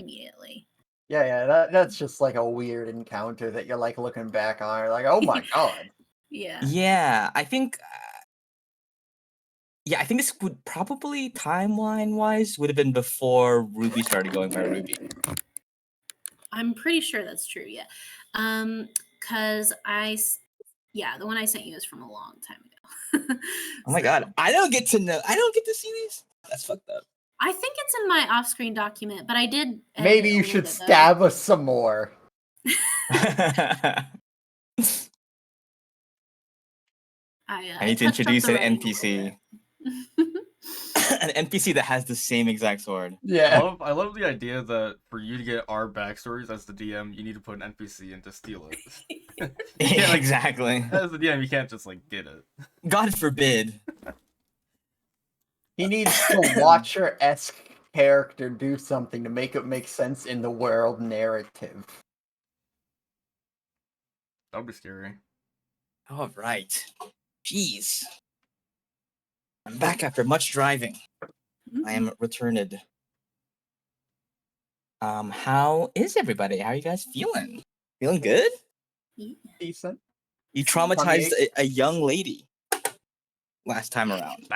immediately. Yeah, that's just like a weird encounter that you're like looking back on, you're like, oh my god. Yeah. Yeah, I think this would probably timeline-wise would have been before Ruby started going by Ruby. I'm pretty sure that's true. Yeah, because the one I sent you is from a long time ago. Oh my god, I don't get to see these. That's fucked up. I think it's in my off-screen document, but I did. Maybe you should stab us some more. I need to introduce an NPC. An NPC that has the same exact sword. Yeah. I love the idea that for you to get our backstories as the DM, you need to put an NPC in to steal it. Yeah, exactly. As the DM, you can't just like get it. God forbid. He needs to Watcher-esque character do something to make it make sense in the world narrative. That would be scary. All right. Jeez. I'm back after much driving. I am returned. How is everybody? How are you guys feeling? Feeling good? Decent. You traumatized a young lady last time around.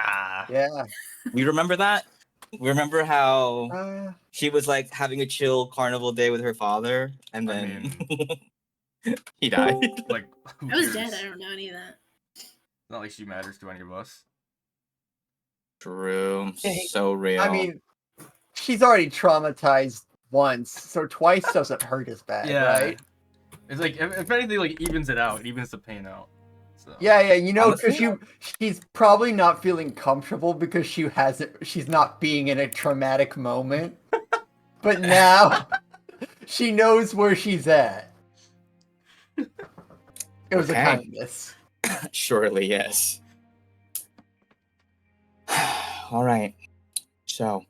Yeah. We remember that? We remember how she was like having a chill carnival day with her father, and then he died. Like, I was dead. I don't know any of that. Not like she matters to any of us. True. So real. I mean, she's already traumatized once, so twice doesn't hurt as bad, right? It's like, if anything, like, evens it out. It evens the pain out. So. Yeah, you know, because she's probably not feeling comfortable because she's not being in a traumatic moment. But now, she knows where she's at. It was a kindness. Surely, yes. All right. So,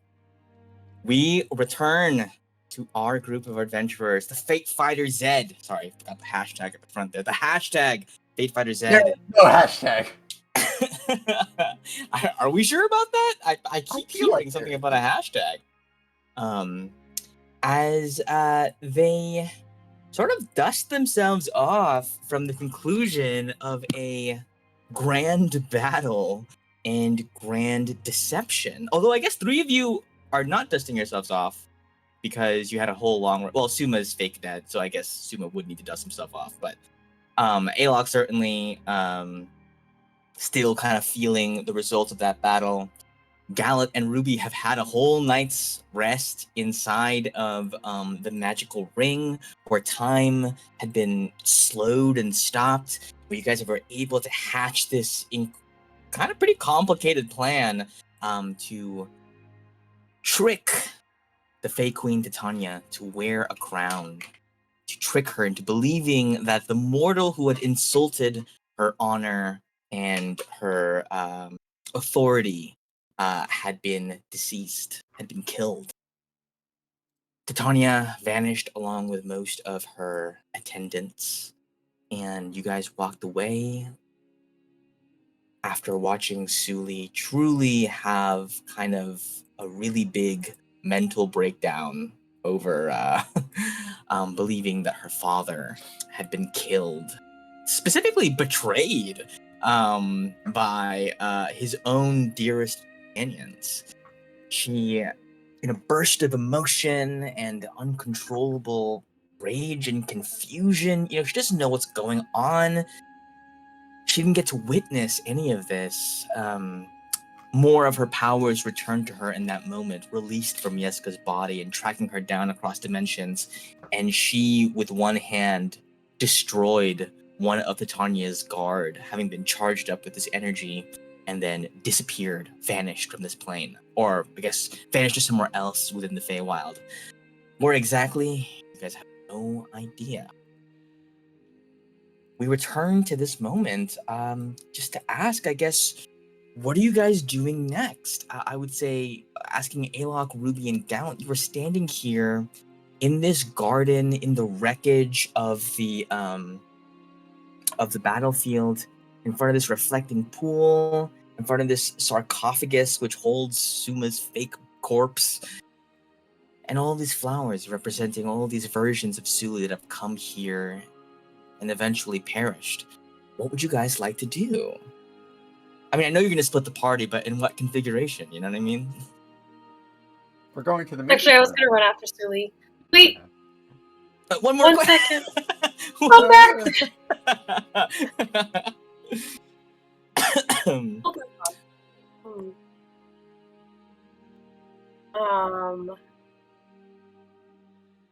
we return to our group of adventurers, the Fate Fighter Z. Sorry, I forgot the hashtag at the front there. The hashtag Fate Fighter Z. No hashtag. Are we sure about that? I keep hearing something about a hashtag. As they sort of dust themselves off from the conclusion of a grand battle and grand deception. Although I guess 3 of you are not dusting yourselves off because you had a whole long... Well, Suma's fake dead, so I guess Suma would need to dust himself off. But Alok certainly still kind of feeling the results of that battle. Gallet and Ruby have had a whole night's rest inside of the magical ring where time had been slowed and stopped, where you guys were able to hatch this kind of pretty complicated plan to trick the Fey Queen Titania to wear a crown, to trick her into believing that the mortal who had insulted her honor and her authority had been deceased, had been killed. Titania vanished along with most of her attendants, and you guys walked away after watching Suli truly have kind of a really big mental breakdown over believing that her father had been killed, specifically betrayed by his own dearest companions. She, in a burst of emotion and uncontrollable rage and confusion, she doesn't know what's going on. She didn't get to witness any of this. More of her powers returned to her in that moment, released from Yeska's body and tracking her down across dimensions. And she, with one hand, destroyed one of Titania's guard, having been charged up with this energy, and then disappeared, vanished from this plane. Or, I guess, vanished to somewhere else within the Feywild. Where exactly, you guys have no idea. We return to this moment just to ask, I guess, what are you guys doing next? I would say, asking Alok, Ruby, and Gallant, you were standing here in this garden in the wreckage of the battlefield, in front of this reflecting pool, in front of this sarcophagus which holds Suma's fake corpse. and all these flowers representing all these versions of Suli that have come here and eventually perished. What would you guys like to do? I mean, I know you're going to split the party, but in what configuration? You know what I mean? We're going to the Actually, I was mission. gonna run after Sully. Wait, One more one second. One back. Um, Oh my god.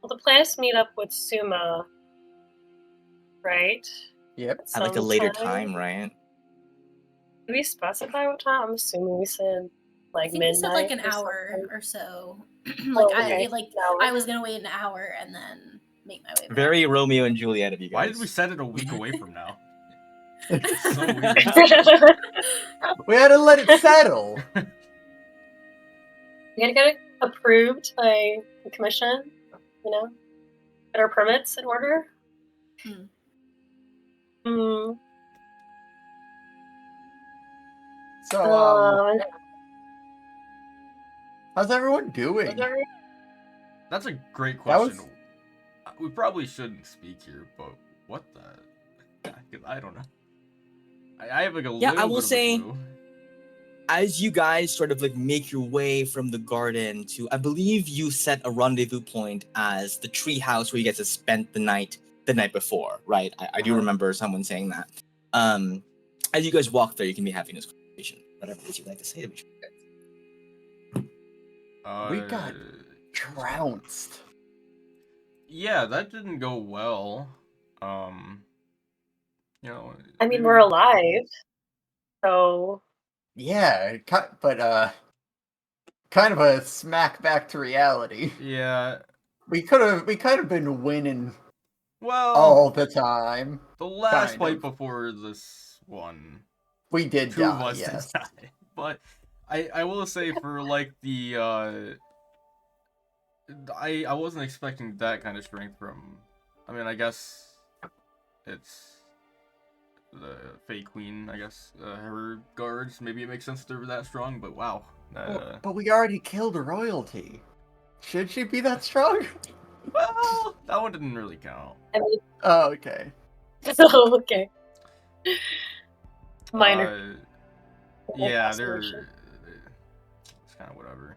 Well, the plan is to meet up with Suma, right? Yep. At like a later Sometime. time, right? Did we specify what time? I'm assuming we said I like think we midnight. said like an or hour something. or so. Oh, okay. I was gonna wait an hour and then make my way back. Very Romeo and Juliet of you guys. Why did we set it a week away from now? It's so weird. We had to let it settle. We gotta get it approved by the commission, you know? Get our permits in order. So, how's everyone doing? That's a great That question. was- We probably shouldn't speak here, but what the? I don't know. I have like a Yeah, little I will bit of a say- clue. As you guys sort of like make your way from the garden to, I believe you set a rendezvous point as the tree house where you guys had spent the night before, right? I do remember someone saying that. As you guys walk there, you can be having this conversation. Whatever it is you'd like to say to each other. We got trounced. Yeah, that didn't go well. You know. I mean, maybe- we're alive, so Yeah, but kind of a smack back to reality. Yeah. We could have been winning Well, all the time. the last kind fight of. before this one, We did two of die, us yes. did die. But I will say for like the I wasn't expecting that kind of strength from. I mean, I guess it's the Fey Queen. I guess her guards. Maybe it makes sense they're that strong. But wow. But we already killed royalty. Should she be that strong? Well, that one didn't really count. I mean, Oh, okay. so okay. Minor. Yeah, Fascination. it's kind of whatever.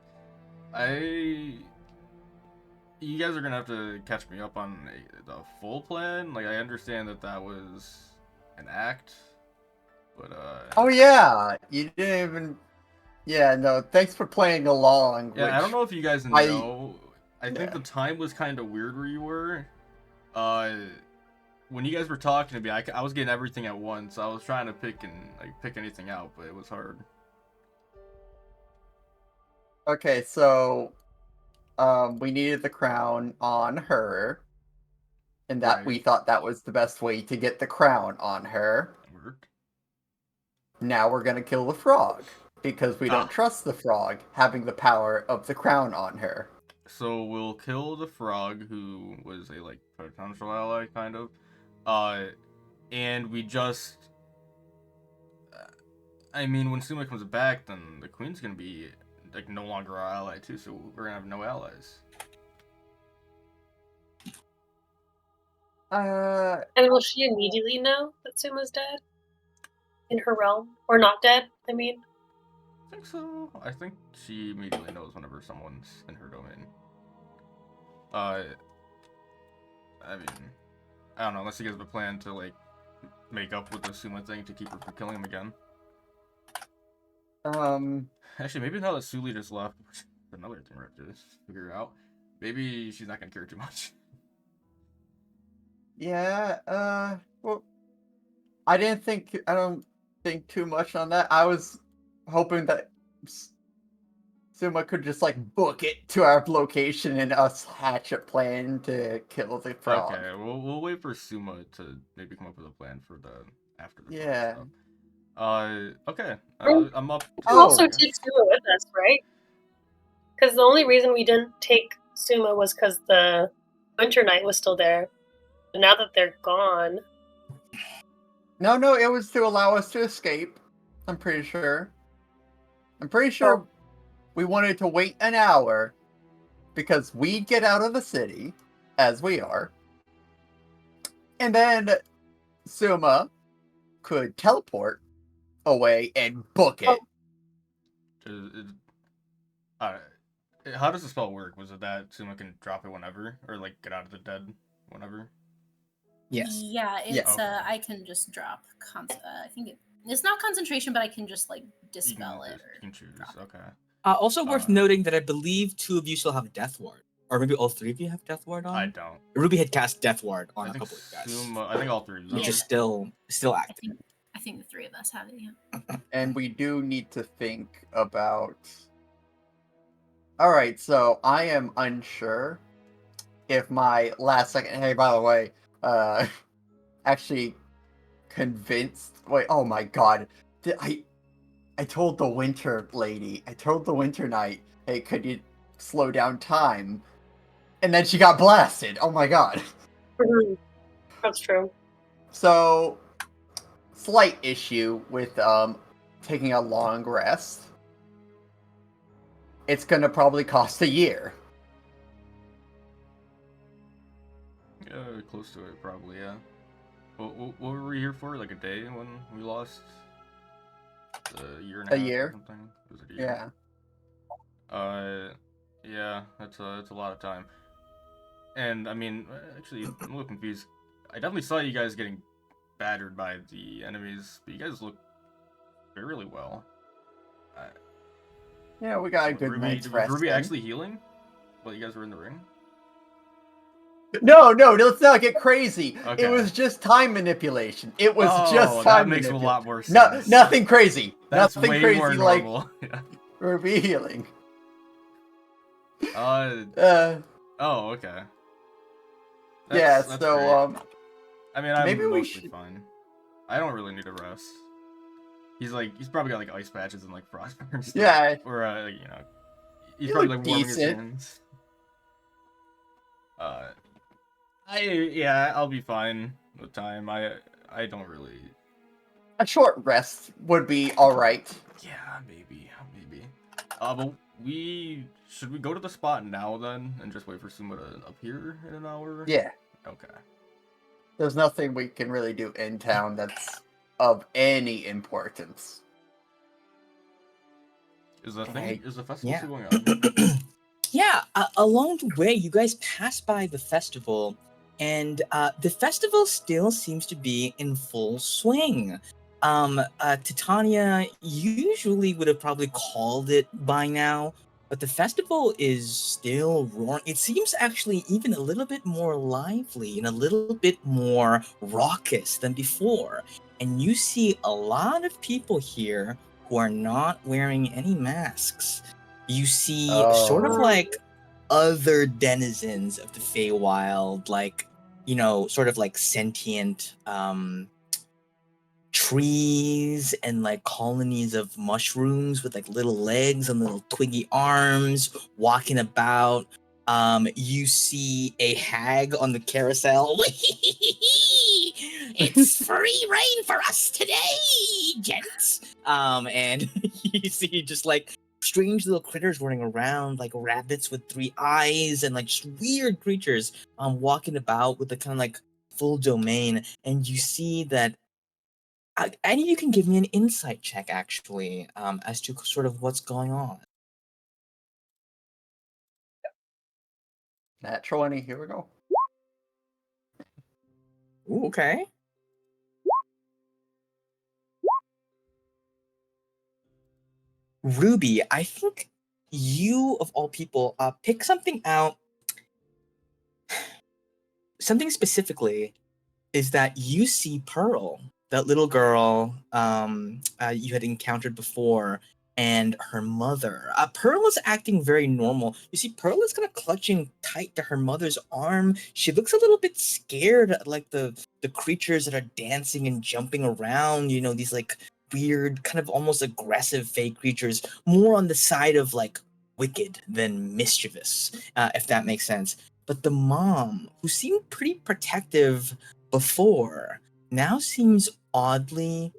You guys are gonna have to catch me up on the full plan. Like, I understand that was an act, but Oh yeah, you didn't even. Yeah, no. Thanks for playing along. yeah, I don't know if you guys I- know. I think yeah. the time was kind of weird where you were. When you guys were talking to me, I was getting everything at once. I was trying to pick anything out, but it was hard. Okay, so we needed the crown on her, and that we Right. thought that was the best way to get the crown on her. Worked. Now we're gonna kill the frog because we don't trust the frog having the power of the crown on her. So we'll kill the frog, who was a like potential ally, kind of. And we just. I mean, when Suma comes back, then the queen's gonna be like no longer our ally too. So we're gonna have no allies. And will she immediately know that Suma's dead? In her realm? Or not dead, I mean? I think so. I think she immediately knows whenever someone's in her domain. I mean, I don't know, unless you guys have a plan to like make up with the Suma thing to keep her from killing him again. Actually, maybe now that Suli just left, which is another thing we have to figure out. Maybe she's not gonna care too much. Yeah, well, I don't think too much on that. I was hoping that Suma could just like book it to our location and us hatch a plan to kill the frog. Okay, we'll wait for Suma to maybe come up with a plan for the after the frog Yeah. stuff. Okay. I'm up. We'll also Oh. take Suma with us, right? Because the only reason we didn't take Suma was because the Winter Knight was still there. But now that they're gone, No, it was to allow us to escape. I'm pretty sure. I'm pretty sure we wanted to wait an hour because we get out of the city, as we are, and then Suma could teleport away and book it. How does the spell work? Was it that Suma can drop it whenever, or like get out of the dead whenever? Yes. Yeah, it's Okay. I can just drop. I think it's not concentration, but I can just like dispel it. You can choose. drop it. Okay. Also worth noting that I believe 2 of you still have Death Ward. Or maybe all 3 of you have Death Ward on? I don't. Ruby had cast Death Ward on I a think couple of you guys. Suma, I think all 3 of them. Which is still active. I think the 3 of us have it. Yeah. And we do need to think about... Alright, so I am unsure if my last second... Hey, by the way, actually convinced... Wait, oh my god. I told the Winter Lady, I told the Winter Knight, hey, could you slow down time? And then she got blasted. Oh my god. That's true. So, slight issue with taking a long rest. It's gonna probably cost a year. Yeah, close to it, probably, yeah. What were we here for? Like a day when we lost a year and a half year. or something? Was it a year? Yeah. Yeah, that's a lot of time. And I mean, actually, I'm a little confused. I definitely saw you guys getting battered by the enemies, but you guys look really well. Yeah, we got a good Ruby, night's was rest. Ruby in. actually healing while you guys were in the ring? No, let's not get crazy. Okay. It was just time manipulation. It was just time that makes a manipulation. lot more sense. Nothing crazy. That's nothing way crazy more like normal. Yeah. Ruby healing. Oh, okay. Yeah, That's so great. I mean, I'm maybe we mostly should... fine. I don't really need a rest. He's probably got like ice patches and like frostburn stuff. Yeah. Or he's You probably look like warming his decent. hands. I'll be fine with time. I don't really. A short rest would be alright. Yeah, maybe. But should we go to the spot now then and just wait for Suma to appear in an hour? Yeah. Okay. There's nothing we can really do in town that's of any importance. Is the festival Yeah. still going on? Yeah, along the way, you guys pass by the festival, and the festival still seems to be in full swing. Titania usually would have probably called it by now, but the festival is still roaring. It seems actually even a little bit more lively and a little bit more raucous than before. And you see a lot of people here who are not wearing any masks. You see sort of like other denizens of the Feywild, like, sort of like sentient trees and like colonies of mushrooms with like little legs and little twiggy arms walking about. You see a hag on the carousel. It's free reign for us today, gents. And you see just like strange little critters running around, like rabbits with 3 eyes and like just weird creatures walking about with the kind of like full domain. And you see that any of you can give me an insight check, actually, as to sort of what's going on. Natural 20, here we go. Ooh, okay. Ruby, I think you, of all people, pick something out. Something specifically is that you see Pearl, that little girl you had encountered before, and her mother. Pearl is acting very normal. You see, Pearl is kind of clutching tight to her mother's arm. She looks a little bit scared at like the creatures that are dancing and jumping around. These like weird, kind of almost aggressive fey creatures, more on the side of like wicked than mischievous, if that makes sense. But the mom, who seemed pretty protective before, now seems oddly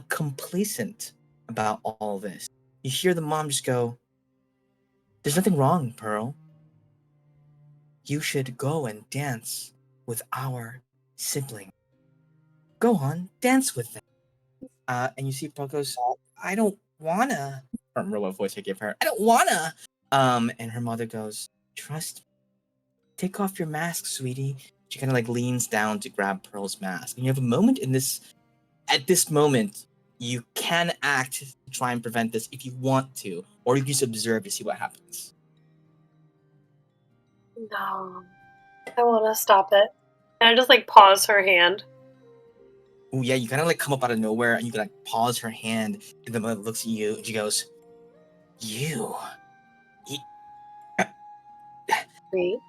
complacent about all this. You hear the mom just go, "There's nothing wrong, Pearl. you should go and dance with our sibling. Go on, dance with them. And you see Pearl goes, I don't wanna. From robot voice I give her, I don't wanna. And her mother goes, trust me. Take off your mask, sweetie. She kind of like leans down to grab Pearl's mask. And you have a moment at this moment, you can act to try and prevent this if you want to, or you can just observe to see what happens. No. I want to stop it. And I just like pause her hand. Oh yeah, you kind of like come up out of nowhere and you can like pause her hand, and the mother looks at you and she goes, You. Wait.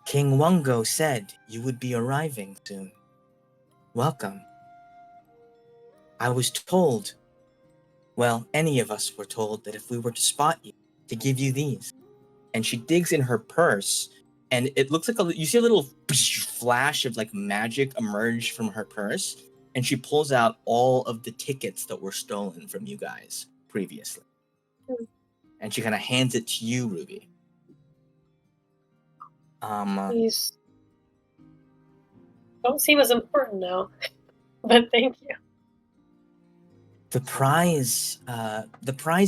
King Wungo said you would be arriving soon. Welcome. I was told, well, any of us were told that if we were to spot you, to give you these. And she digs in her purse, and it looks like you see a little flash of like magic emerge from her purse, and she pulls out all of the tickets that were stolen from you guys previously. And she kind of hands it to you, Ruby. These don't seem as important now, but thank you. The prize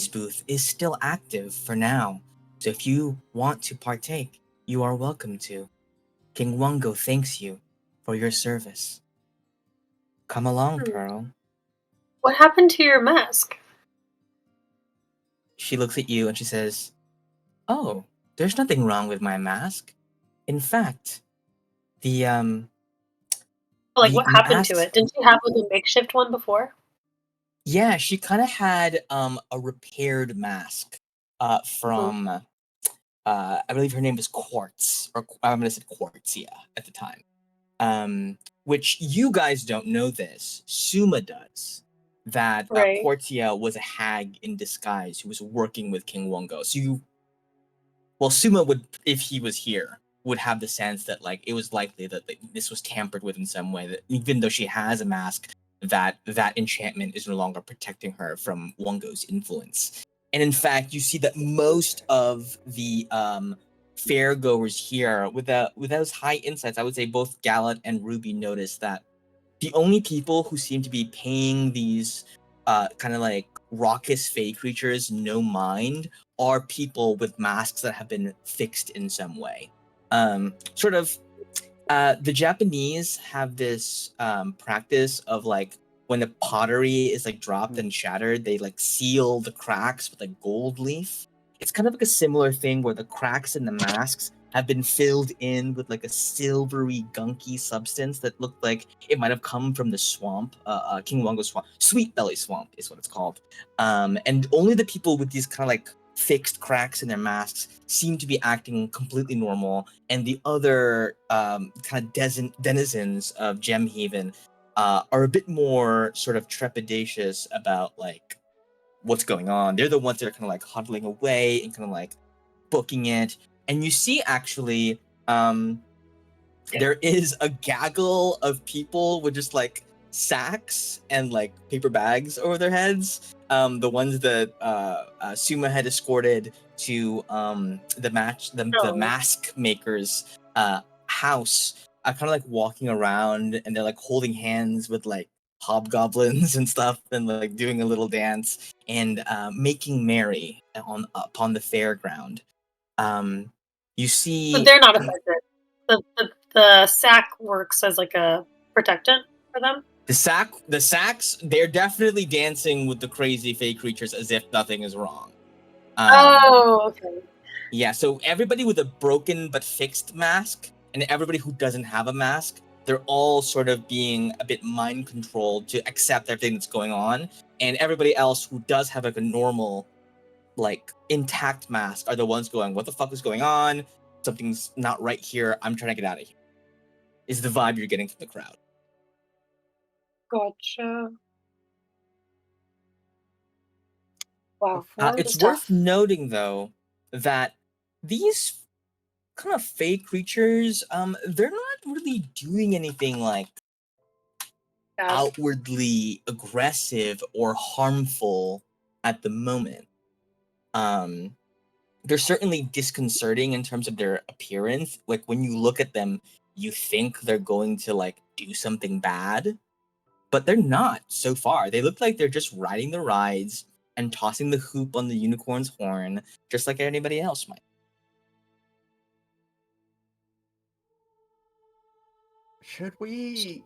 booth is still active for now. So if you want to partake, you are welcome to. King Wungo thanks you for your service. Come along, Pearl. What happened to your mask? She looks at you and she says, oh, there's nothing wrong with my mask. In fact, the Like, the what happened to mask- it? Didn't you have like a makeshift one before? Yeah, she kind of had a repaired mask from I believe her name was Quartz, or I'm gonna say Quartz, yeah, at the time. Which you guys don't know this. Suma does. That Right. Quartzia was a hag in disguise who was working with King Wungo. So Suma would, if he was here, would have the sense that like it was likely that this was tampered with in some way. That even though she has a mask, that enchantment is no longer protecting her from Wungo's influence. And in fact, you see that most of the fairgoers here, with those high insights, I would say both Gallant and Ruby noticed that the only people who seem to be paying these kind of like raucous fey creatures no mind are people with masks that have been fixed in some way. The Japanese have this practice of like when the pottery is like dropped and shattered, they like seal the cracks with like gold leaf. It's kind of like a similar thing where the cracks in the masks have been filled in with like a silvery, gunky substance that looked like it might have come from the swamp, King Wungo swamp. Sweet Belly Swamp is what it's called. And only the people with these kind of like fixed cracks in their masks seem to be acting completely normal, and the other kind of denizens of Gemhaven are a bit more sort of trepidatious about like what's going on. They're the ones that are kind of like huddling away and kind of like booking it. And you see actually there is a gaggle of people with just like sacks and like paper bags over their heads. The ones that Suma had escorted to the mask maker's house are kind of like walking around, and they're like holding hands with like hobgoblins and stuff, and like doing a little dance and making merry upon the fairground. You see, But they're not affected. The sack works as like a protectant for them. The sacks, they're definitely dancing with the crazy fake creatures as if nothing is wrong. Okay. Yeah, so everybody with a broken but fixed mask, and everybody who doesn't have a mask, they're all sort of being a bit mind controlled to accept everything that's going on. And everybody else who does have like a normal, like intact mask are the ones going, what the fuck is going on? Something's not right here. I'm trying to get out of here. Is the vibe you're getting from the crowd. Gotcha. Wow. It's worth noting, though, that these kind of fake creatures, they're not really doing anything like outwardly aggressive or harmful at the moment. they're certainly disconcerting in terms of their appearance. Like when you look at them, you think they're going to like do something bad, but they're not so far. They look like they're just riding the rides and tossing the hoop on the unicorn's horn, just like anybody else might. Should we...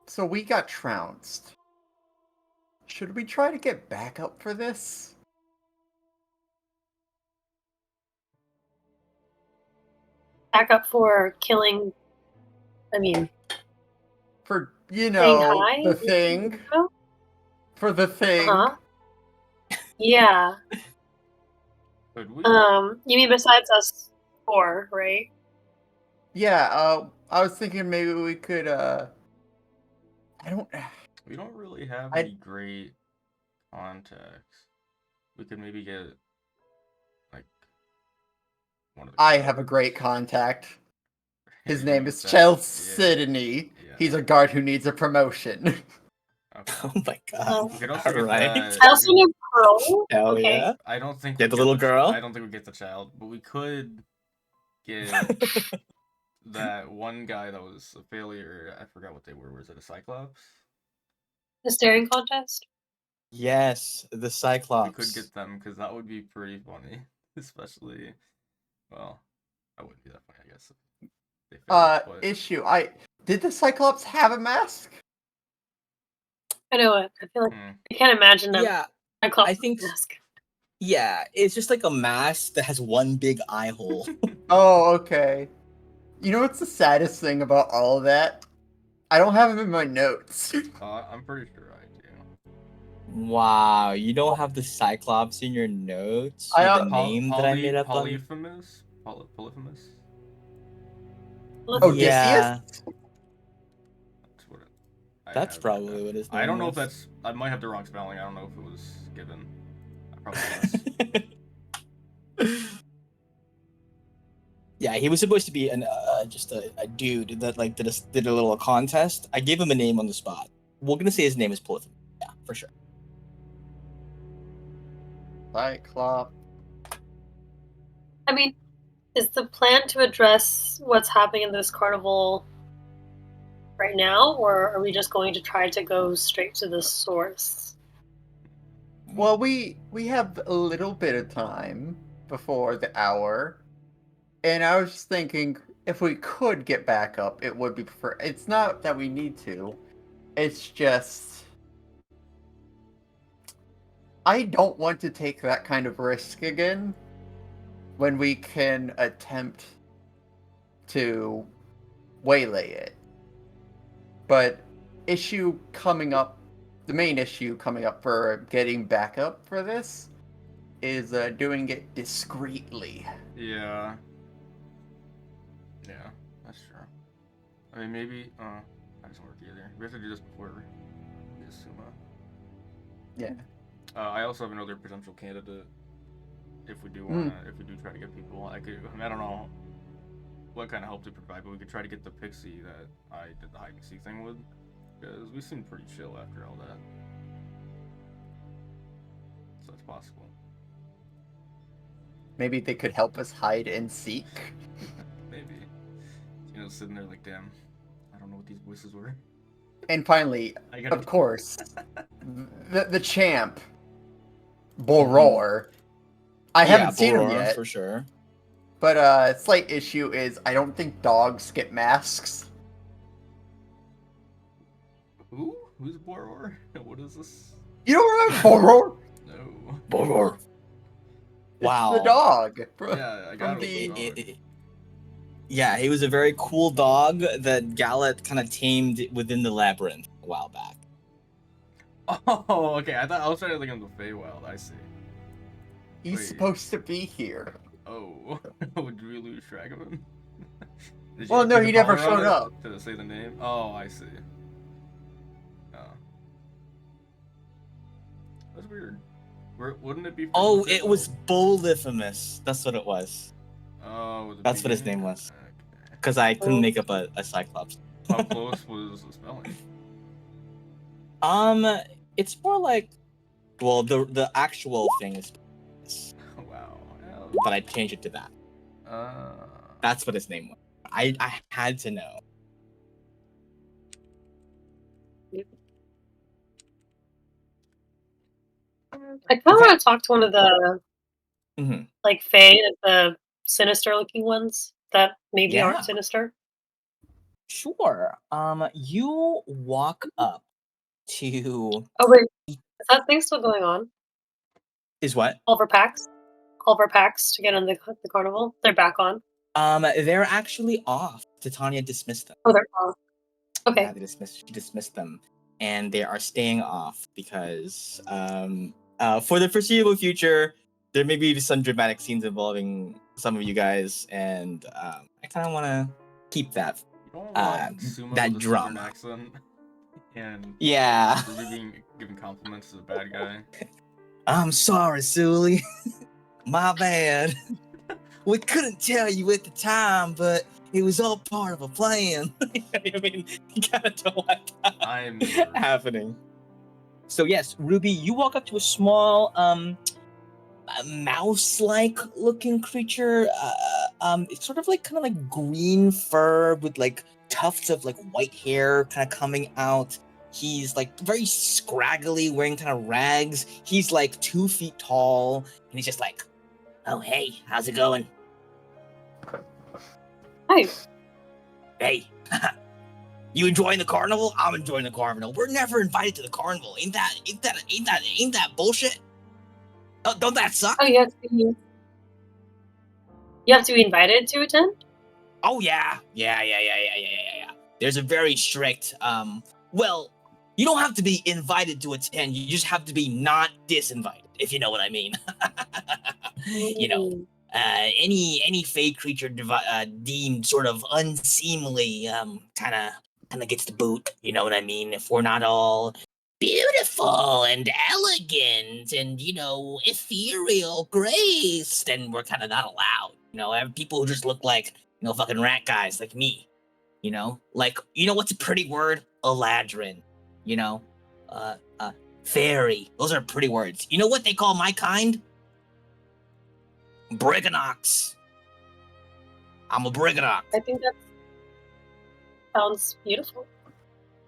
So we got trounced. Should we try to get backup for this? Back up for killing. I mean, For, you saying know, hi. the thing. Uh For the thing. huh. Yeah. Could we? You mean besides us four, right? Yeah, I was thinking maybe we could, I don't... We don't really have I- any great contacts. We could maybe get like one of the. I have a great contact. His name is That- Chelsidney. yeah. He's a guard who needs a promotion. Okay. Oh my god! We could also get Alright. that- I also need Pearl. Hell Okay. yeah! I don't think Get we the little girl? I don't think we get the child, but we could get that one guy that was a failure. I forgot what they were. Was it a Cyclops? The staring contest. Yes, the Cyclops. We could get them because that would be pretty funny, especially. Well, that wouldn't be that funny, I guess. If they failed, but Issue. Did the Cyclops have a mask? I know it. I feel like hmm. I can't imagine them. Yeah, Cyclops I think- mask. yeah. It's just like a mask that has one big eye hole. Oh, okay. You know what's the saddest thing about all of that? I don't have him in my notes. I'm pretty sure I do. Wow, you don't have the Cyclops in your notes? I, With the name that I made up on. Polyphemus? Polyphemus? Odysseus? Yeah. That's what I That's have probably written what down. his I name don't know if was. that's. I might have the wrong spelling. I don't know if it was given. I probably was. Yeah, he was supposed to be an just a dude that like did a little contest. I gave him a name on the spot. We're gonna say his name is Polyphemus. Yeah, for sure. Cyclops. I mean, is the plan to address what's happening in this carnival right now, or are we just going to try to go straight to the source? Well, we have a little bit of time before the hour, and I was just thinking if we could get back up, it would be prefer. It's not that we need to. It's just I don't want to take that kind of risk again when we can attempt to waylay it. But issue coming up, the main issue coming up for getting backup for this is doing it discreetly. Yeah. Yeah, that's true. I mean, maybe. That doesn't work either. We have to do this before we assume. Yeah. I also have another potential candidate. If we do wanna, if we do try to get people, I don't know what kind of help to provide, but we could try to get the pixie that I did the hide and seek thing with, because we seemed pretty chill after all that. So that's possible. Maybe they could help us hide and seek. Maybe. You know, sitting there like, damn, I don't know what these voices were. And finally, I gotta of course, the champ, Boror. I haven't seen him Boror, yet, for sure. but slight issue is I don't think dogs get masks. Who? Who's Boror? What is this? You don't remember Boror? No. Boror. Wow. It's the dog. Yeah, I got from it. Yeah, he was a very cool dog that Gallet kind of tamed within the labyrinth a while back. Oh, okay. I was trying to think of the Feywild. I see. He's Wait. supposed to be here. Oh, would we lose track of him? Did Well, no, did he the never power on showed it up. to say the name. Oh, I see. Oh, that's weird. Wouldn't it be? from Oh, the it was Feywild? Polyphemus. That's what it was. Oh, with the That's what his beginning? name was. Okay. Because I couldn't make up a Cyclops. How close was the spelling? It's more like, well, the actual thing is. Wow. but I changed it to that. That's what his name was. I had to know. I kind of want to talk to one of the Mhm. like Fae, the sinister looking ones that maybe Yeah. aren't sinister. Sure. You walk up to Oh wait, is that thing still going on? is what? Culver packs to get on the carnival. They're back on. They're actually off. Titania dismissed them. Oh, they're off. Okay. Yeah, she dismissed them, and they are staying off because for the foreseeable future, there may be some dramatic scenes involving some of you guys, and I kind of want to keep that You don't want Sumo that with a southern drama. accent and Yeah. Ruby giving compliments to the bad guy. I'm sorry, Sully. My bad. We couldn't tell you at the time, but it was all part of a plan. I mean, you kind of don't want that I'm never. happening. So yes, Ruby, you walk up to a small, mouse-like looking creature. It's sort of like kind of like green fur with like tufts of like white hair kind of coming out. He's like very scraggly, wearing kind of rags. He's like 2 feet tall, and he's just like, "Oh hey, how's it going? Hi. Hey, you enjoying the carnival? I'm enjoying the carnival. We're never invited to the carnival. Ain't that bullshit? Oh, don't that suck? Oh, you have to be invited to attend. Oh yeah. There's a very strict well, you don't have to be invited to attend, you just have to be not disinvited, if you know what I mean. You know, any fey creature deemed sort of unseemly kind of gets the boot, you know what I mean? If we're not all beautiful and elegant and, you know, ethereal grace, then we're kind of not allowed. You know, people who just look like, you know, fucking rat guys like me. You know, like, you know what's a pretty word? Eladrin. You know, fairy. Those are pretty words. You know what they call my kind? Briganox. I'm a Briganox. I think that sounds beautiful.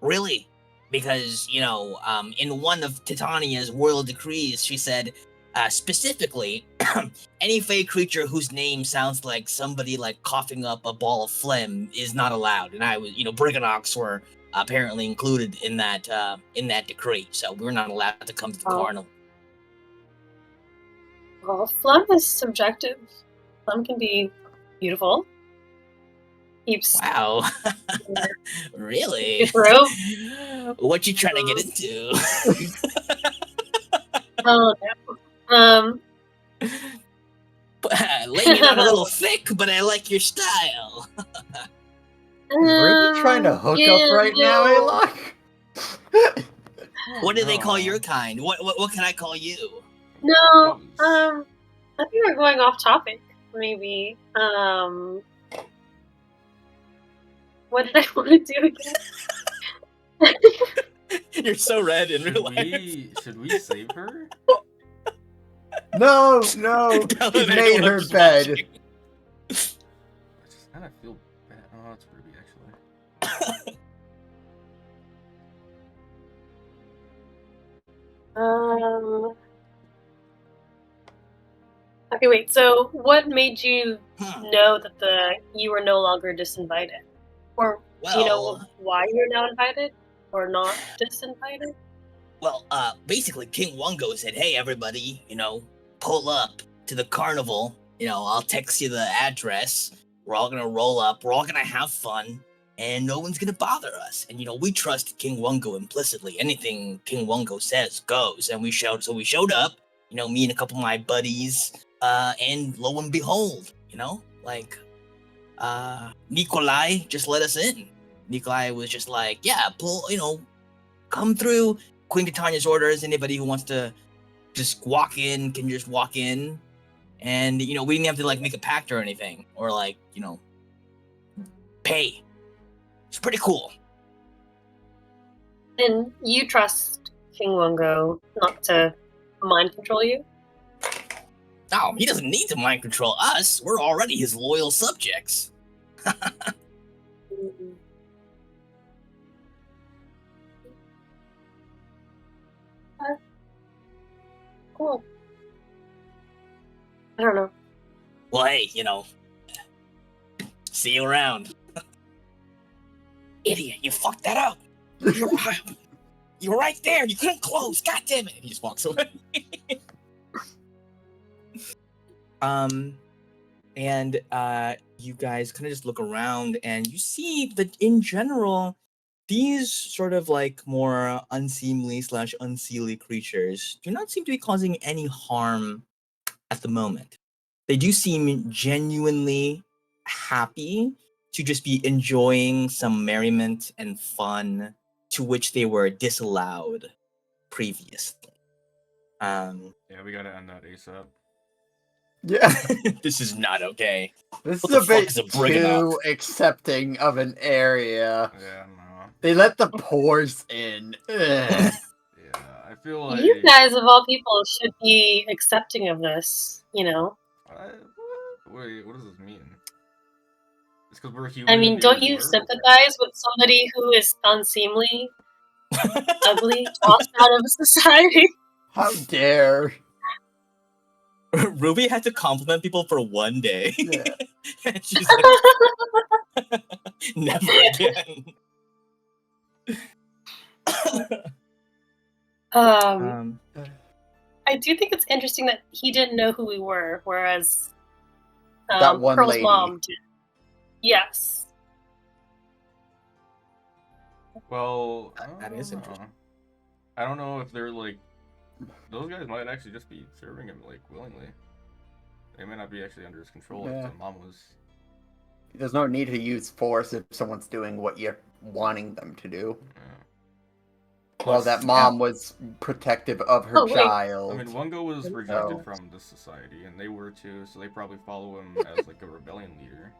Really? Because, you know, in one of Titania's royal decrees, she said, specifically, any fey creature whose name sounds like somebody like coughing up a ball of phlegm is not allowed. And I was, you know, Briganox were apparently included in that decree, so we're not allowed to come to the carnival. Well, phlegm is subjective. Phlegm can be beautiful. Keeps Wow. Really? you through. What you trying to get into? Oh no. Laying it on a little thick, but I like your style. Is Ruby trying to hook up right now, Alok? What do they call your kind? What can I call you? No, I think we're going off topic. Maybe. What did I want to do again? You're so red in real life. Should we save her? No, she made her bed. I just kind of feel bad. Oh, it's Ruby, actually. Okay, wait. So, what made you know that you were no longer disinvited, or you know why you're now invited or not disinvited? Well, basically, King Wungo said, "Hey, everybody, you know, pull up to the carnival. You know, I'll text you the address. We're all gonna roll up. We're all gonna have fun, and no one's gonna bother us. And you know, we trust King Wungo implicitly. Anything King Wungo says goes. And we showed up. You know, me and a couple of my buddies, and lo and behold, you know, like, Nikolai just let us in. Nikolai was just like, yeah, come through. Queen Titania's orders. Anybody who wants to just walk in can just walk in. And, you know, we didn't have to, like, make a pact or anything. Or, like, you know, pay. It's pretty cool. And you trust King Wungo not to mind control you? Oh, he doesn't need to mind control us. We're already his loyal subjects. Cool. I don't know. Well, hey, see you around. Idiot, you fucked that up. You were right there. You couldn't close. God damn it. He just walks away. And you guys kind of just look around and you see that in general, these sort of like more unseemly/unseelie creatures do not seem to be causing any harm at the moment. They do seem genuinely happy to just be enjoying some merriment and fun to which they were disallowed previously. Yeah, we gotta end that ASAP. Yeah. This is not okay. This What is a the fuck bit is a brigand too accepting of an area. Yeah, no. They let the pores in. Ugh. Yeah, I feel like... You guys, of all people, should be accepting of this, Wait, what does this mean? It's because we're human. I mean, and don't they you were? sympathize with somebody who is unseemly, ugly, tossed out of society? How dare. Ruby had to compliment people for one day. Yeah. And she's like, never again. I do think it's interesting that he didn't know who we were, whereas That one Pearl's lady. mom did. Yes. Well, That is interesting. I don't know if they're like... Those guys might actually just be serving him, like, willingly. They may not be actually under his control Yeah. like the mom was. There's no need to use force if someone's doing what you're wanting them to do. Yeah. Well, Plus, that mom was protective of her Oh, wait. child. I mean, Wungo was rejected Oh. from this society, and they were too, so they probably follow him as, like, a rebellion leader.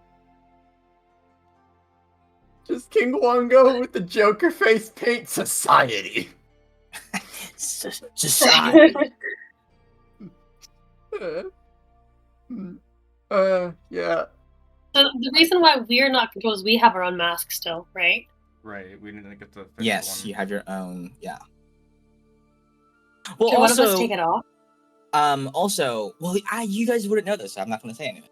Just King Wongo with the Joker face paint society. Society. Yeah. So the reason why we're not controlled is we have our own mask still, right? Right, we didn't get to fix Yes, one. you have your own. Yeah. Well, Can one of us also, take it off? you guys wouldn't know this, so I'm not going to say anything.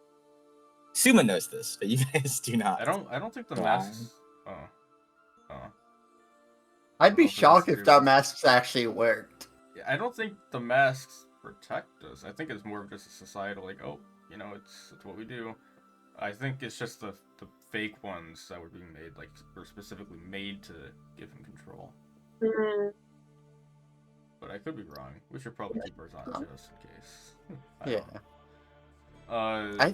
Suma knows this, but you guys do not. I don't think the Wow. masks... I'd be Well, shocked this if that is- masks actually worked. Yeah, I don't think the masks protect us. I think it's more of just a societal, like, oh, you know, it's what we do. I think it's just the fake ones that were being made, like, were specifically made to give him control. Mm. But I could be wrong. We should probably keep ours on just in case. I Yeah. don't know.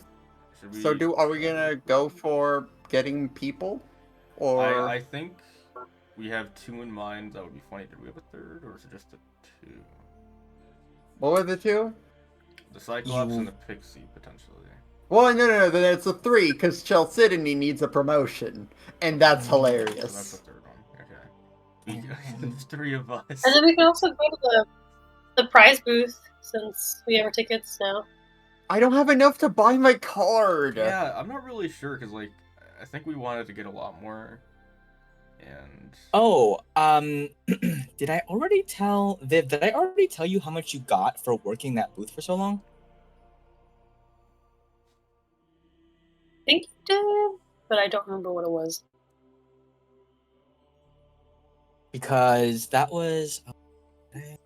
Should we... So are we gonna go for getting people? Or I think we have two in mind. That would be funny. Did we have a third, or is it just a two? what were the two? The Cyclops and the Pixie, potentially. Well, no, then it's a 3, because Chalcedony needs a promotion. And that's So that's hilarious. the third one. Okay. There's 3 of us. And then we can also go to the prize booth since we have our tickets now. I don't have enough to buy my card. Yeah, I'm not really sure, because, like, I think we wanted to get a lot more. And... Oh, did I already tell Viv? Did I already tell you how much you got for working that booth for so long? I think you did, but I don't remember what it was. Because that was It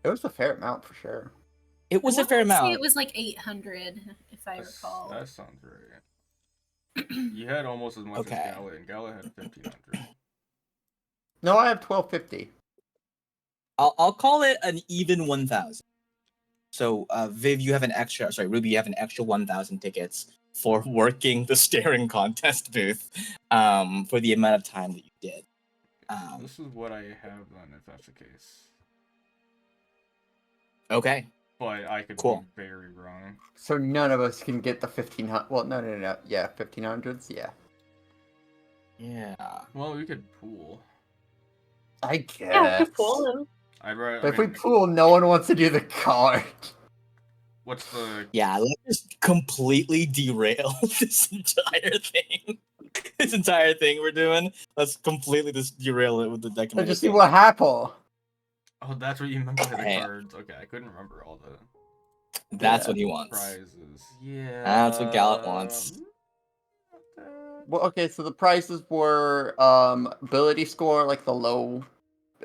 was a fair amount for sure. it was I a fair wanna say amount. It was like 800, if I recall. That sounds right. You had almost as much Okay. as Gala, and Gala had 1,500. No, I have 1250. I'll call it an even 1,000. So, Viv, you have an extra. Sorry, Ruby, you have an extra 1,000 tickets for working the staring contest booth, for the amount of time that you did. This is what I have then, if that's the case. Okay. But I could Cool. be very wrong. So none of us can get the 1500. Well, no. Yeah, 1500s. Yeah. Yeah. Well, we could pool. I guess. Yeah, we could pull them. I'd rather. But if we pool, no one wants to do the card. What's the? Yeah, let's just completely derail this entire thing. This entire thing we're doing. Let's completely just derail it with the deck. Let's just see what happened. Oh, that's what you meant by the Hey. cards. Okay, I couldn't remember all the That's Yeah. what he wants. prizes. Yeah. That's what Gallup wants. Well, okay, so the prizes were ability score, like the low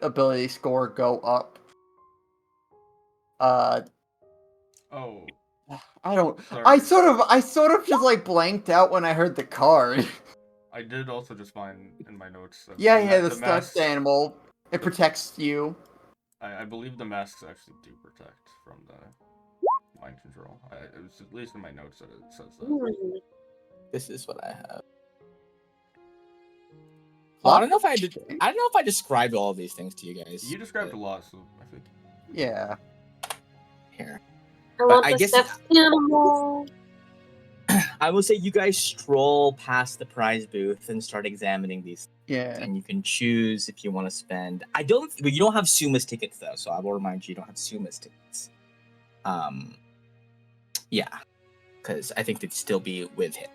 ability score go up. Oh, I don't. sorry. I sort of just like blanked out when I heard the card. I did also just find in my notes that Yeah, the masks. stuffed animal. It protects you. I believe the masks actually do protect from the mind control. It was at least in my notes that it says that. This is what I have. Well, I don't know if I described all of these things to you guys. You described a lot, so I think. Yeah. Here. I want I the guess- stuffed animal. I will say you guys stroll past the prize booth and start examining these, Yeah. and you can choose if you want to spend. You don't have Suma's tickets though, so I will remind you don't have Suma's tickets. Yeah, because I think they'd still be with him.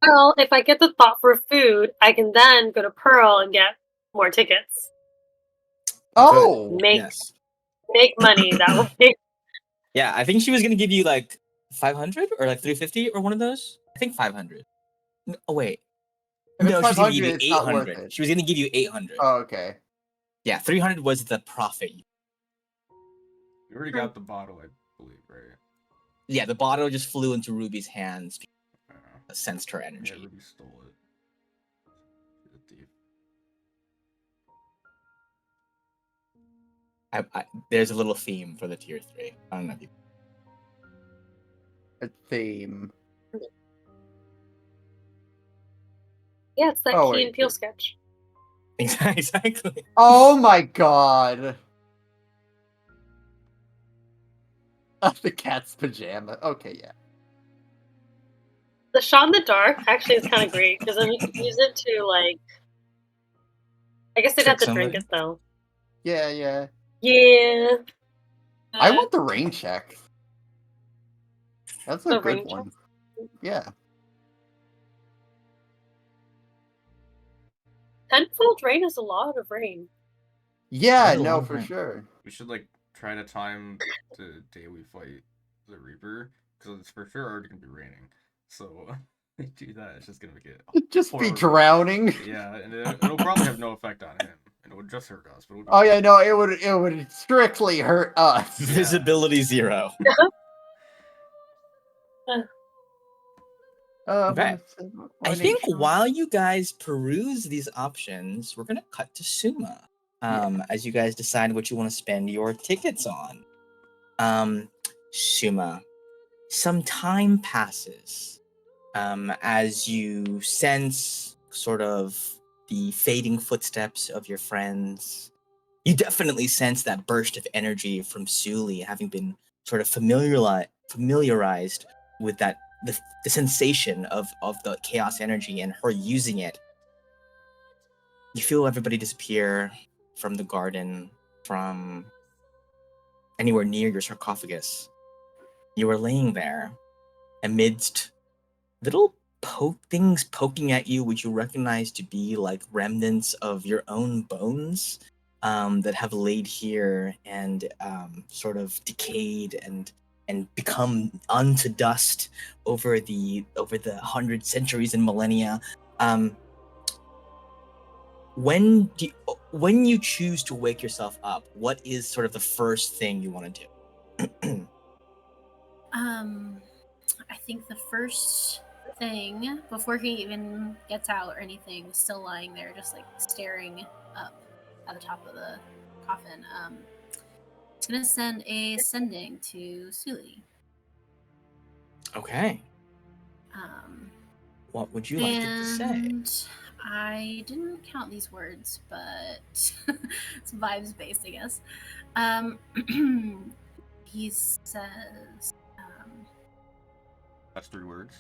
Well, if I get the thought for food, I can then go to Pearl and get more tickets. Oh! Make Yes. make money that way. Yeah, I think she was gonna give you like 500 or like 350 or one of those. I think 500. Oh wait, If it's no, she's gonna give 500, you it's not worth 800. it. She was gonna give you 800. Oh, okay. Yeah, 300 was the profit. You already got the bottle, I believe, right? Yeah, the bottle just flew into Ruby's hands. Sensed her Yeah, energy. Ruby stole it. She's a thief. There's a little theme for the tier 3. I don't know if you. A theme. Yeah, it's that Oh, Key wait. and Peele sketch. Exactly. Oh my god! The cat's pajama. Okay, yeah. The shot in the dark actually is kind of great because then you can use it to like. I guess they'd Trick have to drink somebody. it though. Yeah, yeah. Yeah. I want the rain check. That's a The good rain one. Yeah. Tenfold rain is a lot of rain. Yeah, That's a no, long for time. sure. We should like try to time the day we fight the Reaper because it's for sure already gonna be raining. So if we do that, it's just gonna make it Just be horrible. drowning. Yeah, and it'll probably have no effect on him, and it would just hurt us. But Oh yeah, no, it would strictly hurt us. Yeah. Visibility 0. Okay. I think while you guys peruse these options, we're gonna cut to Suma. As you guys decide what you want to spend your tickets on. Suma, some time passes. As you sense sort of the fading footsteps of your friends. You definitely sense that burst of energy from Suli, having been sort of familiarized with that the sensation of the chaos energy and her using it. You feel everybody disappear from the garden, from anywhere near your sarcophagus. You are laying there amidst little things poking at you, which you recognize to be like remnants of your own bones that have laid here and sort of decayed and become unto dust over the 100 centuries and millennia. When you choose to wake yourself up, what is sort of the first thing you want to do? I think the first thing before he even gets out or anything, still lying there, just like staring up at the top of the coffin. He's gonna send a sending to Suli. Okay. Um, What would you like it to say? and I didn't count these words, but it's vibes based, I guess. He says, That's 3 words.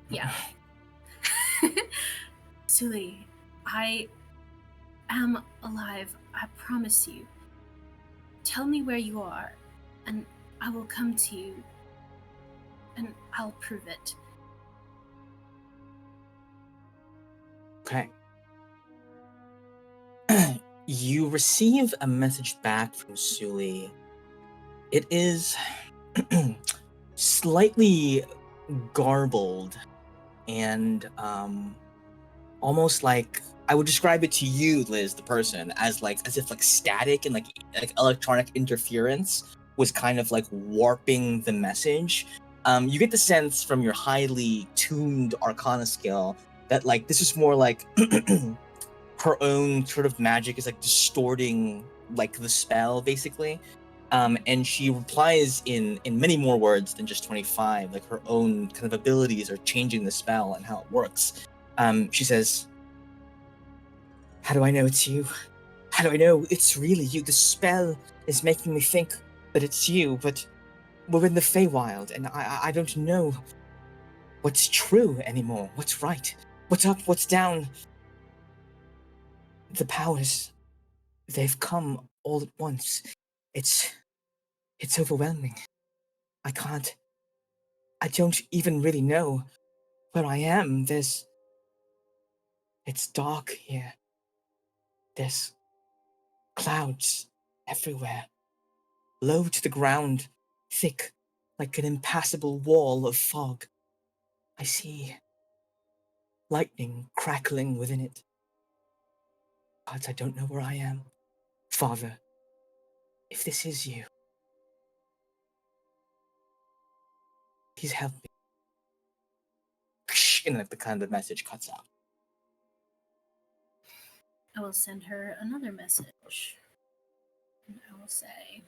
yeah. Suli, I am alive. I promise you. Tell me where you are, and I will come to you, and I'll prove it. Okay. You receive a message back from Suli. It is slightly garbled and almost like I would describe it to you, Liz, the person, as if static and like electronic interference was kind of like warping the message. You get the sense from your highly tuned Arcana skill that like this is more like her own sort of magic is like distorting like the spell basically. And she replies in many more words than just 25. Like her own kind of abilities are changing the spell and how it works. She says, "How do I know it's you? How do I know it's really you? The spell is making me think that it's you, but we're in the Feywild, and I don't know what's true anymore. What's right? What's up? What's down? The powers, they've come all at once. It's overwhelming. I don't even really know where I am. It's dark here. There's clouds everywhere, low to the ground, thick like an impassable wall of fog. I see lightning crackling within it, but I don't know where I am. Father, if this is you, please help me." And like the kind of message cuts out. I will send her another message. And I will say,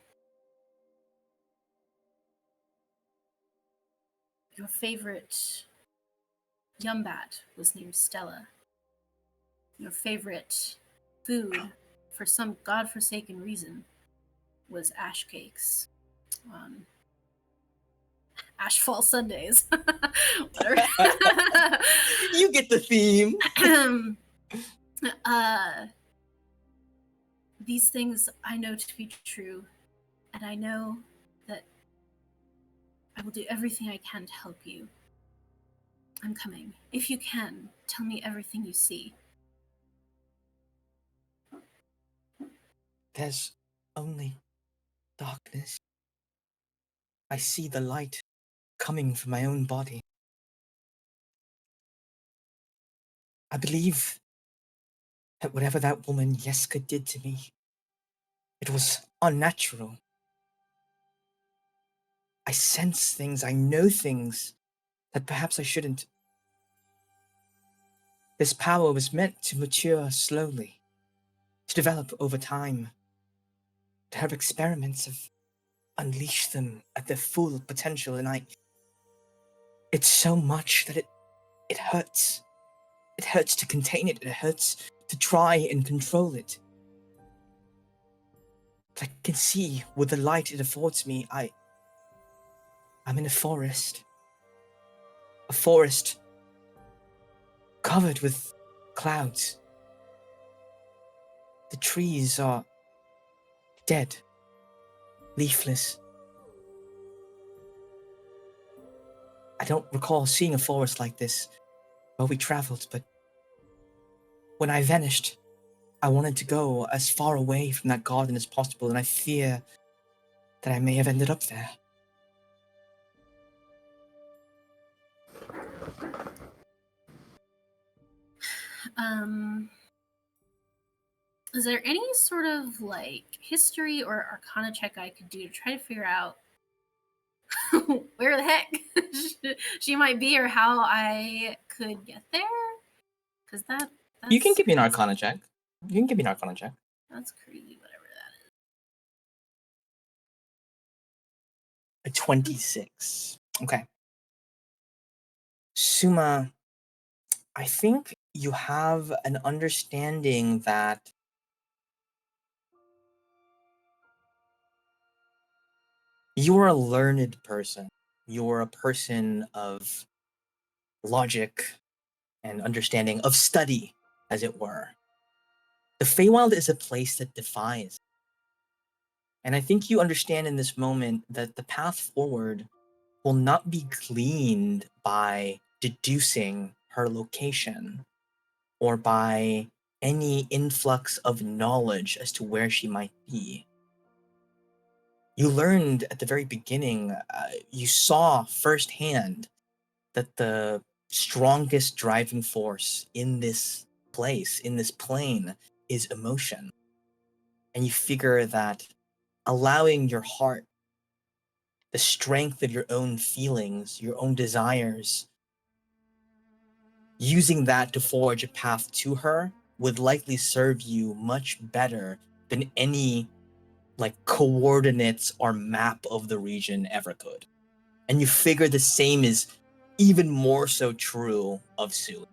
your favorite Yumbat was named Stella. Your favorite food, for some godforsaken reason, was ash cakes on Ashfall Sundays. Whatever. You get the theme. These things I know to be true, and I know that I will do everything I can to help you. I'm coming. If you can, tell me everything you see. There's only darkness. I see the light coming from my own body. I believe that whatever that woman Yeska did to me, it was unnatural. I sense things, I know things that perhaps I shouldn't. This power was meant to mature slowly, to develop over time. Her experiments have unleashed them at their full potential, and it's so much that it hurts. It hurts to contain it, it hurts to try and control it. But I can see with the light it affords me, I'm in a forest covered with clouds. The trees are dead, leafless. I don't recall seeing a forest like this where we traveled, but when I vanished, I wanted to go as far away from that garden as possible, and I fear that I may have ended up there. Is there any sort of like history or arcana check I could do to try to figure out where the heck she might be or how I could get there? Because that's You can give me an arcana check. You can give me an arcana check. That's crazy, whatever that is. A 26. Okay. Suma, I think you have an understanding that you're a learned person. You're a person of logic and understanding, of study, as it were. The Feywild is a place that defies. And I think you understand in this moment that the path forward will not be gleaned by deducing her location or by any influx of knowledge as to where she might be. You learned at the very beginning, you saw firsthand that the strongest driving force in this place, in this plane, is emotion. And you figure that allowing your heart, the strength of your own feelings, your own desires, using that to forge a path to her would likely serve you much better than any like coordinates or map of the region ever could. And you figure the same is even more so true of Sue,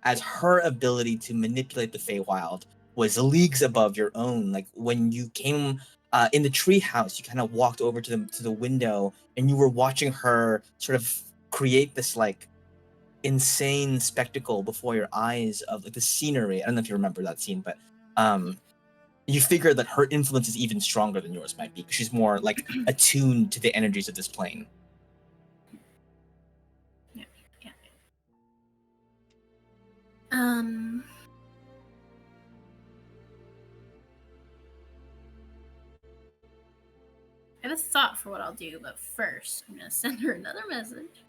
as her ability to manipulate the Feywild was leagues above your own. Like when you came in the treehouse, you kind of walked over to the window and you were watching her sort of create this like insane spectacle before your eyes of like the scenery. I don't know if you remember that scene, but you figure that her influence is even stronger than yours might be because she's more like attuned to the energies of this plane. Yeah. Um. I have a thought for what I'll do, but first I'm gonna send her another message.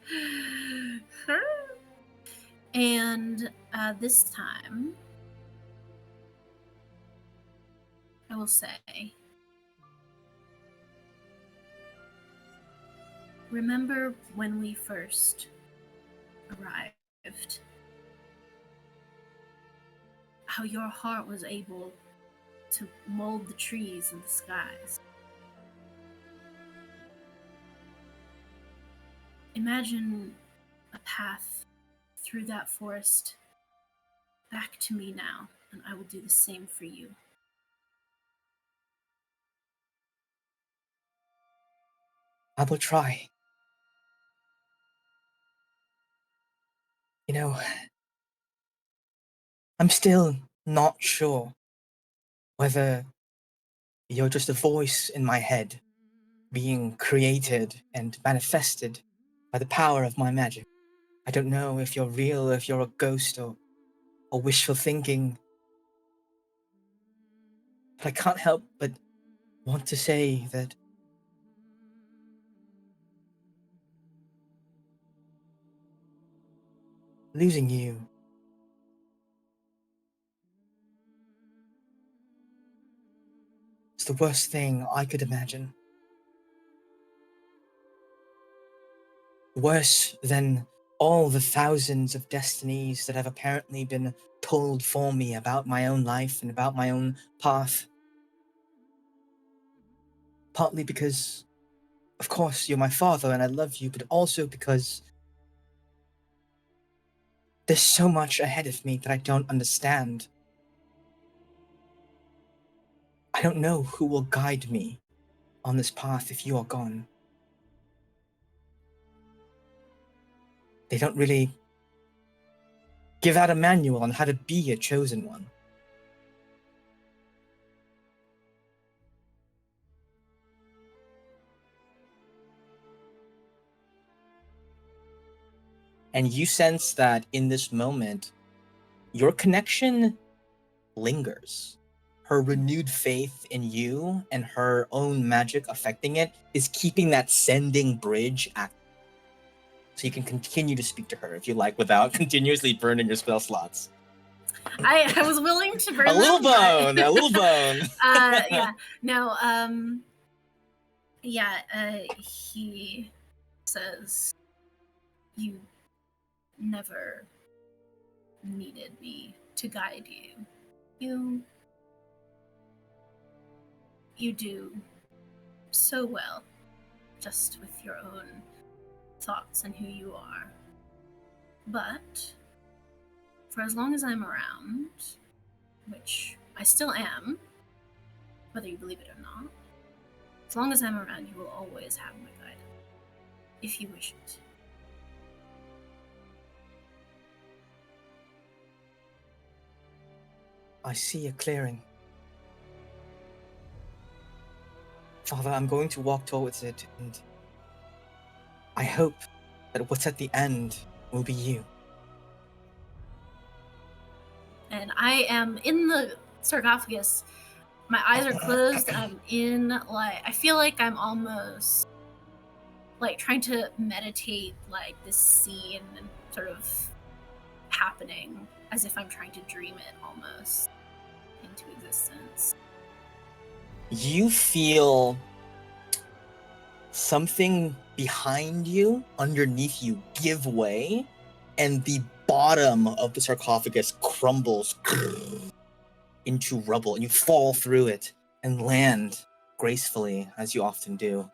And this time I will say, remember when we first arrived, how your heart was able to mold the trees and the skies. Imagine a path through that forest back to me now, and I will do the same for you. I will try. You know, I'm still not sure whether you're just a voice in my head being created and manifested by the power of my magic. I don't know if you're real, if you're a ghost or wishful thinking. But I can't help but want to say that losing you is the worst thing I could imagine. Worse than all the thousands of destinies that have apparently been told for me about my own life and about my own path. Partly because, of course, you're my father and I love you, but also because there's so much ahead of me that I don't understand. I don't know who will guide me on this path if you are gone. They don't really give out a manual on how to be a chosen one. And you sense that in this moment, your connection lingers. Her renewed faith in you and her own magic affecting it is keeping that sending bridge active. So you can continue to speak to her if you like without continuously burning your spell slots. I was willing to burn A little them, bone, but... a little bone. Yeah, no, yeah, he says, you never needed me to guide you. You do so well just with your own thoughts and who you are. But for as long as I'm around, which I still am, whether you believe it or not, as long as I'm around, you will always have my guidance, if you wish it. I see a clearing. Father, I'm going to walk towards it, and I hope that what's at the end will be you. And I am in the sarcophagus. My eyes are closed, and I'm in, like, I feel like I'm almost, like, trying to meditate, like, this scene sort of happening, as if I'm trying to dream it almost into existence. You feel something behind you, underneath you, give way, and the bottom of the sarcophagus crumbles into rubble, and you fall through it and land gracefully, as you often do,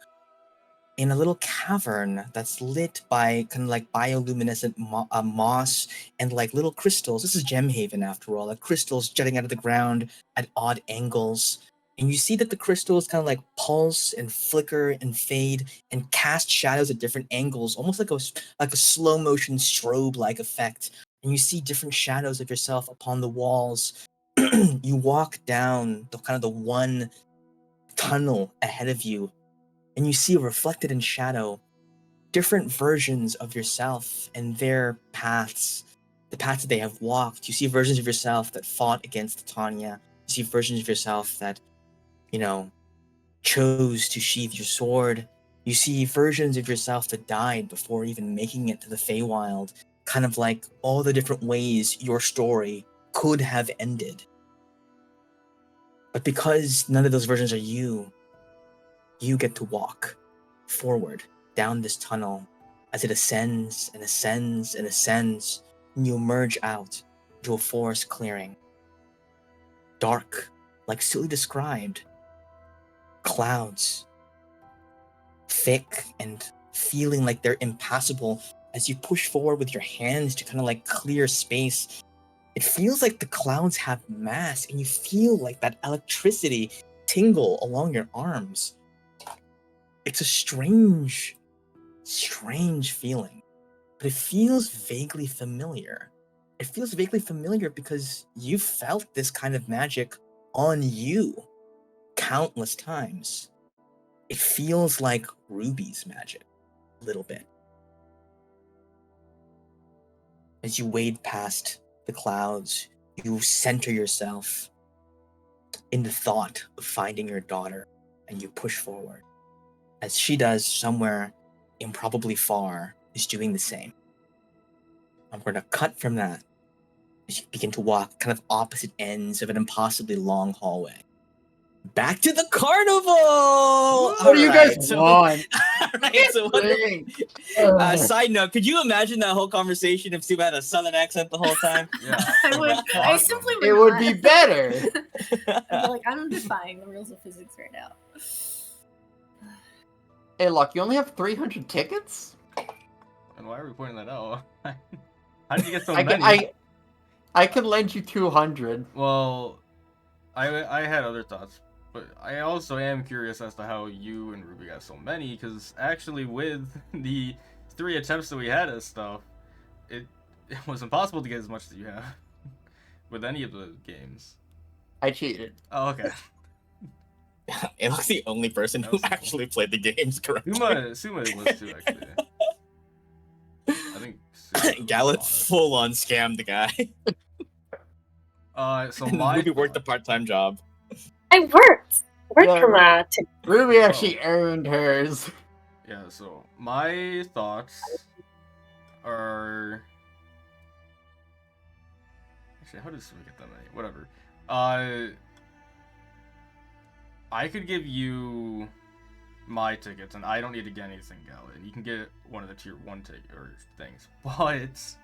in a little cavern that's lit by kind of like bioluminescent moss and like little crystals. This is Gemhaven, after all, like crystals jutting out of the ground at odd angles. And you see that the crystals kind of like pulse and flicker and fade and cast shadows at different angles, almost like a slow motion strobe-like effect. And you see different shadows of yourself upon the walls. You walk down the kind of the one tunnel ahead of you, and you see reflected in shadow different versions of yourself and their paths, the paths that they have walked. You see versions of yourself that fought against Tanya. You see versions of yourself that, chose to sheathe your sword. You see versions of yourself that died before even making it to the Feywild. Kind of like all the different ways your story could have ended. But because none of those versions are you get to walk forward down this tunnel as it ascends and ascends and ascends, and you emerge out into a forest clearing. Dark, like Sully described. Clouds. Thick and feeling like they're impassable as you push forward with your hands to kind of like clear space. It feels like the clouds have mass, and you feel like that electricity tingle along your arms. It's a strange feeling, but it feels vaguely familiar. It feels vaguely familiar because you felt this kind of magic on you countless times. It feels like Ruby's magic, a little bit. As you wade past the clouds, you center yourself in the thought of finding your daughter, and you push forward. As she does somewhere improbably far, is doing the same. I'm going to cut from that as you begin to walk kind of opposite ends of an impossibly long hallway. Back to the carnival! What do you guys want? Side note, could you imagine that whole conversation if Sue had a southern accent the whole time? Yeah. I would. I simply would. It would be better. I'd be like, I'm defying the rules of physics right now. Hey, look, you only have 300 tickets? And why are we pointing that out? How did you get so many? I could lend you 200. Well, I had other thoughts, but I also am curious as to how you and Ruby got so many, because actually with the 3 attempts that we had at stuff, it was impossible to get as much as you have with any of the games. I cheated. Oh, okay. Alex the only person who actually played the games correctly. Suma was too, actually. I think Gallet full on scammed the guy. So And my Ruby worked a part-time job. I worked Yeah. for my ticket. Ruby actually earned hers. Yeah, so my thoughts are actually, how does we get that many? Whatever. I could give you my tickets, and I don't need to get anything, Gallet. You can get one of the tier 1 or things, but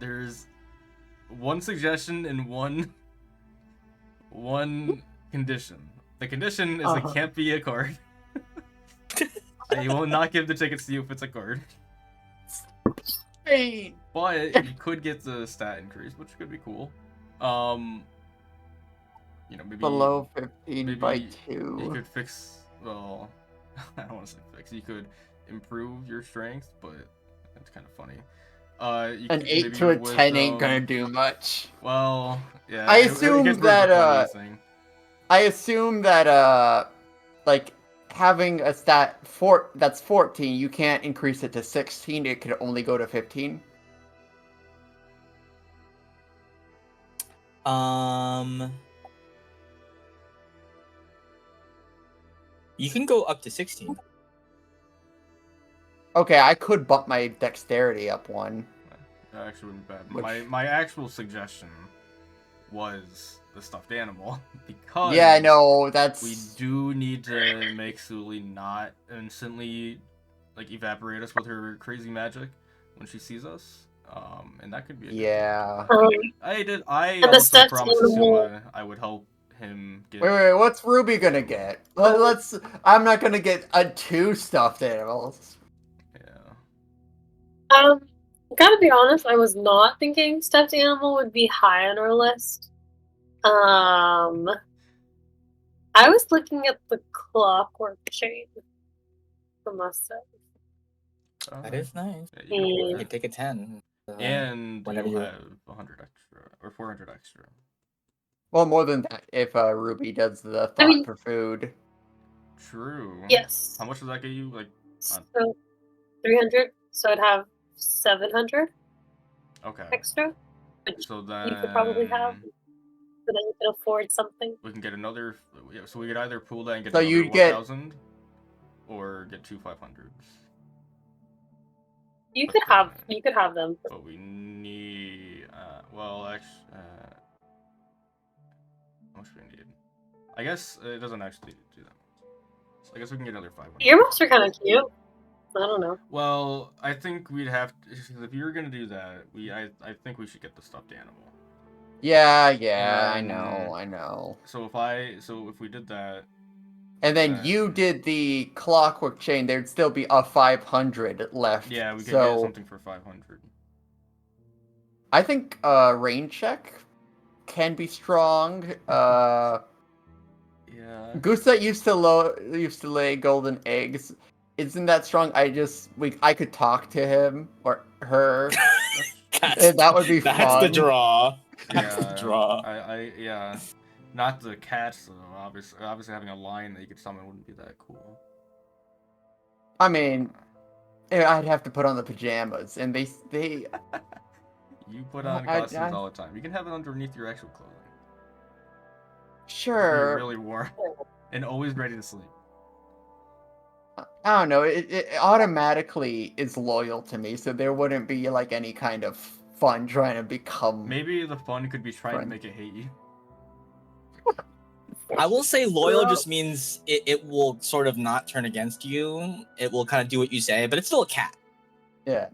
there's one suggestion and one condition. The condition is it can't be a card. I will not give the tickets to you if it's a card. Hey. But you could get the stat increase, which could be cool. Maybe Below 15 by maybe you 2. could fix. Well, I don't want to say fix. You could improve your strength, but that's kind of funny. An 8 maybe to a your 10 ain't gonna wisdom. do much. Well, yeah. I it assume gets worse that, before anything. I assume that, like, having a stat that's 14, you can't increase it to 16, it could only go to 15. You can go up to 16. Okay, I could bump my dexterity up one. That actually wouldn't be bad. Which- My actual suggestion was the stuffed animal because Yeah, I know, that's... we do need to make Suli not instantly like evaporate us with her crazy magic when she sees us. And that could be a good Yeah. I And the also stuffed promised animal- Asuma I would help him get. Wait, what's Ruby gonna get? Let's... I'm not gonna get 2 stuffed animals. Yeah. Gotta be honest, I was not thinking stuffed animal would be high on our list. I was looking at the clockwork chain, I must say. That is nice. Yeah, you You can can take a 10. and whenever you'll you- have 100 extra or 400 extra. Well, more than that, if Ruby does the thought I mean- for food. True. Yes. How much does that get you? Like, So 300, so I'd have 700 okay. extra, which So then you could probably have, so then you can afford something. we can get another. Yeah, so we could either pool that and get So another you'd get- 1,000, or get 2 500s. You But could have them. But we need. Well, actually, how much do we need? I guess it doesn't actually do that. So I guess we can get another 500. Earmuffs are kind of cute. I don't know. Well, I think we'd have to, if you were gonna do that, I think we should get the stuffed animal. Yeah, I And- know. So if we did that, And then you did the clockwork chain, there'd still be a 500 left. yeah, we could so get something for 500. I think rain check can be strong. Yeah. Goose that used to lay golden eggs isn't that strong. I could talk to him or her. That would be That's fun. the draw. That's Yeah, the draw. yeah. Not the cats though. Obviously having a lion that you could summon wouldn't be that cool. I mean, I'd have to put on the pajamas, and they You put on costumes all the time. You can have it underneath your actual clothing. sure. Be really warm and always ready to sleep. I don't know. It automatically is loyal to me, so there wouldn't be like any kind of fun trying to become. Maybe the fun could be trying to Friend. make it hate you. I will say loyal just means it will sort of not turn against you. It will kind of do what you say, but it's still a cat. Yeah.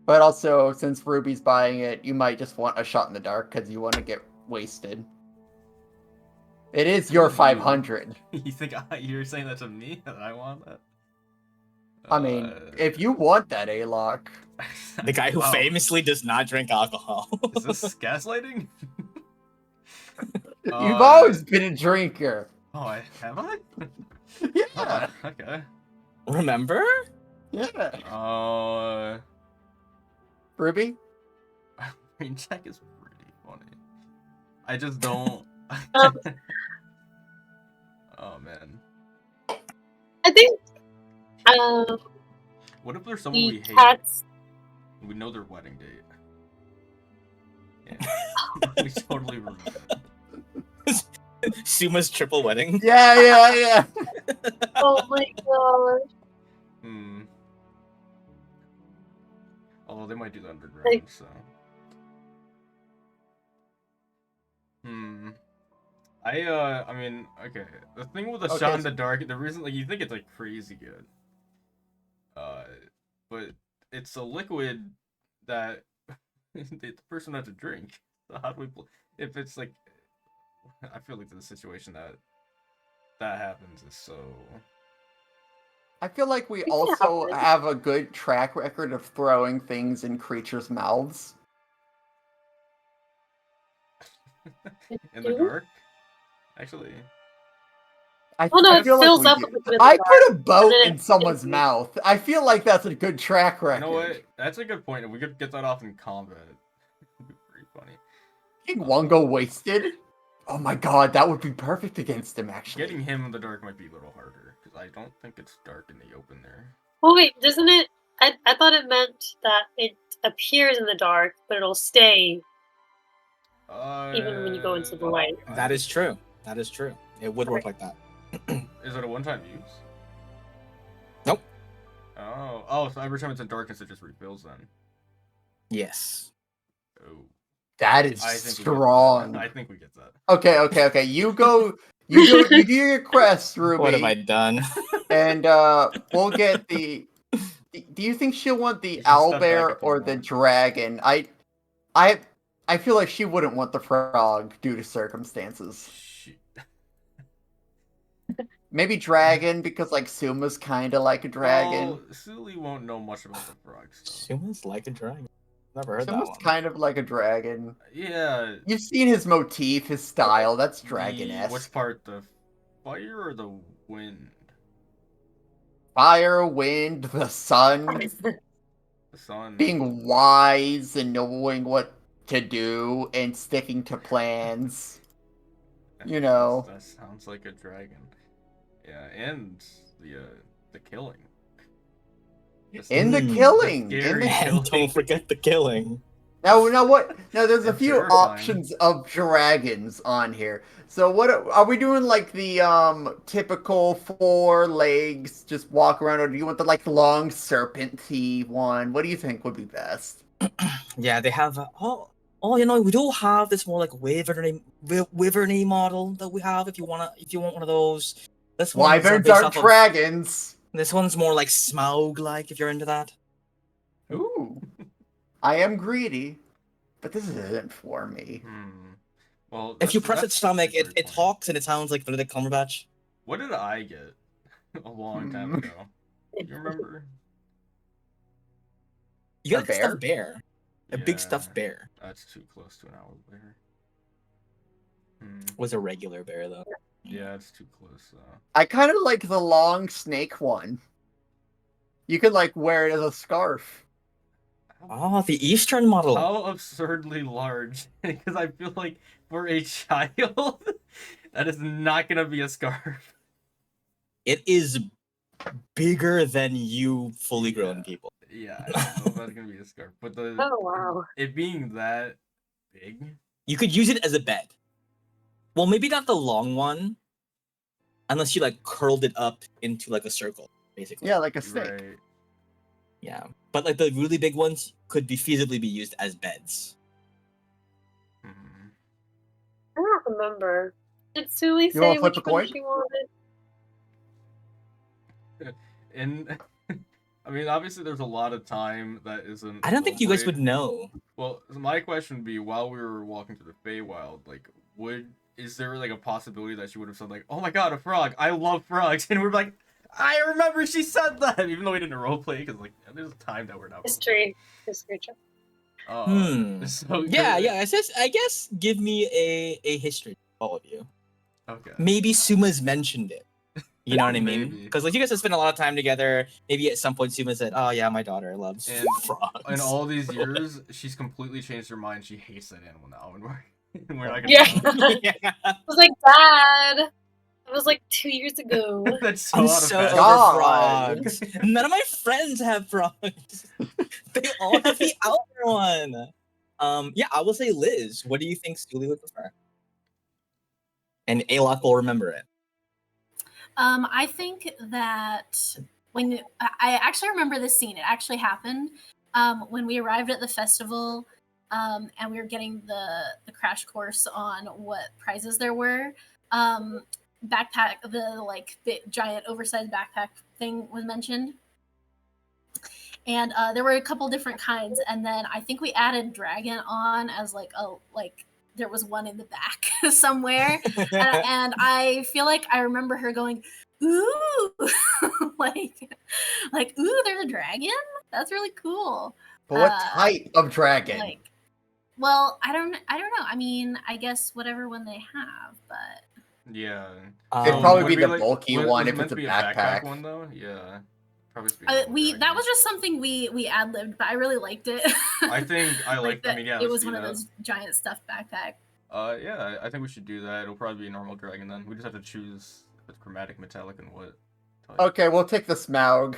But also, since Ruby's buying it, you might just want a shot in the dark because you want to get wasted. It is your 500. You think you're saying that to me that I want that? I mean, if you want that A-Lock. The guy who Wow. famously does not drink alcohol. Is this gaslighting? You've always been a drinker. Oh, have I? Yeah. Oh, okay. Remember? Yeah. Ruby? Rain check is pretty funny. I just don't. Oh man. I think What if there's someone we the hate? cats. We know their wedding date. Yeah. We totally ruined it. Suma's triple wedding. Yeah. Oh my god. Hmm. Although they might do the underground, Like- so. Hmm. I mean, okay. The thing with the Okay, shot in so- the dark, the reason, like, you think it's like crazy good. But it's a liquid that the person had to drink. So how do we? If it's like, I feel like the situation that happens is so. I feel like we We can also have it. have a good track record of throwing things in creatures' mouths. In the Do? dark? Actually, Well, no, I it feel like fills we up do. with liquid in I the dark, put a boat and then in it someone's empties. mouth. I feel like that's a good track record. you know what? That's a good point. If we could get that off in combat, it'd be pretty funny. Think one go wasted? Oh my god, that would be perfect against him, actually. Getting him in the dark might be a little harder because I don't think it's dark in the open there. Well, wait, doesn't it? I thought it meant that it appears in the dark, but it'll stay even when you go into the light. That is true. That is true. It would work like that. Is it a one-time use? Nope. Oh, so every time it's in darkness, it just refills then. Yes. Oh, That is I think strong. I think we get that. Okay. You go. You do your quest, Ruby. What have I done? And we'll get the. Do you think she'll want the You can step back owlbear if you or the want. dragon? I feel like she wouldn't want the frog due to circumstances. Shit. Maybe dragon because like Suma's kind of like a dragon. Well, Suli won't know much about the frogs. So. Suma's like a dragon. Never heard that Suma's one. kind of like a dragon. Yeah. You've seen his motif, his style. That's dragon-esque. Which part? The fire or the wind? Fire, wind, the sun, The sun. being wise and knowing what to do and sticking to plans. You know. That sounds like a dragon. Yeah, and the killing. In the Mm. killing. The In scary the... And don't forget the killing. Now what? Now there's a That's few terrifying. options of dragons on here. So what are we doing? Like the typical 4 legs, just walk around, or do you want the like long serpenty one? What do you think would be best? Yeah, they have. We do have this more like wyverny model that we have. If you want one of those, this one's Wyverns based aren't off of- dragons. This one's more like Smaug, like if you're into that. Ooh, I am greedy, but this isn't for me. Well, If you press that's its stomach, a great it point. talks and it sounds like Benedict Cumberbatch. What did I get a long time ago? You remember? You got A like a stuffed bear, a big Yeah, stuffed bear. That's too close to an owl bear. Was a regular bear though. Yeah, it's too close. I kind of like the long snake one. You could like wear it as a scarf. Oh, the Eastern model. How absurdly large? Because I feel like for a child, that is not gonna be a scarf. It is bigger than you fully grown people. Yeah, I don't know if that's gonna be a scarf, but Oh wow. it being that big. You could use it as a bed. Well, maybe not the long one, unless you like curled it up into like a circle, basically. Yeah, like a snake. Right. Yeah, but like the really big ones could be feasibly be used as beds. Mhm. I don't remember. Did Suli You wanna say flip which a one coin? she wanted? And I mean, obviously, there's a lot of time that isn't. I don't think you guys roleplay. would know. Well, my question would be, while we were walking through the Feywild, like, is there like a possibility that she would have said like, "Oh my god, a frog! I love frogs," and we're like, "I remember she said that," even though we didn't roleplay because like there's a time that we're not. History check. So Yeah. I guess give me a history, all of you. Okay. Maybe Suma's mentioned it. You know what I mean? Maybe. Because like you guys have spent a lot of time together. Maybe at some point Suma said, "Oh yeah, my daughter loves And frogs." In all these years, she's completely changed her mind. She hates that animal now, and we're not gonna. Yeah. Yeah. I was like, Dad. It was like 2 years ago. That's so I'm out of so fashion. over God. frogs. None of my friends have frogs. They all have the outer one. Yeah, I will say Liz. What do you think Sully would prefer? And Alok will remember it. I think that when I actually remember this scene, it actually happened when we arrived at the festival, and we were getting the crash course on what prizes there were. Backpack, the like big, giant oversized backpack thing was mentioned, and there were a couple different kinds, and then I think we added dragon on as like there was one in the back somewhere, and I feel like I remember her going, ooh, like ooh, there's a dragon. That's really cool. But what Uh, type of dragon? Like, well, I don't know. I mean, I guess whatever one they have, but Yeah. It'd Um, probably would be it the like, bulky was one it if meant it's to a be backpack. one though? Yeah. Probably just be a normal that dragon. was just something we ad libbed, but I really liked it. I think I like. I that mean, yeah. it Let's was do one of that. those giant stuffed backpack. Yeah. I think we should do that. It'll probably be a normal dragon then. We just have to choose the chromatic, metallic, and what type. Okay, we'll take the Smaug.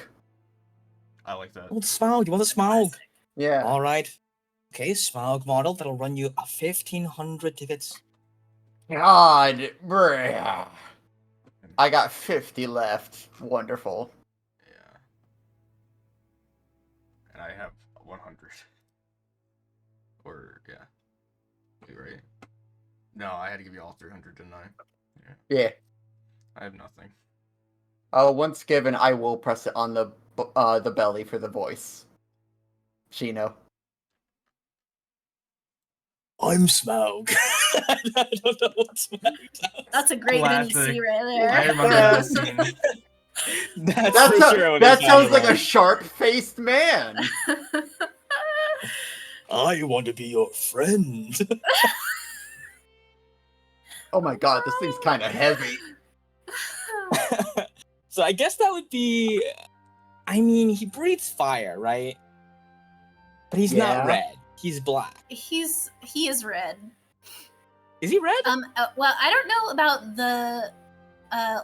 I like that. Oh, Smaug. You want the Smaug? Classic. Yeah. All right. Okay, Smaug model. That'll run you 1,500 tickets. God, bruh. I got 50 left. Wonderful. Yeah. And I have 100. Or yeah. Wait, right? No, I had to give you all 300, didn't I? Yeah. I have nothing. Once given, I will press it on the belly for the voice. Shino. I'm Smaug. I don't know what Smaug does. That's a great mini Classic. C right there. I remember that scene. That's for sure. what That he's sounds talking like a about. sharp-faced man. I want to be your friend. Oh my god, this thing's kind of heavy. So I guess that would be. I mean, he breathes fire, right? But he's Yeah. not red. He's black. he is red. Is he red? Well, I don't know about the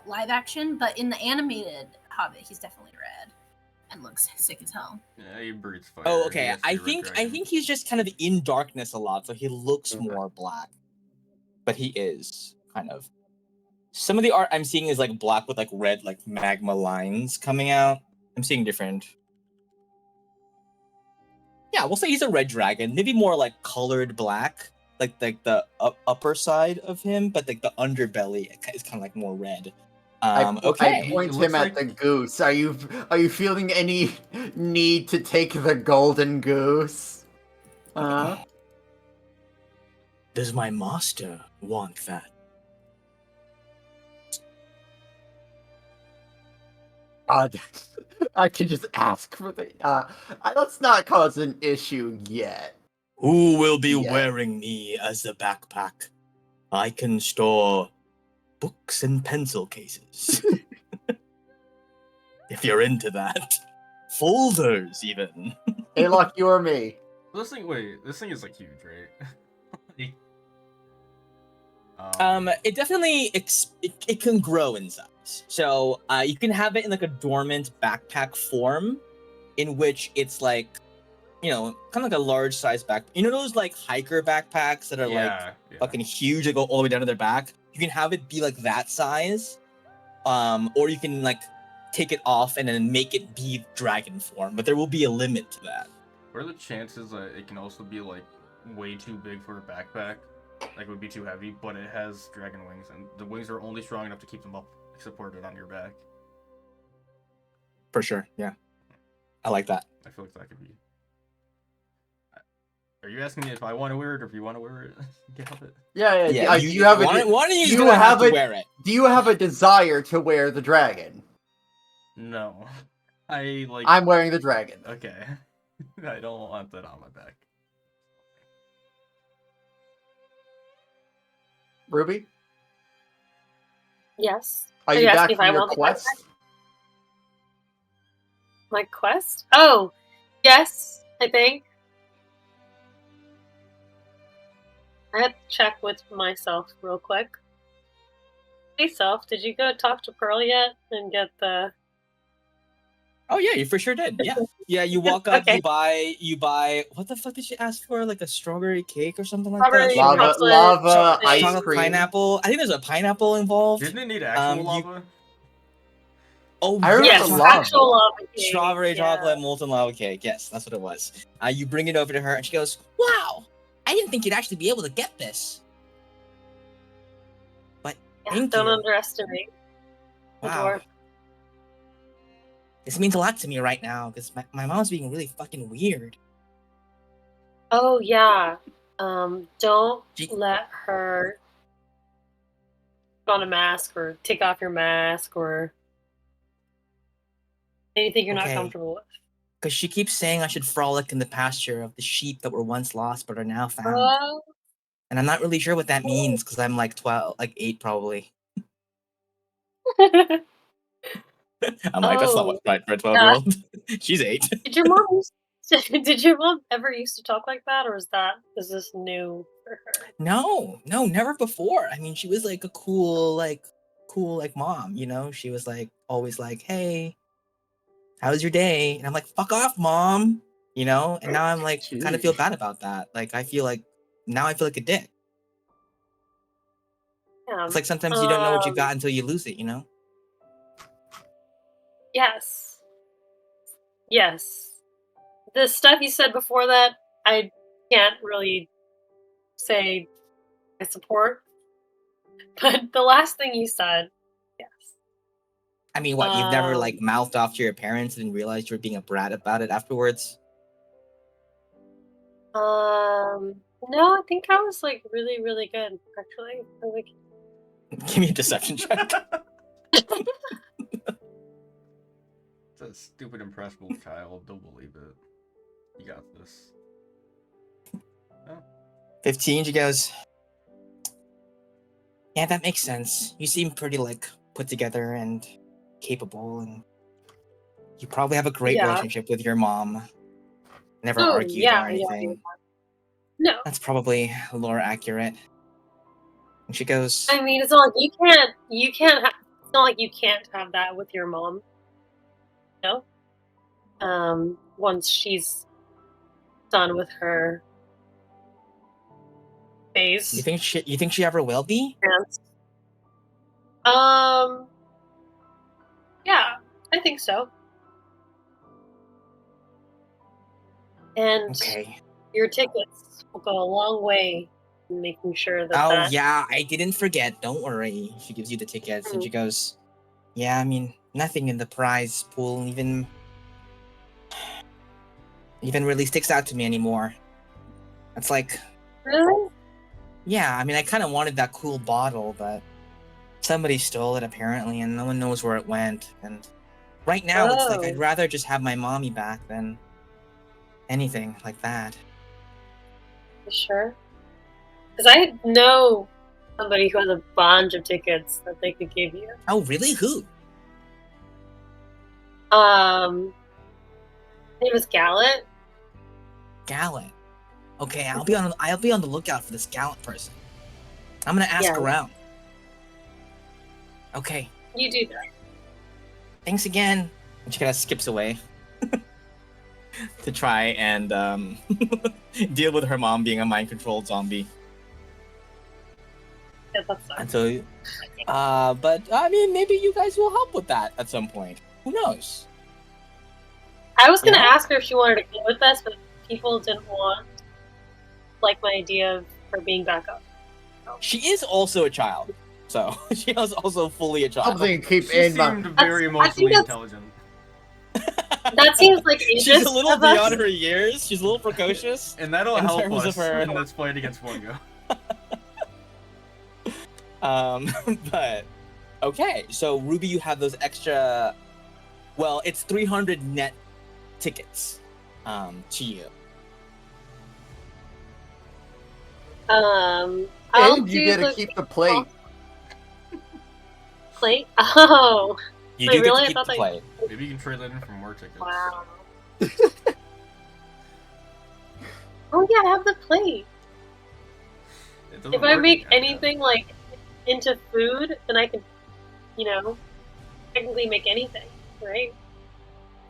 live action, but in the animated Hobbit, he's definitely red and looks sick as hell. Yeah, he breathes fire. Oh, He okay. has to I be a red think dragon. he's just kind of in darkness a lot, so he looks Mhm. more black. But he is kind of. Some of the art I'm seeing is like black with like red like magma lines coming out. I'm seeing different. Yeah, we'll say he's a red dragon. Maybe more like colored black, like the upper side of him, but like the underbelly is kind of like more red. I Okay. point It him looks at like- the goose. Are you feeling any need to take the golden goose? Does my master want that? I can just ask for the. Let's not cause an issue yet. Who will be Yeah. wearing me as a backpack? I can store books and pencil cases. If you're into that. Folders, even. Hey, Luck, you or me? This thing is like huge, right? It definitely it can grow in size. So you can have it in like a dormant backpack form, in which it's like, you know, kind of like a large size back. You know those like hiker backpacks that are like fucking huge, that go all the way down to their back. You can have it be like that size, or you can like take it off and then make it be dragon form. But there will be a limit to that. What are the chances that it can also be like way too big for a backpack? Like it would be too heavy, but it has dragon wings, and the wings are only strong enough to keep them up, supported on your back. For sure, yeah. I like that. I feel like that could be. Are you asking me if I want to wear it or if you want to wear it? Get it. Yeah. Yeah, You have a. one of you is you gonna have to have a- wear it. Do you have a desire to wear the dragon? No, I like. I'm wearing the dragon. Okay. I don't want that on my back. Ruby, Yes. are Are you you back asking if from I your want the quest? My quest? Oh, yes, I think. I had to check with myself real quick. Hey, Self, did you go talk to Pearl yet and get the... Oh yeah, you for sure did. Yeah, yeah. You walk up, Okay. you buy. What the fuck did she ask for? Like a strawberry cake or something like Strawberry that? Lava, chocolate lava, thing. ice Chocolate cream. pineapple. I think there's a pineapple involved. Didn't it need actual you- lava? Oh I remember Yes, the lava. actual lava cake. Strawberry yeah. chocolate molten lava cake. Yes, that's what it was. You bring it over to her, and she goes, "Wow, I didn't think you'd actually be able to get this." But Yeah, thank don't you. underestimate the Wow. dwarf. This means a lot to me right now because my mom's being really fucking weird. Oh, yeah. Don't She- let her put on a mask or take off your mask or Anything you're not Okay. comfortable with? Because she keeps saying I should frolic in the pasture of the sheep that were once lost but are now found. Oh, And I'm not really sure what that means because I'm like 12, like 8 probably. I'm like, that's not oh, what's right for a yeah. 12-year-old. She's 8. Did your mom did your mom ever used to talk like that, or is this new for her? No, never before. I mean, she was like a cool mom, you know? She was like always like, hey, how was your day? And I'm like, fuck off, mom. You know? And now I'm like kind of feel Jeez. bad about that. Like I feel like a dick. Yeah. It's like sometimes you don't know what you got until you lose it, you know? Yes. Yes. The stuff you said before that, I can't really say I support. But the last thing you said, yes. I mean, what, you've never like Um, mouthed off to your parents and realized you were being a brat about it afterwards? no, I think I was like really, really good, actually. I was like, Give me a deception check. It's a stupid, impressionable child. Don't believe it. You got this. Oh. 15, she goes, yeah, that makes sense. You seem pretty like put together and capable, and you probably have a great yeah. relationship with your mom. Never Oh, argued yeah, or yeah. anything. No. That's probably lore accurate. And she goes, I mean, it's not like it's not like you can't have that with your mom. No. Once she's done with her phase. you think she ever will be? Trans. Yeah, I think so. And Okay. your tickets will go a long way in making sure that Oh that. yeah, I didn't forget. Don't worry. She gives you the tickets and she goes, yeah, I mean, nothing in the prize pool even really sticks out to me anymore. It's like, Really? yeah, I mean, I kind of wanted that cool bottle, but somebody stole it apparently, and no one knows where it went. And right now, it's like I'd Oh, rather just have my mommy back than anything like that. you sure? Because I know somebody who has a bunch of tickets that they could give you. Oh, really? Who? His name is Gallet. Gallant. Okay, I'll be on the lookout for this Gallant person. I'm gonna ask Yeah. around. Okay, You do that. thanks again. And she kind of skips away to try and deal with her mom being a mind-controlled zombie. Yeah, that's fine. Until, but I mean, maybe you guys will help with that at some point. Who knows? I was gonna Yeah? ask her if she wanted to go with us, but people didn't like my idea of her being back up. She is also a child, so she is also fully a child. Something to keep She in seemed mind. very I think emotionally that's- intelligent. That seems like ageist She's a little of us. beyond her years. She's a little precocious. And that'll In help terms us of her- in this fight against Forgo. But okay, so Ruby, you have those extra. Well, it's 300 net tickets, to you. I'll And you do get to the keep the plate. plate. Oh, You Wait, do really? I get to keep thought the they- plate. Maybe you can trade that in for more tickets. wow. Oh yeah, I have the plate. It doesn't If I work make again, yeah. anything like into food, then I can, technically make anything, right?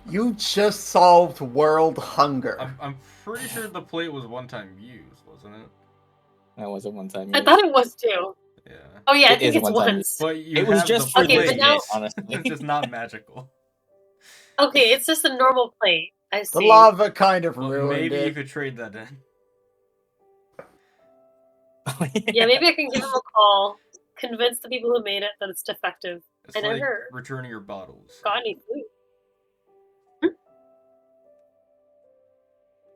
You just solved world hunger. I'm pretty sure the plate was one-time use, wasn't it? That was a one-time. I thought it was too. Yeah. Oh yeah, I It think is a it's one-time once. But you It was have just the for Okay, the but plate. now- ticket, honestly. It's just not magical. Okay, it's just a normal plate. I The see. lava kind of But ruined maybe you it. could trade that in. Yeah, maybe I can give them a call, convince the people who made it that it's defective. It's I like never returning your bottles. got any food.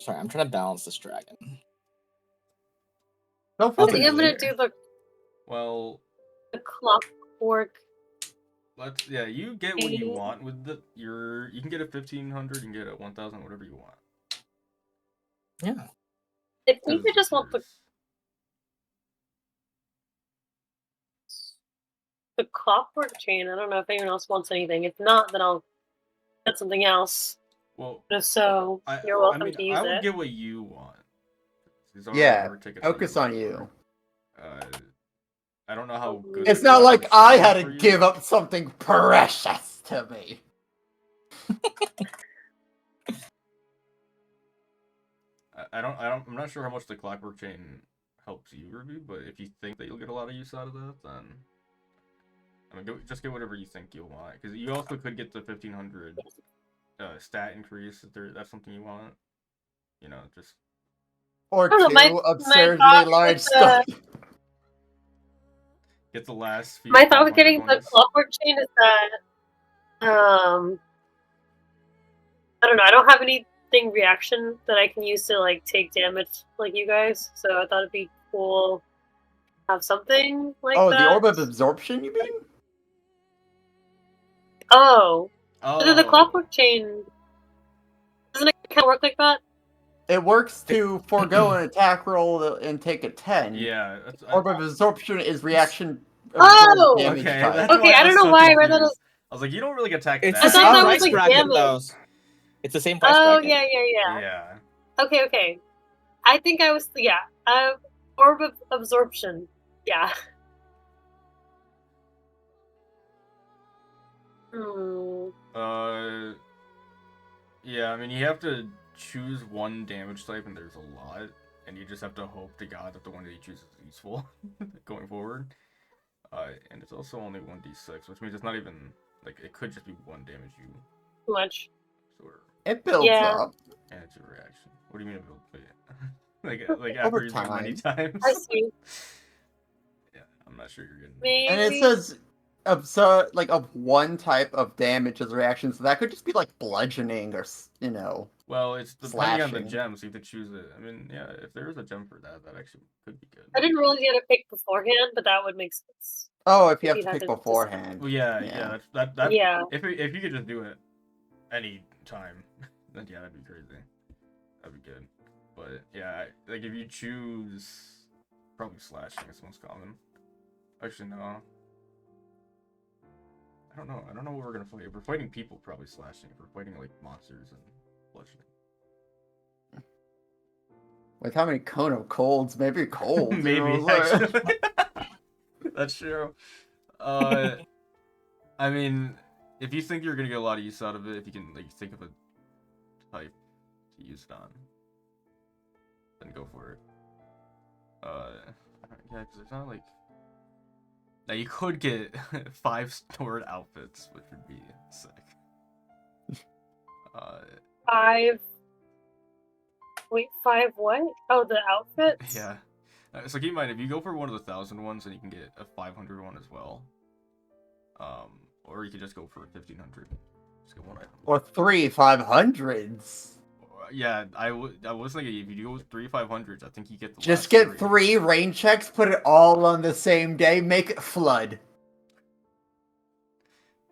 Sorry, I'm trying to balance this dragon. No I food think I'm gonna here. do Well, the clockwork you get what you want with you can get a 1500, you can get a 1000, whatever you want. Yeah. I think I just want the clockwork chain. I don't know if anyone else wants anything. If not, then I'll get something else. Well, But if so, you're welcome to use I would it. get what you want. Yeah, focus on you. I don't know how good. It's the not like clockwork I chain had is to for you. give up something precious to me. I'm not sure how much the clockwork chain helps you, Ruby, but if you think that you'll get a lot of use out of that, then I mean, just get whatever you think you'll want. Because you also could get the 1500 stat increase if that's something you want. You know, just Or I don't know, two my absurdly thought large with stuff. get the last few. my thought with 500 getting the ones. clockwork chain is that I don't know. I don't have anything reaction that I can use to like take damage like you guys. So I thought it'd be cool to have something like Oh, that. the orb of absorption, you mean? Oh, but then the Oh, clockwork chain doesn't it kind of work like that? It works to forego an attack roll and take a 10. yeah. Orb of absorption is reaction Oh! absorb damage Okay, type. that's Okay, why I was don't know so why I read that confused. I was like, you don't really attack It's that. the I thought same that was, price like, bracket, damage. though. It's the same price Oh, bracket. yeah. Yeah. Okay. I think I was, orb of absorption. Yeah. Yeah, I mean, you have to choose one damage type, and there's a lot, and you just have to hope to God that the one that you choose is useful going forward. And it's also only 1d6, which means it's not even, like, it could just be one damage you Too much. absorb. It builds Yeah. up. And it's a reaction. What do you mean it builds? like after Over you do it many times? I see. Yeah, I'm not sure you're getting Maybe. And it says absurd, like of one type of damage as a reaction, so that could just be like bludgeoning or Well, it's depending on the slashing. gem, so you have to choose it. I mean, yeah, if there is a gem for that, that actually could be good. I didn't realize you had to pick beforehand, but that would make sense. Oh, if you If have you to had pick to beforehand. Well, yeah, that. Yeah. If you could just do it any time, then yeah, that'd be crazy. That'd be good. But yeah, like if you choose, probably slashing is most common. Actually, no. I don't know what we're gonna fight. If we're fighting people, probably slashing. If we're fighting like monsters and bludgeoning. With how many cone of colds, maybe cold. Maybe actually. That's true. I mean, if you think you're gonna get a lot of use out of it, if you can like think of a type to use it on, then go for it. Yeah, because it's not like. Now you could get 5 stored outfits, which would be sick. 5. Wait, 5 what? Oh, the outfits? Yeah. So keep in mind, if you go for one of the 1000 ones, then you can get a 500 one as well. Or you could just go for 1500. Just get one item. Or 3 500s. Yeah, I was thinking if you go with 3 500s, I think you get the Just last get 3 rain checks, put it all on the same day, make it flood.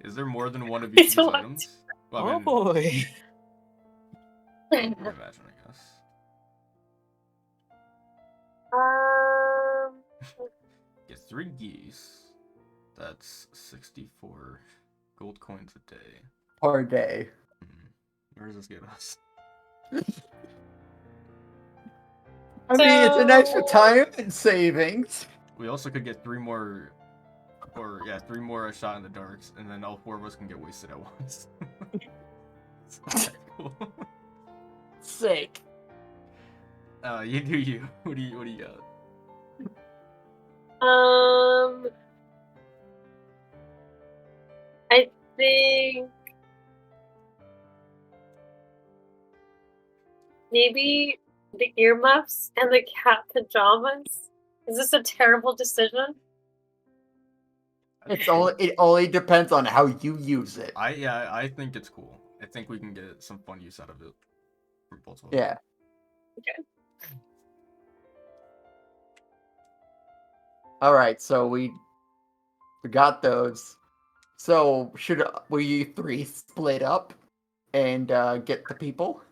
Is there more than one of each of these What? items? Well, I mean, boy. I imagine, I guess. Get 3 geese. That's 64 gold coins a day. Per day. Where does this get us? I mean, it's an extra time and savings. We also could get 3 more, or yeah, 3 more shot in the darks, and then all 4 of us can get wasted at once. That's cool. Sick. You do you. What do you got? I think maybe the earmuffs and the cat pajamas. Is this a terrible decision? It only depends on how you use it. I think it's cool. I think we can get some fun use out of it from both of us. Yeah. Okay. All right, so we got those. So will you three split up and get the people?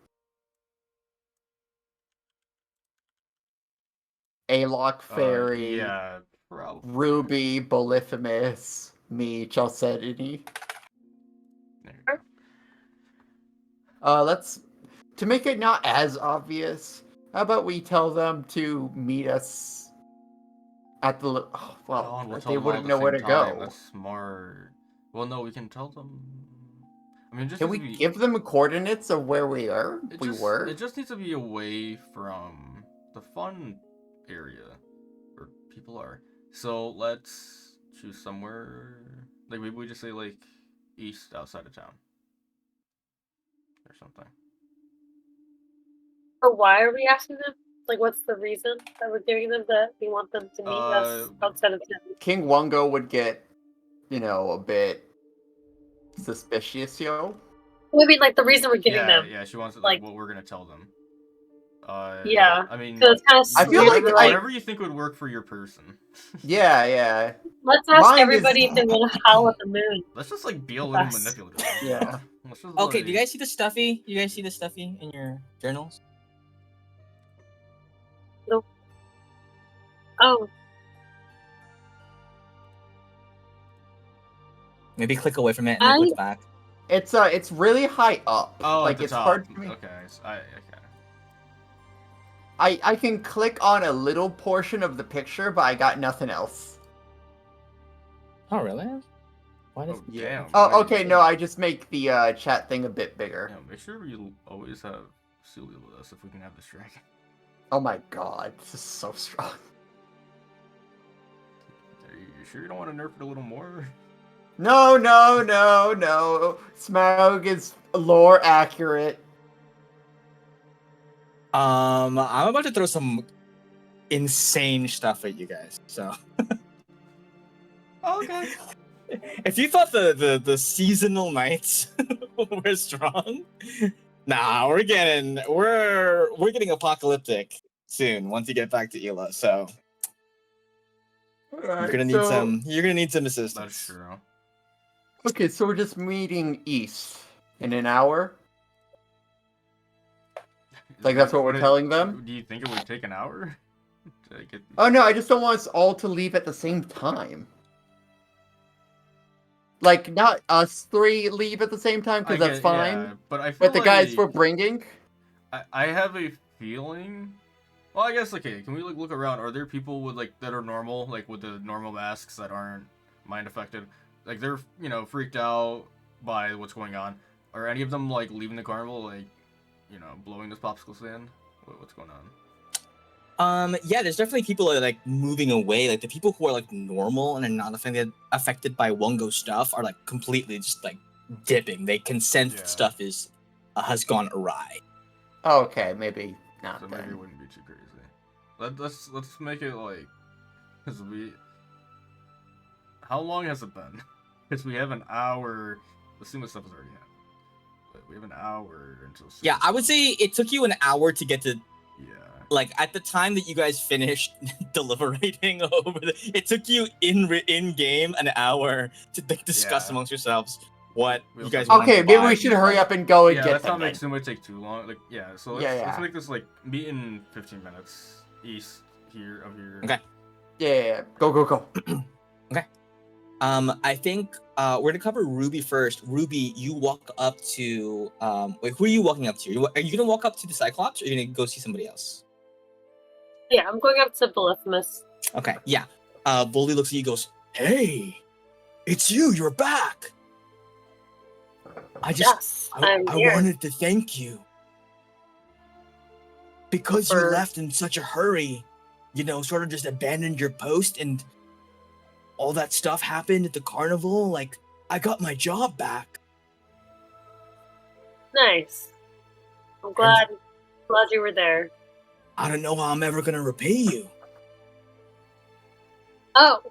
Alok, Fairy, Yeah, probably. Ruby, Polyphemus, me, Chalcedony. There you go. Let's to make it not as obvious. How about we tell them to meet us at the? Oh, Oh, well, and we'll tell they them all at wouldn't the know where same to time. go. That's smart. Well, no, we can tell them. I mean, it just Can needs we to be. give them coordinates of where we are? It We just were. it just needs to be away from the fun area where people are. So let's choose somewhere. Like maybe we just say like east outside of town or something. Or why are we asking them? Like, what's the reason that we're giving them that we want them to meet us outside of town? King Wungo would get, a bit suspicious, yo. Well, I mean, like, the reason we're giving Yeah, them. yeah. She wants Like, what we're gonna tell them. yeah. I mean, So it's kind of I feel sweet. like We're like, whatever you think would work for your person. Yeah. let's ask Mine is- everybody if they want to howl at the moon. Let's just like be a With little us. manipulative. Yeah. Let's just, Okay, do like- you guys see the stuffy? You guys see the stuffy in your journals? Oh, Maybe click away from it and then click back. It's really high up. Oh, like at the it's top. hard for me. Okay, okay. I can click on a little portion of the picture, but I got nothing else. Oh, really? Why does... Oh, damn. Oh, wait. okay. No, I just make the chat thing a bit bigger. Yeah, make sure we always have Celia with us if we can have this dragon. Oh my god, this is so strong. Are you sure you don't want to nerf it a little more? No. Smaug is lore accurate. I'm about to throw some insane stuff at you guys. So, Okay. if you thought the seasonal knights were strong, nah, we're getting apocalyptic soon once you get back to Ela. So you're gonna need some assistance. That's true. Okay, so we're just meeting east in an hour. Like that's what we're telling them. Do you think it would take an hour? To get... Oh no, I just don't want us all to leave at the same time. Like not us three leave at the same time because that's fine. Yeah, but I feel But the guys like we're bringing. I have a feeling. Well, I guess okay. Can we like look around? Are there people with like that are normal, like with the normal masks that aren't mind affected? Like they're freaked out by what's going on. Are any of them like leaving the carnival, like blowing this popsicle stand? What's going on? Yeah, there's definitely people that are like moving away. Like the people who are like normal and are not affected by Wungo stuff are like completely just like dipping. They can sense that stuff has gone awry. Okay, maybe not. So then. maybe it wouldn't be too crazy. Let's make it like, cause how long has it been? Because we have an hour. Let's see what stuff has already happened. But we have an hour until. Yeah, I would say it took you an hour to get to. Yeah. Like at the time that you guys finished deliberating over it took you in game an hour to discuss amongst yourselves what you guys. Okay, maybe we should hurry up and go and get let's them. not make Sumo take too long. Like so let's make this like meet in 15 minutes east of here. Okay. Yeah. Go. Okay. I think we're gonna cover Ruby first. Ruby, you walk up to wait, who are you walking up to? Are you gonna walk up to the Cyclops or are you gonna go see somebody else? Yeah, I'm going up to Polyphemus. Okay, yeah. Bully looks at you and goes, "Hey, it's you, you're back. I wanted to thank you. Because you left in such a hurry, sort of just abandoned your post and all that stuff happened at the carnival, like, I got my job back." Nice. I'm glad you were there. I don't know how I'm ever gonna repay you. Oh.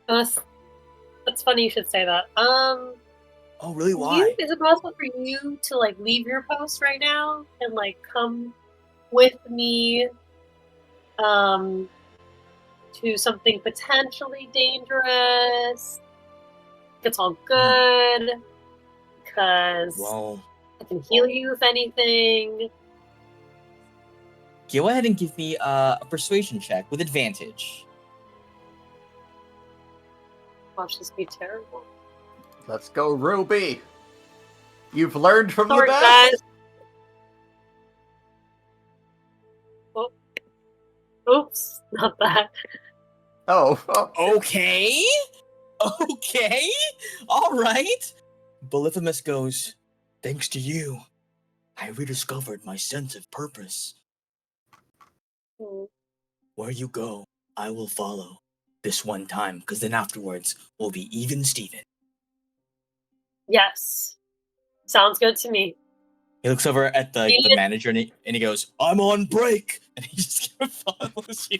That's funny you should say that. Oh, really? Why? Is it possible for you to like leave your post right now and like come with me to something potentially dangerous? it's all good because Well, I can heal you if anything. go ahead and give me a persuasion check with advantage. Watch this be terrible. Let's go, Ruby. You've learned from Sorry, the best. guys. Oh. Oops, not that. Oh. Okay. Okay. All right. Polyphemus goes, thanks to you, I rediscovered my sense of purpose. Where you go, I will follow. This one time, because then afterwards, we'll be even Steven. Yes. Sounds good to me. He looks over at the manager and he goes, I'm on break. And he just follows you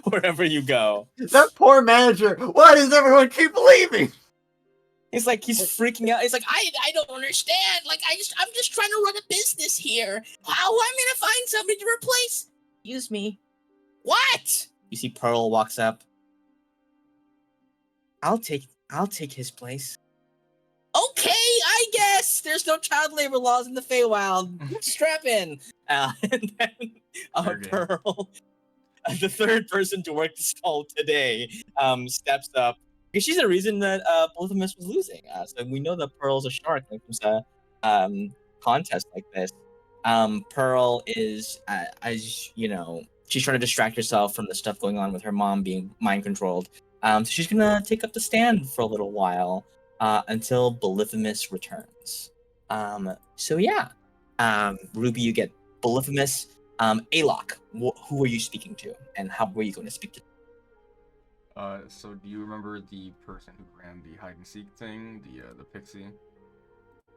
wherever you go. That poor manager. Why does everyone keep leaving? He's like, he's freaking out. He's like, I don't understand. Like, I'm just trying to run a business here. How am I gonna find somebody to replace? Excuse me. What? You see Pearl walks up. I'll take his place. Okay, I guess. There's no child labor laws in the Feywild. Strap in. And then Pearl, the third person to work this call today, steps up. Because she's the reason that Polyphemus was losing. So we know that Pearl's a shark when it comes to contests like this. Pearl is, as you know, she's trying to distract herself from the stuff going on with her mom being mind controlled. So she's gonna take up the stand for a little while until Polyphemus returns. So yeah, Ruby, you get Polyphemus. Alok, who are you speaking to, and how were you going to speak to? So do you remember the person who ran the hide and seek thing, the pixie?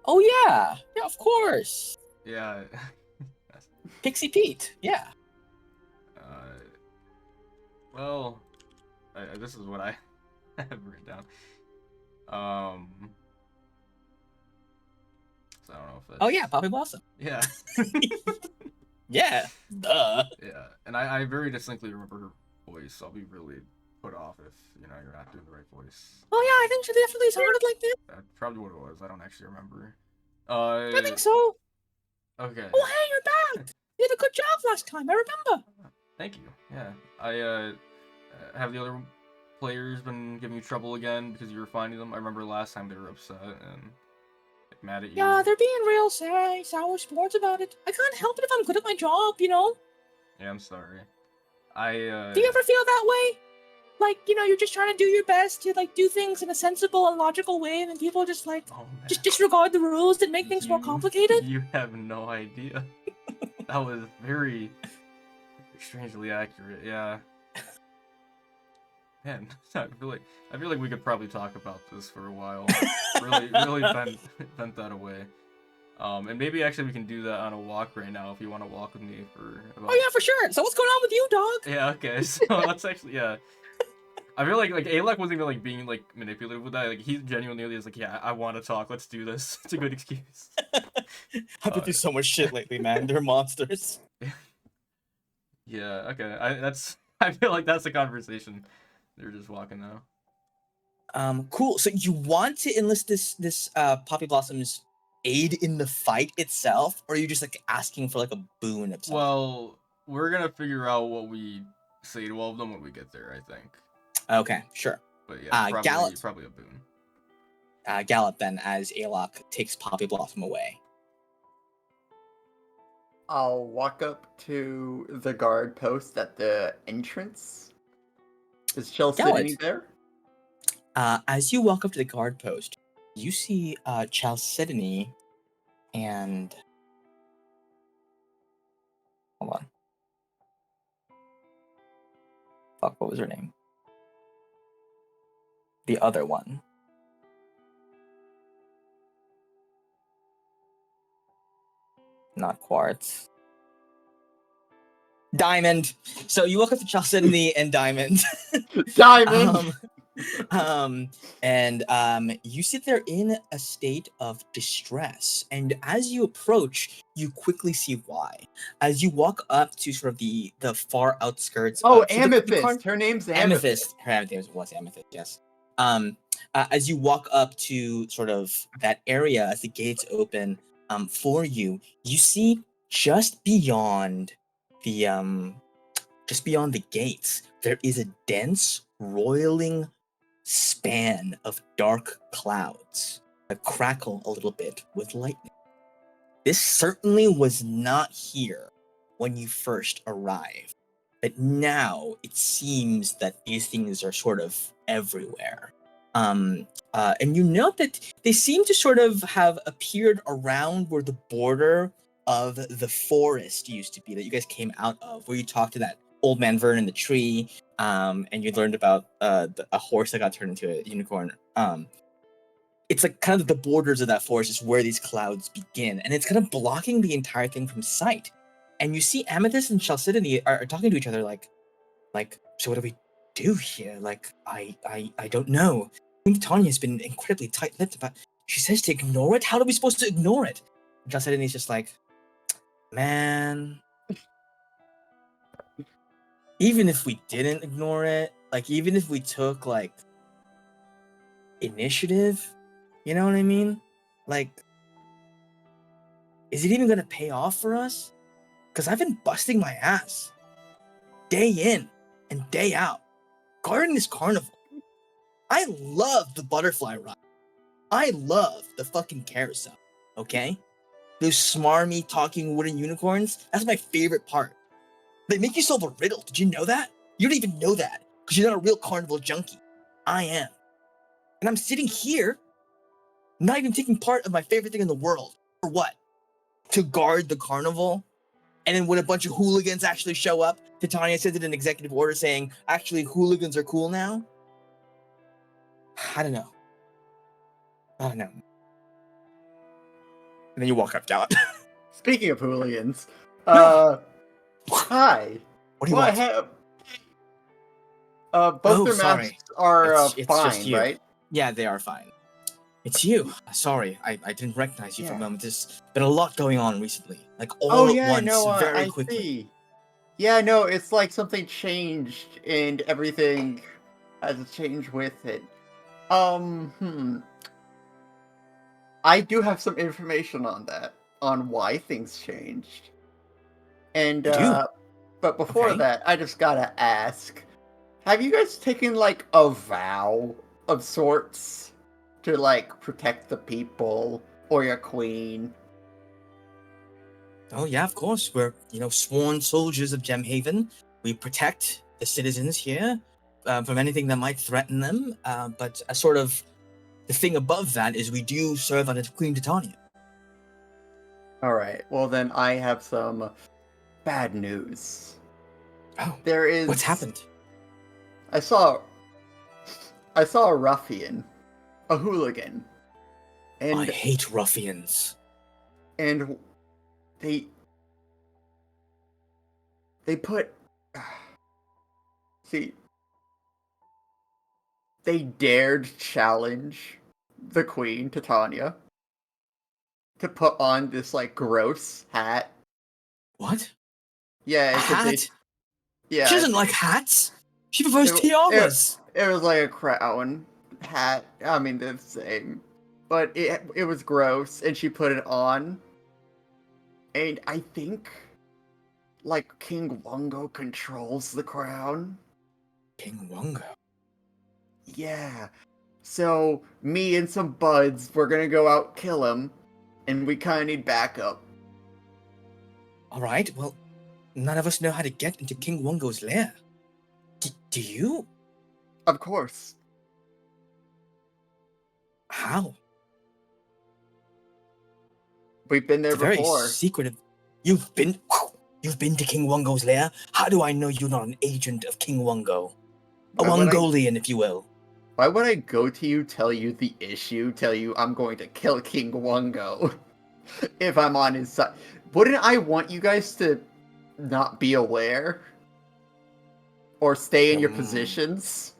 Oh yeah, of course. Yeah. Pixie Pete, yeah. Well, this is what I have written down. So I don't know if that's... Oh yeah, Poppy Blossom. Yeah. Yeah. Duh. Yeah, and I very distinctly remember her voice. So I'll be really put off if you're not doing the right voice. Oh yeah, I think she definitely sounded like that. That's probably what it was. I don't actually remember. I think so. Okay. Oh hey, you're back. You did a good job last time. I remember. Thank you. Yeah. I have the other players been giving you trouble again because you were finding them? I remember last time they were upset and mad at you. Yeah, they're being real sour sports about it. I can't help it if I'm good at my job, you know? Yeah, I'm sorry. Do you ever feel that way? Like, you know, you're just trying to do your best to, like, do things in a sensible and logical way, and then people are just, like, just disregard the rules and make things more complicated? You have no idea. That was very strangely accurate, yeah. Man, I feel like we could probably talk about this for a while. really vent that away. And maybe actually we can do that on a walk right now if you want to walk with me for about... Oh yeah, for sure. So what's going on with you, dog? Yeah, okay. So let's actually, yeah. I feel like Alec wasn't even like being like manipulative with that. Like he genuinely is like, yeah, I want to talk. Let's do this. It's a good excuse. I've been through so much shit lately, man. They're monsters. Yeah. Okay. I feel like that's the conversation. They're just walking now. Cool. So you want to enlist this Poppy Blossom's aid in the fight itself, or are you just like asking for like a boon of something? Well, we're gonna figure out what we say to all of them when we get there, I think. Okay, sure. But yeah, Gallop, probably a boon. Gallop then, as Alok takes Poppy Blossom away. I'll walk up to the guard post at the entrance. Is Chalcedony there? As you walk up to the guard post, you see Chalcedony and... Hold on. Fuck, what was her name? The other one. Not Quartz. Diamond. So you walk up to Chalcedony and Diamond. Diamond! And you see they're in a state of distress. And as you approach, you quickly see why. As you walk up to sort of the far outskirts. Oh, Amethyst. Her name's Amethyst. Her name was Amethyst, yes. As you walk up to sort of that area, as the gates open for you, you see just beyond the gates, there is a dense, roiling span of dark clouds that crackle a little bit with lightning. This certainly was not here when you first arrived, but now it seems that these things are sort of everywhere. And you note that they seem to sort of have appeared around where the border of the forest used to be that you guys came out of, where you talked to that old man Vern in the tree, and you learned about a horse that got turned into a unicorn. It's like kind of the borders of that forest is where these clouds begin, and it's kind of blocking the entire thing from sight. And you see Amethyst and Chalcedony are talking to each other like, so what do we do here? Like, I don't know. I think Tanya's been incredibly tight-lipped about. She says to ignore it. How are we supposed to ignore it? And Chalcedony's just like, man. Even if we didn't ignore it, like even if we took like initiative, you know what I mean? Like, is it even gonna pay off for us? Because I've been busting my ass day in and day out guarding this carnival. I love the butterfly ride. I love the fucking carousel, okay? Those smarmy talking wooden unicorns, that's my favorite part. They make you solve a riddle. Did you know that? You don't even know that because you're not a real carnival junkie. I am. And I'm sitting here, not even taking part of my favorite thing in the world. For what? To guard the carnival? And then when a bunch of hooligans actually show up, Titania sends it an executive order saying, actually, hooligans are cool now? I don't know. Oh, no. And then you walk up, Gallop. Speaking of hooligans, No. hi. What do you want? Both their sorry. masks are It's fine, just you. right? Yeah, they are fine. It's you. Sorry, I didn't recognize you for a Yeah. moment. There's been a lot going on recently. Like all Oh at yeah, once, no, very I quickly. see. Yeah, no, it's like something changed and everything has changed with it. I do have some information on that, on why things changed. And You do? but before Okay. that, I just gotta ask, have you guys taken like a vow of sorts to like protect the people or your queen? Oh yeah, of course. We're sworn soldiers of Gemhaven. We protect the citizens here from anything that might threaten them. But a sort of the thing above that is we do serve under Queen Titania. Alright, well then I have some bad news. Oh, There is what's happened? I saw a ruffian, a hooligan, I and hate ruffians. and they put see they dared challenge the queen Titania to put on this like gross hat. What? Yeah, A it's a big hat? yeah. She doesn't like hats. She prefers It, tiaras. it was like a crown hat. I mean, the same, but it was gross, and she put it on, and I think like King Wongo controls the crown. King Wongo. Yeah. So me and some buds, we're gonna go out kill him, and we kind of need backup. All right. Well, none of us know how to get into King Wongo's lair. Do you? Of course. How? We've been there It's a very before. secretive. You've been to King Wongo's lair? How do I know you're not an agent of King Wongo? A Wongolian, if you will. Why would I go to you, tell you the issue, tell you I'm going to kill King Wongo if I'm on his side? Wouldn't I want you guys to not be aware? Or stay in your positions?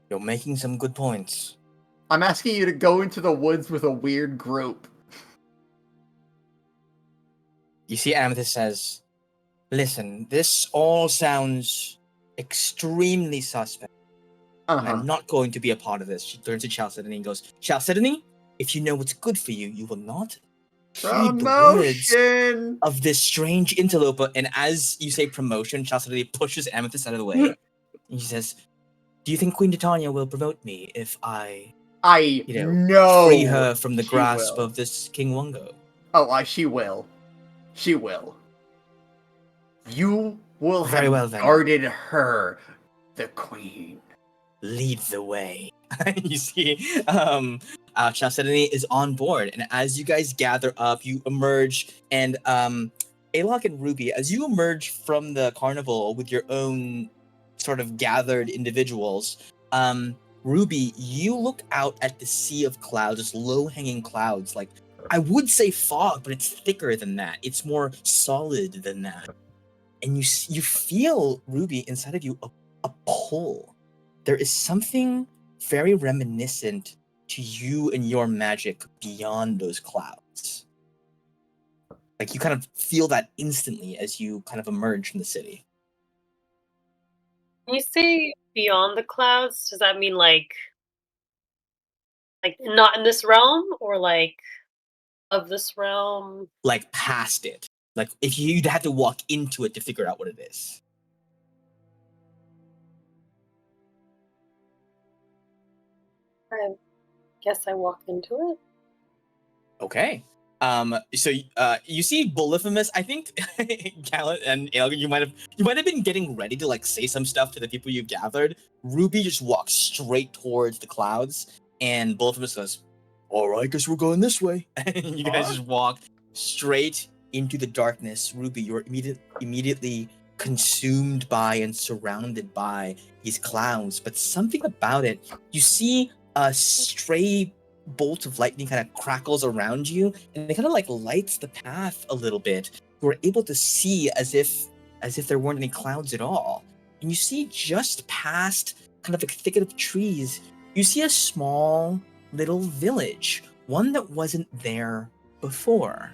You're making some good points. I'm asking you to go into the woods with a weird group. You see, Amethyst says, listen, this all sounds extremely suspect. I'm not going to be a part of this. She turns to Chalcedony and goes, Chalcedony, if you know what's good for you, you will not heed the words Promotion! of this strange interloper. And as you say promotion, Chalcedony pushes Amethyst out of the way. And she says, do you think Queen Titania will promote me if I know free her from the she grasp will. of this King Wongo? Oh, she will. She will. You will Very have well, then. guarded her, the queen. Lead the way. You see, Chalcedony is on board, and as you guys gather up, you emerge, and Alok and Ruby, as you emerge from the carnival with your own sort of gathered individuals, Ruby, you look out at the sea of clouds, just low-hanging clouds, like I would say fog, but it's thicker than that. It's more solid than that, and you feel, Ruby, inside of you a pull. There is something very reminiscent to you and your magic beyond those clouds. Like you kind of feel that instantly as you kind of emerge from the city. When you say beyond the clouds, does that mean like not in this realm, or like of this realm? Like past it. Like if you'd have to walk into it to figure out what it is. I guess I walk into it. Okay. So you see Polyphemus, I think Gallant and Aelgin, you might have been getting ready to like say some stuff to the people you gathered. Ruby just walks straight towards the clouds, and Polyphemus says, alright, guess we're going this way. And you guys just walk straight into the darkness. Ruby, you're immediately consumed by and surrounded by these clouds, but something about it, you see a stray bolt of lightning kind of crackles around you, and it kind of like lights the path a little bit. You're able to see as if there weren't any clouds at all. And you see just past kind of a thicket of trees, you see a small little village, one that wasn't there before.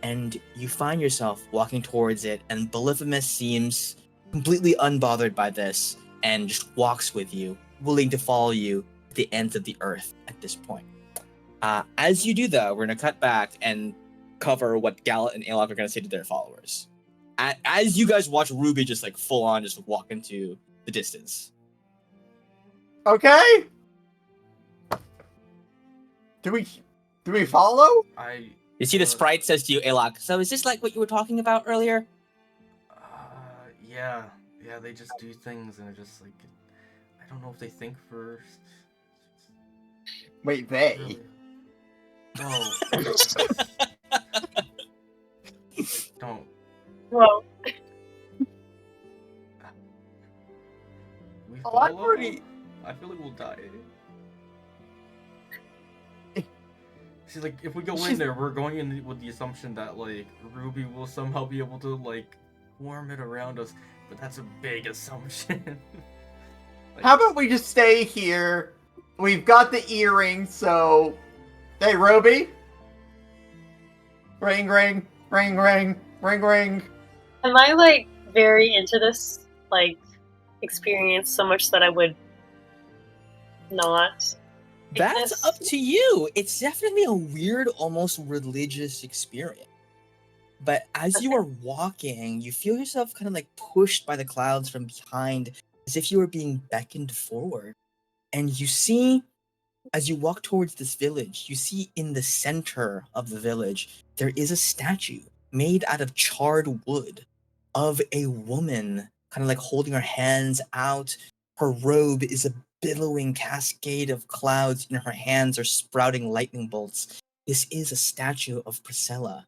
And you find yourself walking towards it, and Polyphemus seems completely unbothered by this and just walks with you, willing to follow you to the ends of the earth at this point. As you do, though, we're going to cut back and cover what Gallant and Aelok are going to say to their followers. As you guys watch Ruby just like full on just walk into the distance. Okay. Do we follow? You see the sprite says to you, Aelok, so is this like what you were talking about earlier? Yeah, they just do things and it just like, I don't know if they think first. Wait, they? Really. No. Don't. Well, We Oh, I've follow? already- I feel like we'll die. See, like, if we go in there, we're going in with the assumption that, like, Ruby will somehow be able to, like, warm it around us. But that's a big assumption. Like, How about we just stay here? We've got the earring, so... Hey, Ruby? Ring, ring, ring, ring, ring, ring. am I like very into this like experience so much that I would not? take That's this? up to you. It's definitely a weird, almost religious experience. But as you are walking, you feel yourself kind of like pushed by the clouds from behind, as if you were being beckoned forward. And you see, as you walk towards this village, you see in the center of the village, there is a statue made out of charred wood of a woman, kind of like holding her hands out. Her robe is a billowing cascade of clouds, and her hands are sprouting lightning bolts. This is a statue of Priscilla,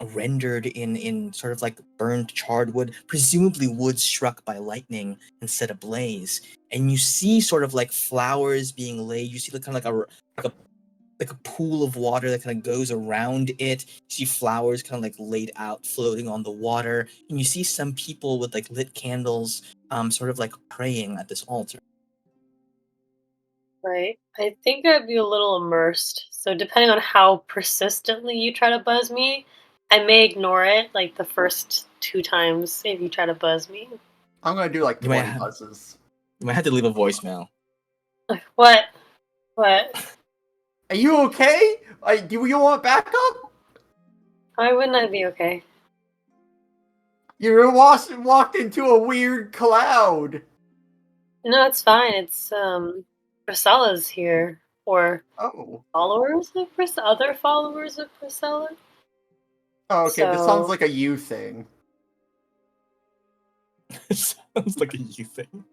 rendered in sort of like burned charred wood, presumably wood struck by lightning and set ablaze. And you see sort of like flowers being laid. You see like kind of like a pool of water that kind of goes around it. You see flowers kind of like laid out, floating on the water, and you see some people with like lit candles, sort of like praying at this altar. Right. I think I'd be a little immersed. So depending on how persistently you try to buzz me, I may ignore it like the first 2 times if you try to buzz me. I'm gonna do like You might 20 have- buzzes. You might have to leave a voicemail. What? What? Are you okay? Do you want backup? Why wouldn't I be okay? You walked into a weird cloud. No, it's fine. It's Priscilla's here. Or Oh. followers of Priscilla, other followers of Priscilla. Oh, okay. This sounds So- like a you thing. Sounds like a you thing.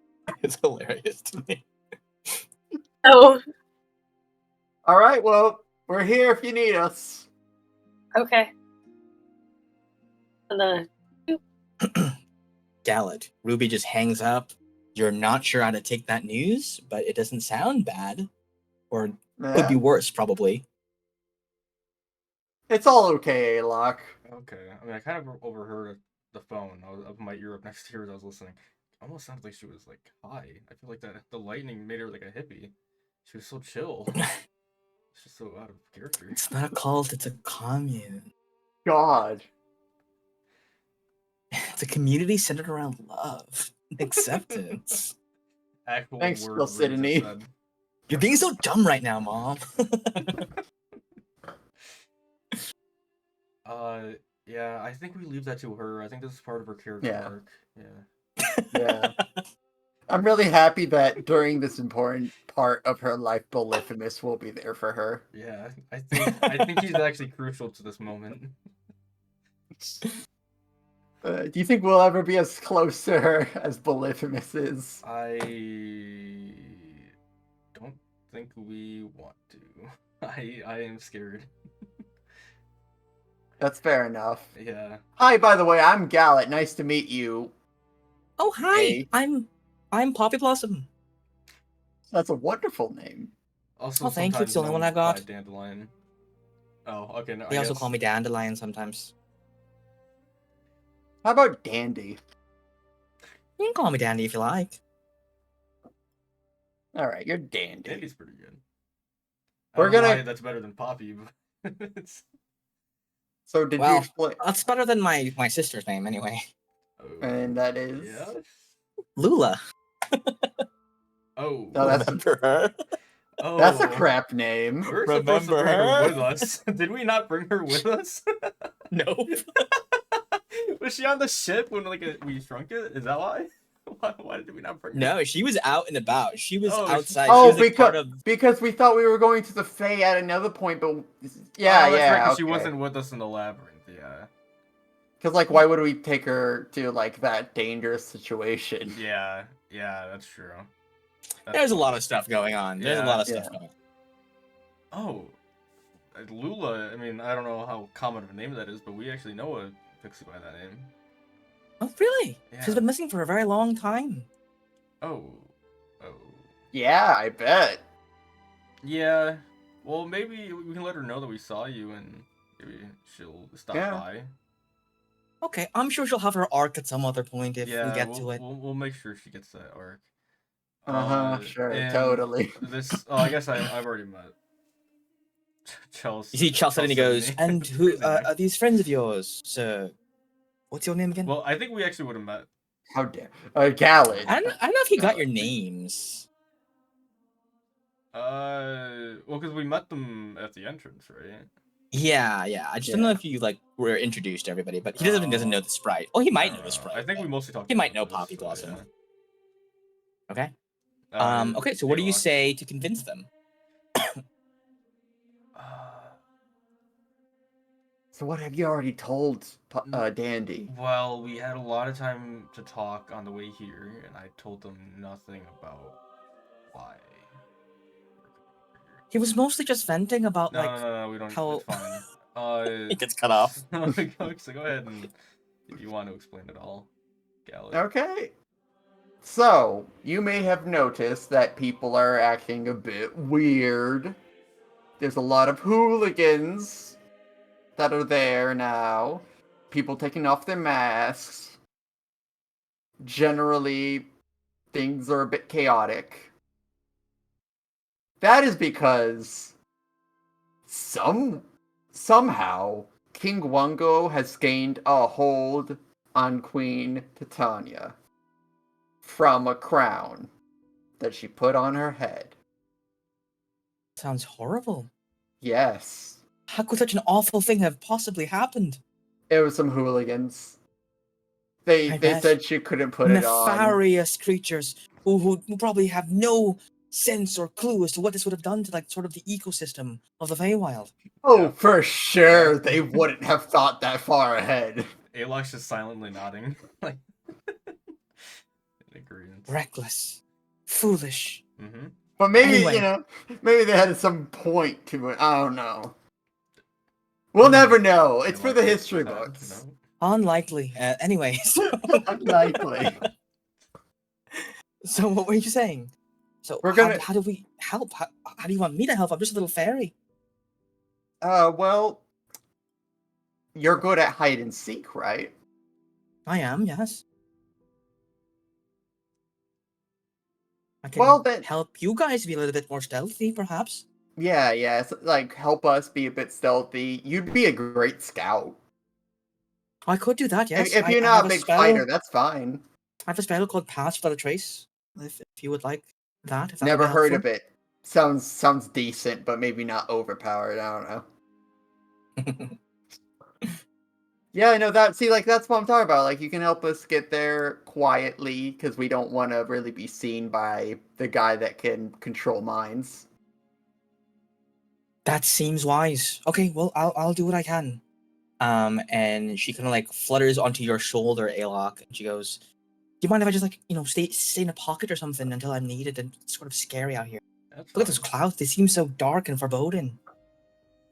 It's hilarious to me. Oh, All right. Well, we're here if you need us. okay. And then Gallet. Ruby just hangs up. You're not sure how to take that news, but it doesn't sound bad. Or could be Yeah. worse, probably. It's all okay, Alok. Okay. I mean, I kind of overheard the phone. I was up my ear up next to her as I was listening. Almost sounded like she was like high. I feel like that the lightning made her like a hippie. She was so chill. It's just so out of character. It's not a cult, it's a commune. God. It's a community centered around love and acceptance. Actual Thanks, word Ray Sydney. just said. You're being so dumb right now, Mom. Yeah, I think we leave that to her. I think this is part of her character Yeah. arc. Yeah. Yeah. I'm really happy that during this important part of her life, Polyphemus will be there for her. Yeah, I think he's actually crucial to this moment. Do you think we'll ever be as close to her as Polyphemus is? I don't think we want to. I am scared. That's fair enough. Yeah. Hi, by the way, I'm Gallet. Nice to meet you. Oh, hi. Hey. I'm Poppy Blossom. That's a wonderful name. Also, Oh, thank you. It's the only one I known got. by Dandelion. Oh, okay. No, They I also guess- call me Dandelion sometimes. How about Dandy? You can call me Dandy if you like. All right, you're Dandy. Dandy's pretty good. We're I don't know gonna- why that's better than Poppy, but it's... So did you Well, explain? That's better than my sister's name, anyway. And that is. Yeah. Lula. Oh. No, that's Remember her? Oh. That's a crap name. We're supposed to Remember bring her her? with us. Did we not bring her with us? Nope. Was she on the ship when we shrunk it? Is that why? Why did we not bring her? No, she was out and about. She was Oh, she- outside. Oh, she was a part because of... because we thought we were going to the Fae at another point, but yeah, Oh, that's yeah, right, 'cause she okay. wasn't with us in the labyrinth. Yeah. Because like, why would we take her to like that dangerous situation? Yeah. Yeah, that's true. There's a lot of stuff going on. There's a Yeah. lot of stuff Yeah. going on. Oh, Lula. I mean, I don't know how common of a name that is, but we actually know a pixie by that name. Oh, really? Yeah. She's been missing for a very long time. Oh. Yeah, I bet. Yeah. Well, maybe we can let her know that we saw you, and maybe she'll stop Yeah. by. Okay, I'm sure she'll have her arc at some other point if Yeah, we get we'll, to it. We'll make sure she gets that arc. Sure, and totally. This. Oh, I guess I've already met Chelsea. You see Chelsea and he goes, Chelsea. and who are these friends of yours, sir? What's your name again? Well, I think we actually would have met. How dare Galad. I don't know if you got your names. Well, because we met them at the entrance, right? Yeah. I just don't know if you like were introduced to everybody, but he doesn't know the sprite. Oh, he might know the sprite. I think we but- mostly talked. He might about know Poppy this, Blossom. yeah. Okay. Uh, Okay. So what do you Ayla. say to convince them? So what have you already told Dandy? Well, we had a lot of time to talk on the way here, and I told them nothing about why. He was mostly just venting about No, like no, we don't. how- It's fine. it gets cut off. So go ahead and if you want to explain it all, Gallic. Okay. So, you may have noticed that people are acting a bit weird. There's a lot of hooligans that are there now. People taking off their masks. Generally, things are a bit chaotic. That is because somehow King Wungo has gained a hold on Queen Titania from a crown. that she put on her head. Sounds horrible. Yes. How could such an awful thing have possibly happened? It was some hooligans. I They bet. said she couldn't put it on. Nefarious creatures who probably have no sense or clue as to what this would have done to like sort of the ecosystem of the Feywild. Oh, Yeah. for sure, Yeah. they wouldn't have thought that far ahead. Alox just silently nodding, like in agreement. Reckless. Foolish. Mm-hmm. But maybe, Anyway. maybe they had some point to it. I don't know. We'll never know. It's for the history books. No. Unlikely. Anyway, Unlikely. so what were you saying? So We're gonna- how do we help? How do you want me to help? I'm just a little fairy. Well, you're good at hide and seek, right? I am, yes. I can Well, then- help you guys be a little bit more stealthy, perhaps. Yeah, it's like help us be a bit stealthy. You'd be a great scout. I could do that, yes. If you're I not have a big spell, fighter, that's fine. I have a spell called Pass Without a Trace. If you would like that. If that Never heard of it. Sounds decent, but maybe not overpowered. I don't know. Yeah, no, that's what I'm talking about. Like, you can help us get there quietly because we don't want to really be seen by the guy that can control minds. That seems wise. Okay, well, I'll do what I can. And she kind of like flutters onto your shoulder, Alok, and she goes, "Do you mind if I just like stay in a pocket or something until I'm needed?" And it's sort of scary out here. That's Look at those fine. clouds; they seem so dark and foreboding.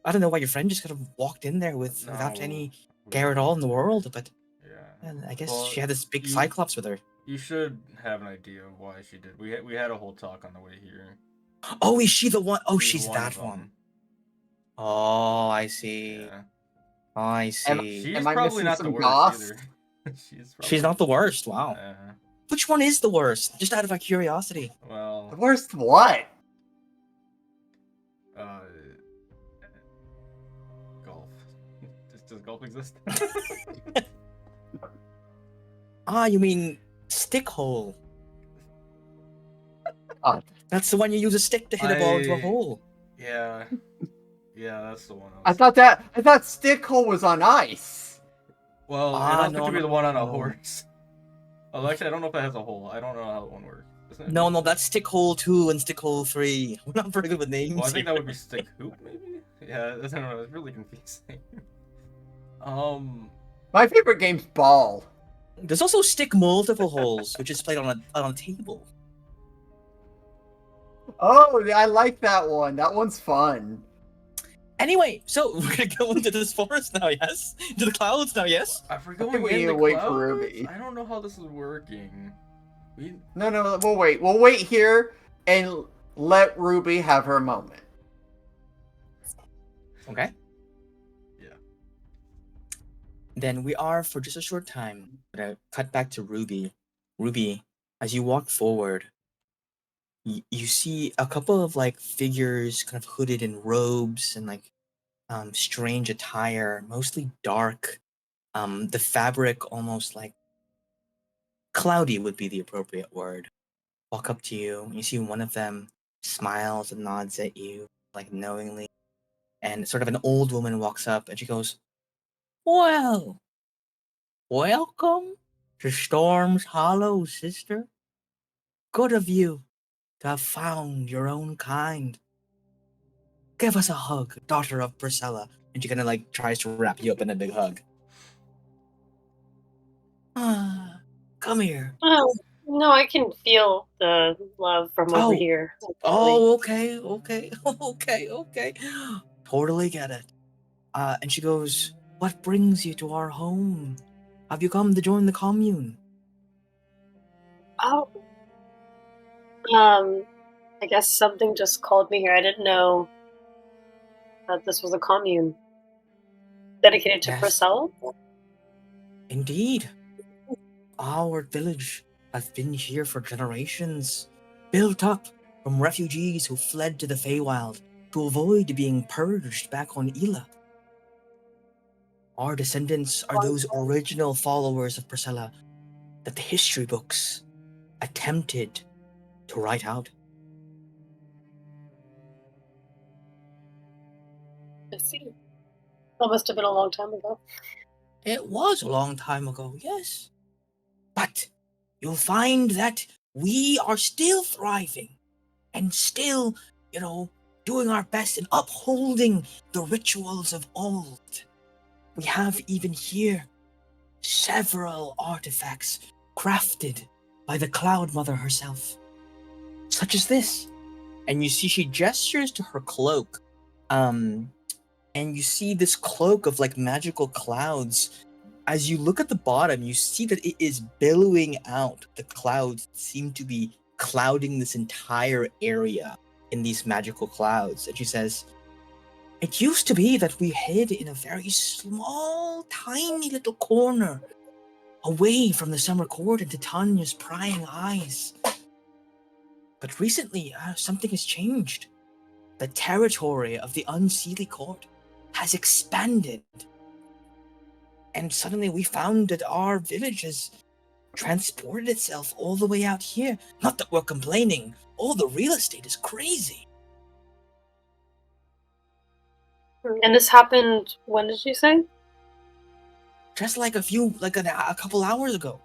I don't know why your friend just kind of walked in there without No, any we care at didn't. all in the world. But Yeah. I guess Well, she had this big you- cyclops with her. You should have an idea of why she did. We had a whole talk on the way here. Oh, is she the one? Oh, she's of that them. one. Oh, I see. Yeah. I see. She's Am I probably missing not the some worst goss? either. She's not the worst. Wow. Which one is the worst? Just out of my curiosity. Well, The worst what? golf. Does golf exist? Ah, you mean stick hole? Oh. That's the one you use a stick to hit a ball into a I- hole. Yeah. Yeah, that's the one. I thought Stickhole was on ice. Well, it Ah, also no, could be no, the one on a no. horse. Oh, actually, I don't know if that has a hole. I don't know how that one works. Isn't it? No, that's stick hole 2 and stick hole 3. We're not very good with names. Well, I think that here. would be stick hoop, maybe. Yeah, I don't know. It's really confusing. My favorite game's ball. There's also stick multiple holes, which is played on a table. Oh, I like that one. That one's fun. Anyway, so we're gonna go into this forest now, yes? Into the clouds now, yes? If we're I think going we in need the to wait for clouds, Ruby. I don't know how this is working. No, we'll wait. We'll wait here and let Ruby have her moment. Okay. Yeah. Then we are, for just a short time, gonna cut back to Ruby. Ruby, as you walk forward, you see a couple of like figures kind of hooded in robes and like strange attire, mostly dark. The fabric almost like cloudy would be the appropriate word. Walk up to you, and you see one of them smiles and nods at you, like knowingly. And sort of an old woman walks up and she goes, "Well, welcome to Storm's Hollow, sister. Good of you to have found your own kind. Give us a hug, daughter of Priscilla." And she kind of like tries to wrap you up in a big hug. Ah, come here. Oh, no, I can feel the love from over Oh. here. Oh, okay. Okay. Totally get it. And she goes, "What brings you to our home? Have you come to join the commune?" Oh, I guess something just called me here. I didn't know that this was a commune dedicated to Yes. Priscilla. Indeed. Our village has been here for generations, built up from refugees who fled to the Feywild to avoid being purged back on Ila. Our descendants are those original followers of Priscilla that the history books attempted to write out. I see. That must have been a long time ago. It was a long time ago, yes. But you'll find that we are still thriving and still, doing our best in upholding the rituals of old. We have even here several artifacts crafted by the Cloud Mother herself, such as this. And you see she gestures to her cloak, and you see this cloak of like magical clouds. As you look at the bottom, you see that it is billowing out. The clouds seem to be clouding this entire area in these magical clouds. And she says, "It used to be that we hid in a very small, tiny little corner, away from the summer court and Titania's prying eyes. But recently, something has changed. The territory of the Unseelie Court has expanded. And suddenly we found that our village has transported itself all the way out here. Not that we're complaining. All the real estate is crazy." And this happened, when did you say? Just like a couple hours ago.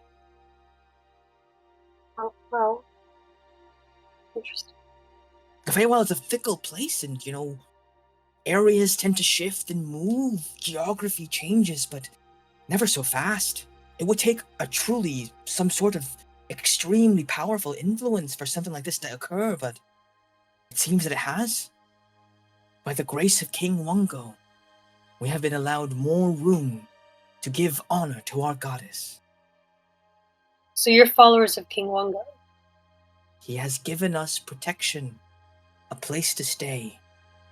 Oh, wow. Interesting. The Feywild is a fickle place, and, areas tend to shift and move. Geography changes, but never so fast. It would take some sort of extremely powerful influence for something like this to occur, but it seems that it has. By the grace of King Wungo, we have been allowed more room to give honor to our goddess. So you're followers of King Wungo? He has given us protection, a place to stay,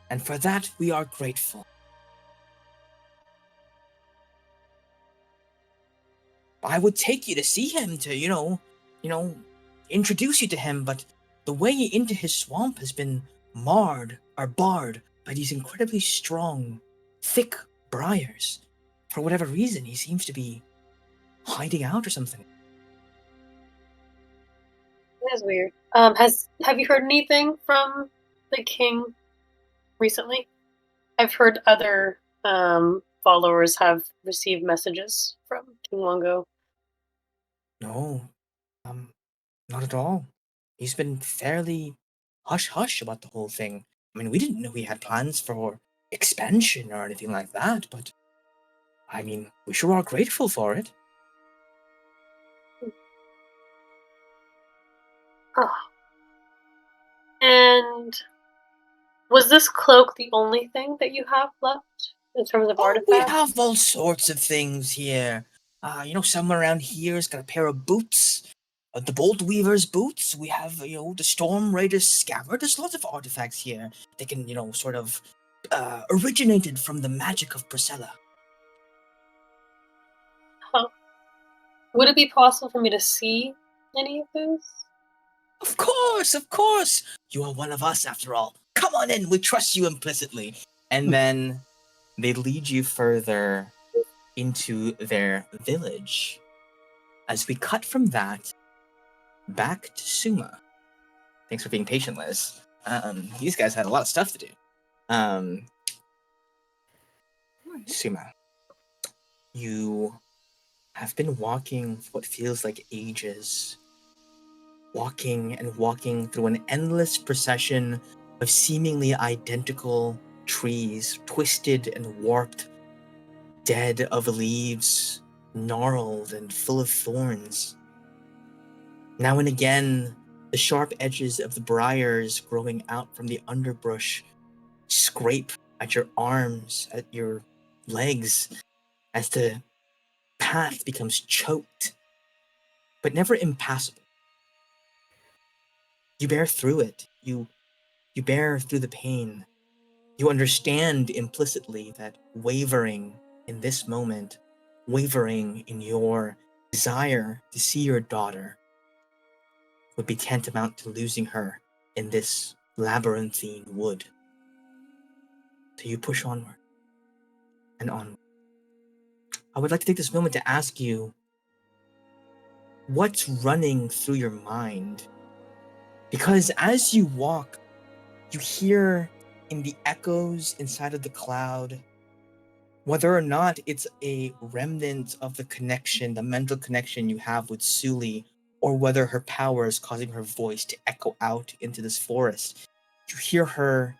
and for that we are grateful. I would take you to see him to, introduce you to him, but the way into his swamp has been barred by these incredibly strong, thick briars. For whatever reason, he seems to be hiding out or something. That is weird. Have you heard anything from the king recently? I've heard other followers have received messages from King Wungo. No, not at all. He's been fairly hush-hush about the whole thing. I mean, we didn't know he had plans for expansion or anything like that, but I mean, we sure are grateful for it. Oh. And was this cloak the only thing that you have left in terms of artifacts? We have all sorts of things here. Somewhere around here has got a pair of boots. The Bolt Weaver's boots. We have, the Storm Raider's scabbard. There's lots of artifacts here. They can, sort of originated from the magic of Priscilla. Huh. Would it be possible for me to see any of those? Of course. You are one of us, after all. Come on in. We trust you implicitly. And then they lead you further into their village. As we cut from that back to Suma. Thanks for being patient, Liz. These guys had a lot of stuff to do. Suma, you have been walking for what feels like ages. Walking and walking through an endless procession of seemingly identical trees, twisted and warped, dead of leaves, gnarled and full of thorns. Now and again, the sharp edges of the briars growing out from the underbrush scrape at your arms, at your legs, as the path becomes choked, but never impassable. You bear through it. You bear through the pain. You understand implicitly that wavering in this moment, wavering in your desire to see your daughter, would be tantamount to losing her in this labyrinthine wood. So you push onward and onward. I would like to take this moment to ask you, what's running through your mind Because as you walk, you hear in the echoes inside of the cloud, whether or not it's a remnant of the connection, the mental connection you have with Suli, or whether her power is causing her voice to echo out into this forest, you hear her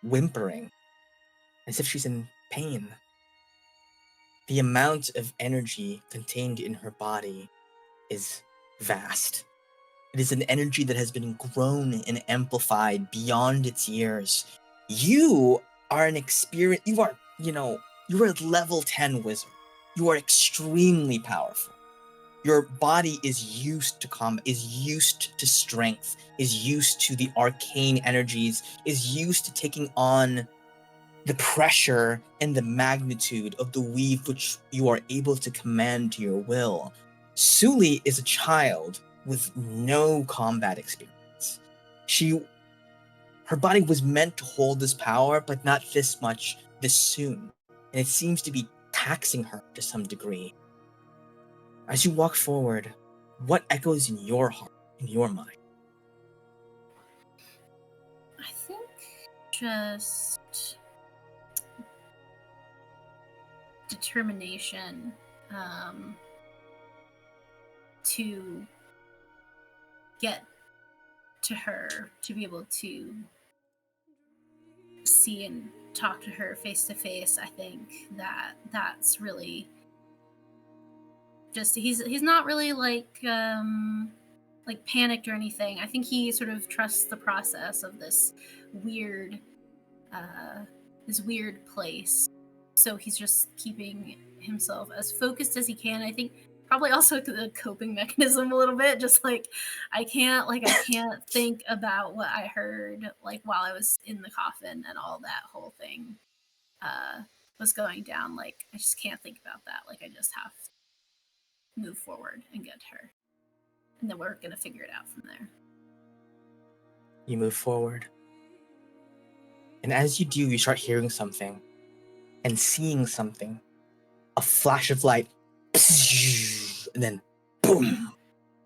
whimpering as if she's in pain. The amount of energy contained in her body is vast. It is an energy that has been grown and amplified beyond its years. You are an experience. You are a level 10 wizard. You are extremely powerful. Your body is used to combat, is used to strength, is used to the arcane energies, is used to taking on the pressure and the magnitude of the weave which you are able to command to your will. Suli is a child with no combat experience. Her body was meant to hold this power, but not this much this soon. And it seems to be taxing her to some degree. As you walk forward, what echoes in your heart, in your mind? I think just determination to get to her, to be able to see and talk to her face to face. I think that's really just he's not really like panicked or anything. I think he sort of trusts the process of this weird place. So he's just keeping himself as focused as he can. I think probably also the coping mechanism a little bit, just like I can't think about what I heard like while I was in the coffin and all that whole thing was going down. Like I just can't think about that. Like I just have to move forward and get her, and then we're gonna figure it out from there. You move forward. And as you do, you start hearing something and seeing something. A flash of light, and then boom,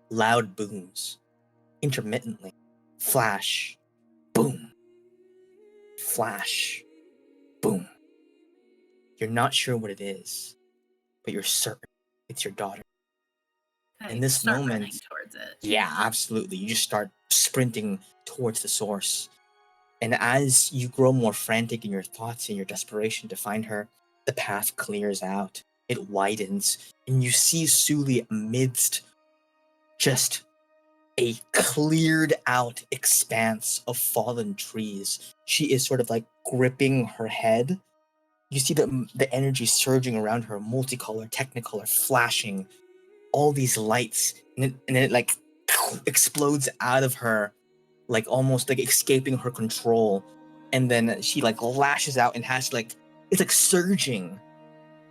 loud booms, intermittently. Flash, boom, flash, boom. You're not sure what it is, but you're certain it's your daughter. In this start moment, running towards it. Yeah, absolutely. You just start sprinting towards the source. And as you grow more frantic in your thoughts and your desperation to find her, the path clears out. It widens, and you see Suli amidst just a cleared out expanse of fallen trees. She is sort of like gripping her head. You see the energy surging around her, multicolor, technicolor, flashing, all these lights, and it like explodes out of her, like almost like escaping her control. And then she like lashes out and has to like, it's like surging,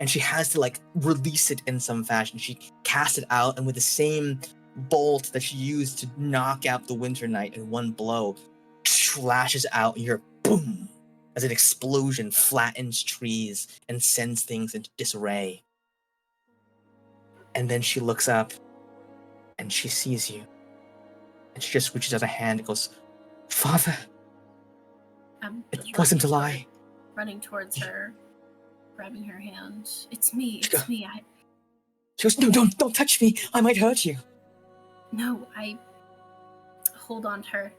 and she has to like release it in some fashion. She casts it out, and with the same bolt that she used to knock out the Winter Knight in one blow, lashes out, and you're boom, as an explosion flattens trees and sends things into disarray. And then she looks up and she sees you, and she just reaches out a hand and goes, "Father, it wasn't a lie." Running towards her, grabbing her hand. It's me. She goes, "No, don't touch me. I might hurt you." No, I hold on to her.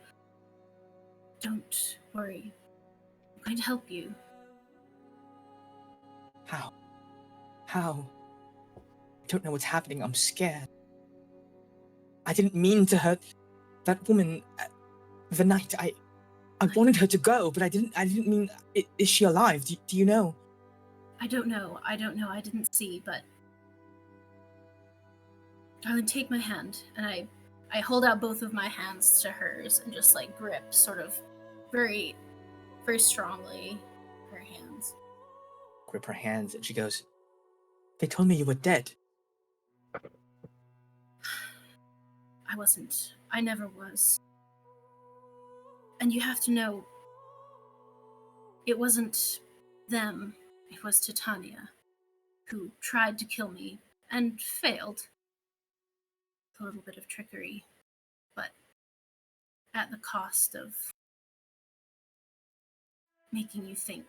Don't worry. I'm going to help you. How? I don't know what's happening. I'm scared. I didn't mean to hurt that woman the night. I wanted her to go, but I didn't mean. Is she alive? Do you know? I don't know. I didn't see, but darling, take my hand. And I hold out both of my hands to hers and just like grip sort of very, very strongly her hands. Grip her hands, and she goes, "They told me you were dead." I wasn't. I never was. And you have to know, it wasn't them. It was Titania, who tried to kill me and failed. A little bit of trickery, but at the cost of making you think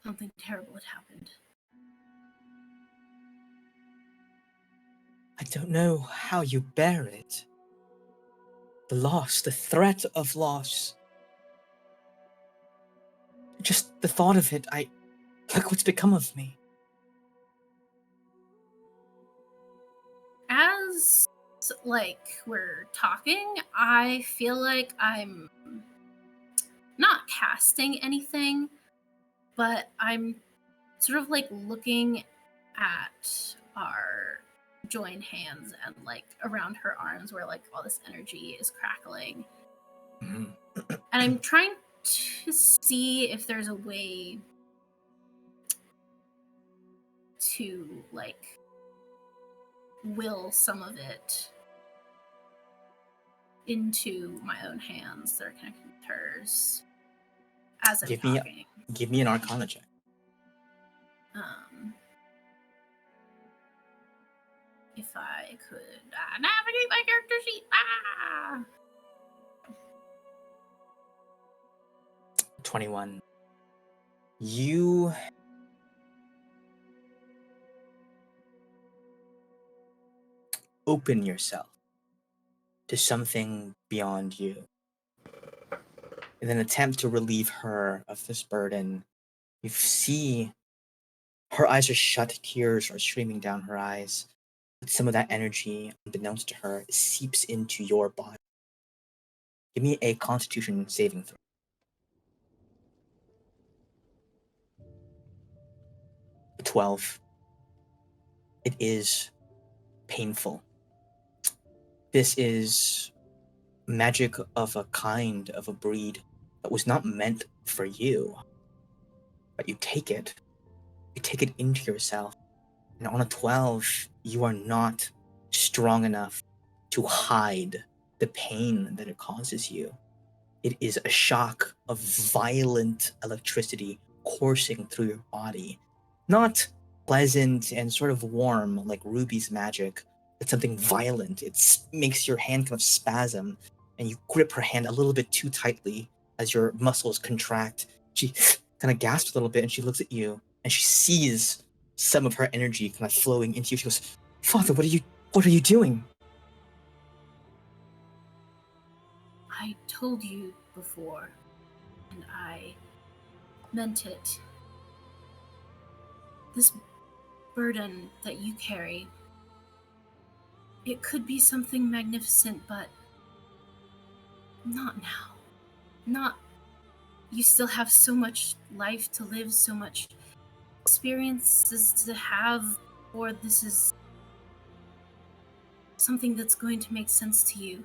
something terrible had happened. I don't know how you bear it. The loss, the threat of loss. Just the thought of it, look what's become of me. As we're talking, I feel like I'm not casting anything, but I'm sort of like looking at our joined hands and like around her arms where like all this energy is crackling. Mhm. And I'm trying to see if there's a way to like will some of it into my own hands that are connected with hers as I'm talking. Give me an Arcana check. If I could navigate my character sheet. 21. You open yourself to something beyond you. In an attempt to relieve her of this burden, you see her eyes are shut, tears are streaming down her eyes. But some of that energy, unbeknownst to her, seeps into your body. Give me a Constitution saving throw. 12. It is painful. This is magic of a kind, of a breed that was not meant for you. But you take it into yourself. And on a 12, you are not strong enough to hide the pain that it causes you. It is a shock of violent electricity coursing through your body. Not pleasant and sort of warm like Ruby's magic. It's something violent. It makes your hand kind of spasm, and you grip her hand a little bit too tightly as your muscles contract. She kind of gasps a little bit, and she looks at you, and she sees some of her energy kind of flowing into you. She goes, "Father, what are you doing?" I told you before, and I meant it. This burden that you carry, it could be something magnificent, but not now. Not. You still have so much life to live, so much experiences to have, or this is something that's going to make sense to you.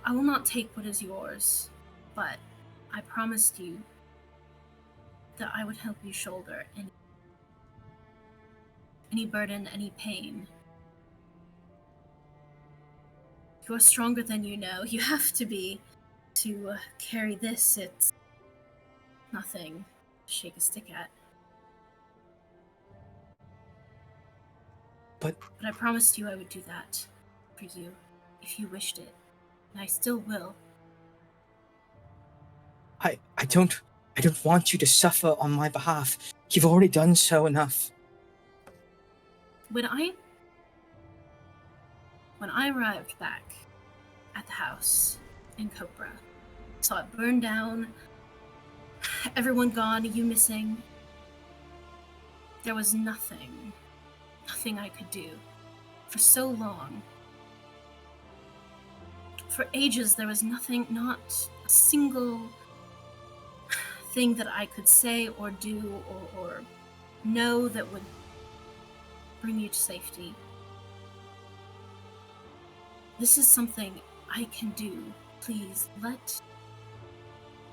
I will not take what is yours, but I promised you that I would help you shoulder any burden, any pain. You are stronger than you know. You have to be to carry this. It's nothing to shake a stick at. But I promised you I would do that for you if you wished it, and I still will. I don't want you to suffer on my behalf. You've already done so enough. When I arrived back at the house in Copra, saw it burn down, everyone gone, you missing. There was nothing I could do for so long. For ages, there was nothing, not a single thing that I could say or do or know that would bring you to safety. This is something I can do. Please, let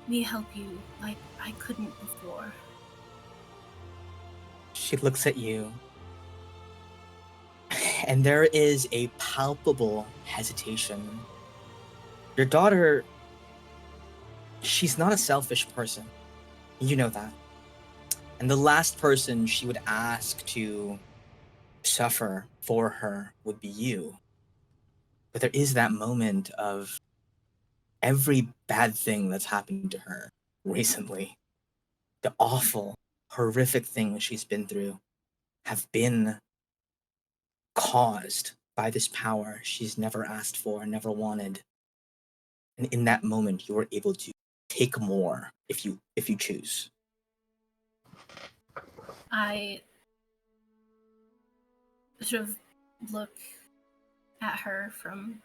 me help you like I couldn't before. She looks at you, and there is a palpable hesitation. Your daughter, she's not a selfish person. You know that. And the last person she would ask to suffer for her would be you. But there is that moment of every bad thing that's happened to her recently, the awful, horrific things she's been through, have been caused by this power she's never asked for, never wanted. And in that moment, you are able to take more if you choose. I sort of look at her from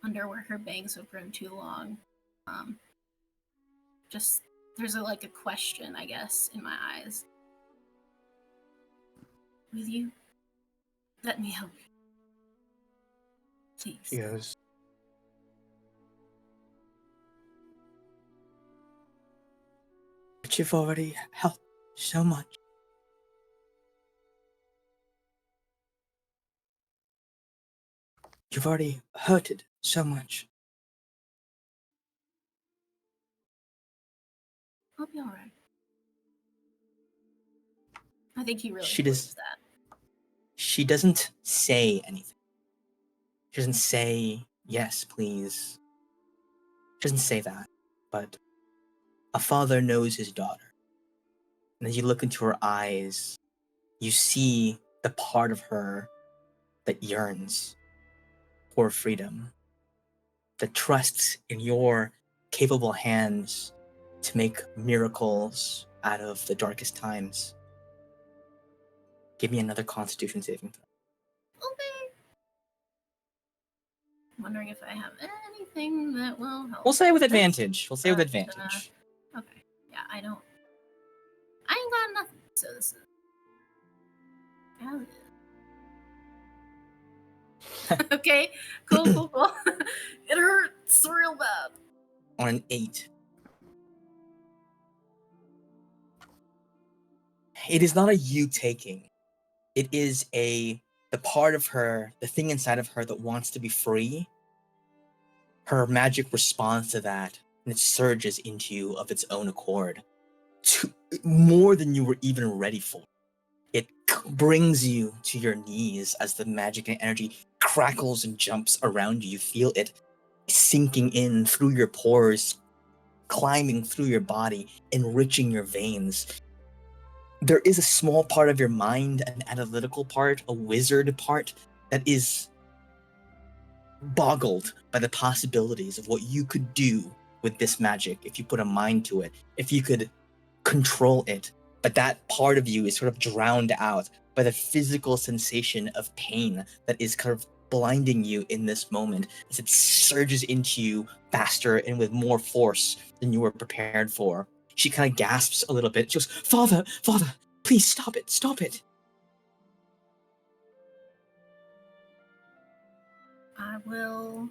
under where her bangs have grown too long. Just there's a question, I guess, in my eyes. Will you let me help you? Please. She goes, but you've already helped so much. You've already hurted so much. I'll be alright. I think he really She believes does. that. She doesn't say anything. She doesn't say, yes, please. She doesn't say that. But a father knows his daughter. And as you look into her eyes, you see the part of her that yearns for freedom, that trusts in your capable hands to make miracles out of the darkest times. Give me another Constitution saving throw. Okay. I'm wondering if I have anything that will help. We'll say with advantage. We'll say with advantage. Okay. Yeah, I ain't got nothing. So this is. Okay. Cool. It hurts real bad. On an 8. It is not a you taking. It is the part of her, the thing inside of her that wants to be free. Her magic responds to that, and it surges into you of its own accord. More than you were even ready for. It brings you to your knees as the magic and energy crackles and jumps around you. You feel it sinking in through your pores, climbing through your body, enriching your veins. There is a small part of your mind, an analytical part, a wizard part, that is boggled by the possibilities of what you could do with this magic if you put a mind to it, if you could control it. But that part of you is sort of drowned out by the physical sensation of pain that is kind of blinding you in this moment as it surges into you faster and with more force than you were prepared for. She kind of gasps a little bit. She goes, Father, please stop it. I will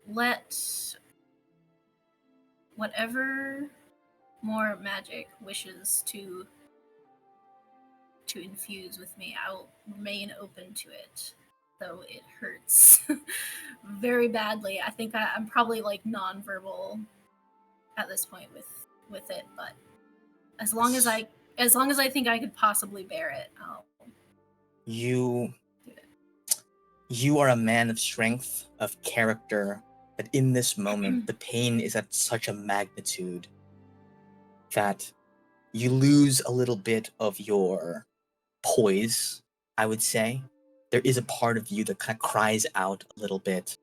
let whatever more magic wishes to infuse with me. I'll remain open to it, though it hurts very badly. I think I'm probably nonverbal at this point with it, but as long as I think I could possibly bear it, I'll You do it. You are a man of strength, of character, that in this moment, the pain is at such a magnitude that you lose a little bit of your poise, I would say. There is a part of you that kind of cries out a little bit.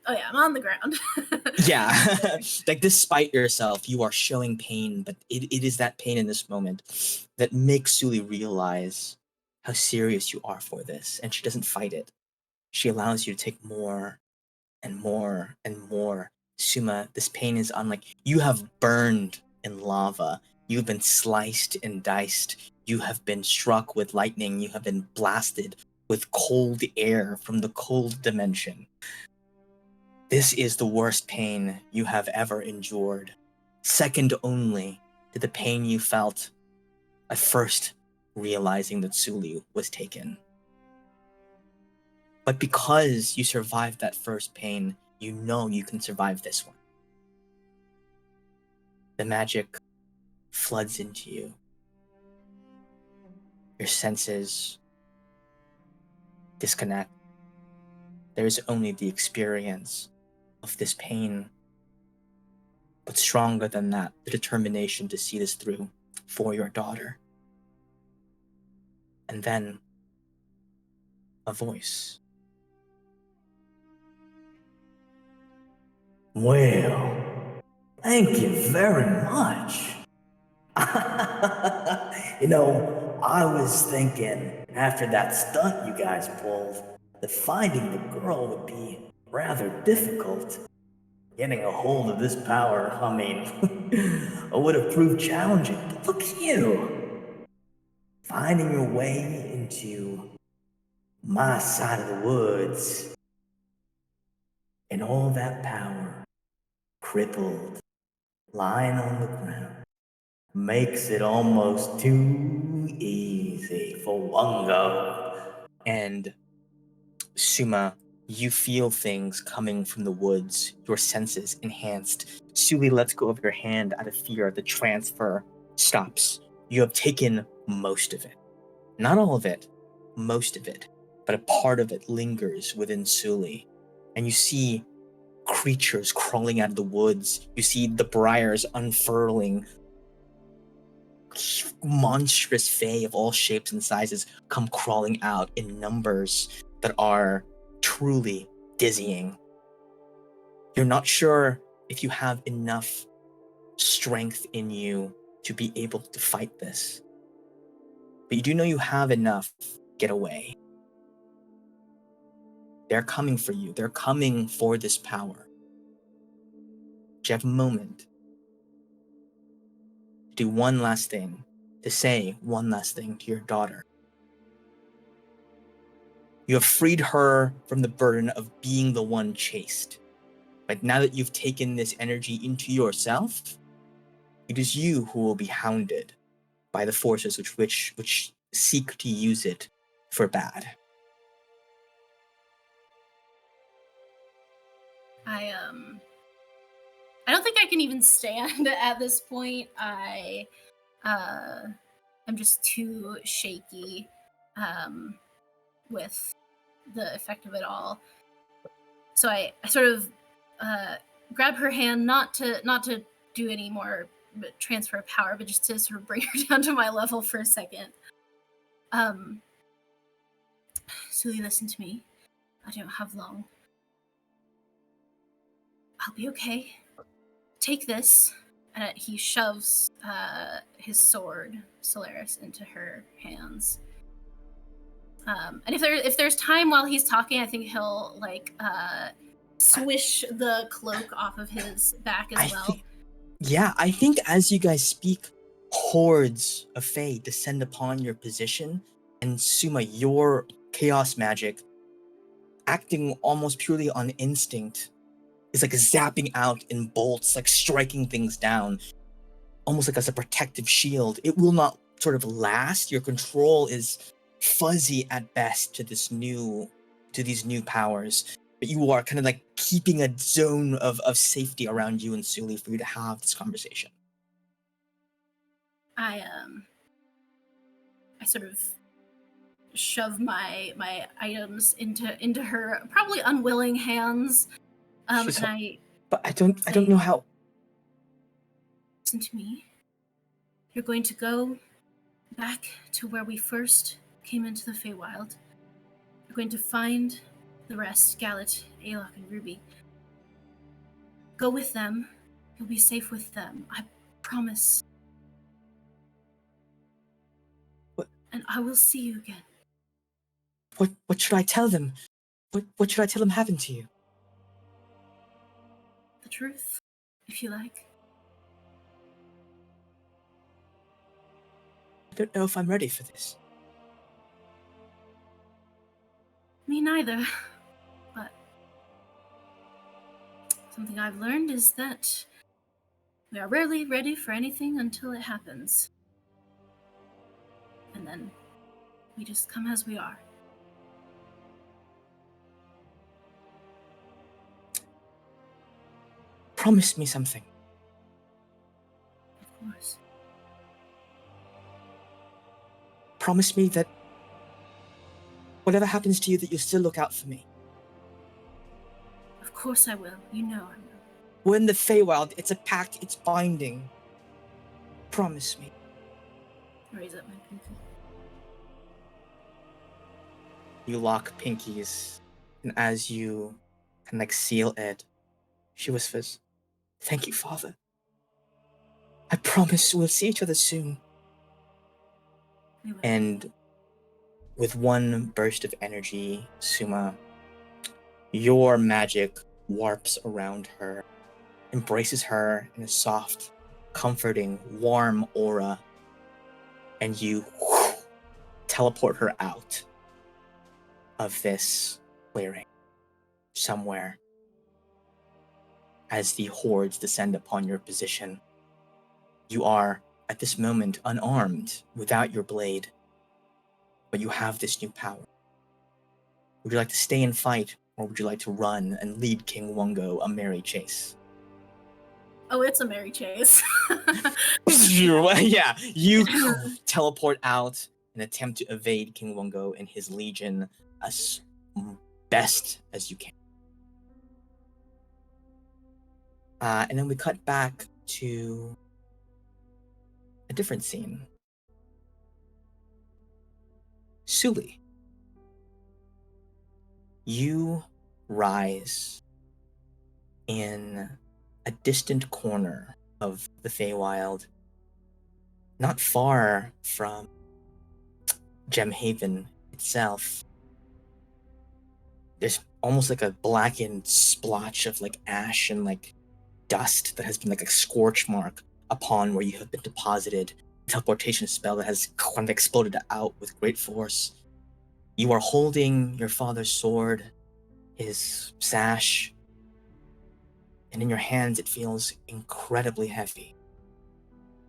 Oh yeah, I'm on the ground. Yeah, like despite yourself, you are showing pain, but it is that pain in this moment that makes Suli realize how serious you are for this, and she doesn't fight it. She allows you to take more and more and more. Suma, this pain is unlike you have burned in lava. You've been sliced and diced. You have been struck with lightning. You have been blasted with cold air from the cold dimension. This is the worst pain you have ever endured, second only to the pain you felt at first realizing that Sulu was taken. But because you survived that first pain, you know you can survive this one. The magic floods into you. Your senses disconnect. There's only the experience of this pain, but stronger than that, the determination to see this through for your daughter. And then a voice. Well, thank you very much. I was thinking after that stunt you guys pulled, that finding the girl would be rather difficult. Getting a hold of this power, would have proved challenging. But look at you! Finding your way into my side of the woods, and all that power, crippled, lying on the ground, makes it almost too easy for Wungo. And Suma, you feel things coming from the woods, your senses enhanced. Suli lets go of your hand out of fear. The transfer stops. You have taken most of it. Not all of it, most of it, but a part of it lingers within Suli. And you see creatures crawling out of the woods. You see the briars unfurling. Monstrous fae of all shapes and sizes come crawling out in numbers that are truly dizzying. You're not sure if you have enough strength in you to be able to fight this, but you do know you have enough to get away. They're coming for you. They're coming for this power. You have a moment to do one last thing, to say one last thing to your daughter. You have freed her from the burden of being the one chased. But now that you've taken this energy into yourself, it is you who will be hounded by the forces which seek to use it for bad. I don't think I can even stand at this point. I'm just too shaky with the effect of it all. So I sort of grab her hand, not to do any more transfer of power, but just to sort of bring her down to my level for a second. Suli, listen to me. I don't have long. I'll be okay. Take this. And he shoves his sword, Solaris, into her hands. And if there's time while he's talking, I think he'll swish the cloak off of his back as well. I think as you guys speak, hordes of fae descend upon your position, and Suma, your chaos magic, acting almost purely on instinct, is like zapping out in bolts, like striking things down, almost like as a protective shield. It will not sort of last. Your control is fuzzy at best to these new powers, but you are kind of like keeping a zone of safety around you and Suli for you to have this conversation. I sort of shove my items into her probably unwilling hands. But I don't know how. Listen to me. You're going to go back to where we first came into the Feywild. You're going to find the rest, Gallet, Alok, and Ruby. Go with them. You'll be safe with them. I promise. What? And I will see you again. What should I tell them? What should I tell them happened to you? The truth, if you like. I don't know if I'm ready for this. Me neither. But something I've learned is that we are rarely ready for anything until it happens. And then we just come as we are. Promise me something. Of course. Promise me that whatever happens to you, that you'll still look out for me. Of course I will. You know I will. We're in the Feywild. It's a pact. It's binding. Promise me. Raise up my pinky. You lock pinkies, and as you kind of like seal it, she whispers, "Thank you, Father. I promise we'll see each other soon." We will. And with one burst of energy, Suma, your magic warps around her, embraces her in a soft, comforting, warm aura, and you teleport her out of this clearing somewhere as the hordes descend upon your position. You are, at this moment, unarmed, without your blade, but you have this new power. Would you like to stay and fight, or would you like to run and lead King Wungo a merry chase? Oh, it's a merry chase. Yeah, you teleport out and attempt to evade King Wungo and his legion as best as you can. And then we cut back to a different scene. Suli, you rise in a distant corner of the Feywild, not far from Gemhaven itself. There's almost like a blackened splotch of like ash and like dust that has been like a scorch mark upon where you have been deposited. A teleportation spell that has kind of exploded out with great force. You are holding your father's sword, his sash, and in your hands it feels incredibly heavy.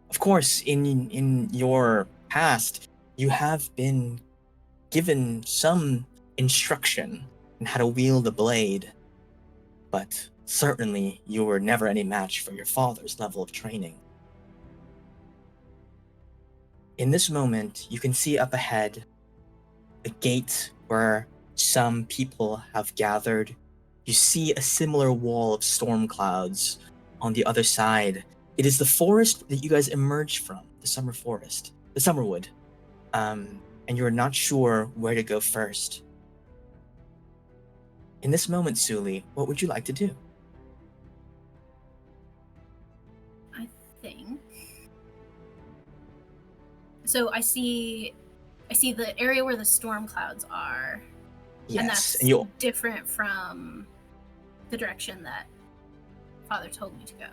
Of course, in your past, you have been given some instruction on how to wield a blade, but certainly you were never any match for your father's level of training. In this moment, you can see up ahead a gate where some people have gathered. You see a similar wall of storm clouds on the other side. It is the forest that you guys emerged from, the summer forest, the summerwood. And you're not sure where to go first. In this moment, Suli, what would you like to do? I think. So I see the area where the storm clouds are. Yes, And that's and you'll different from the direction that Father told me to go.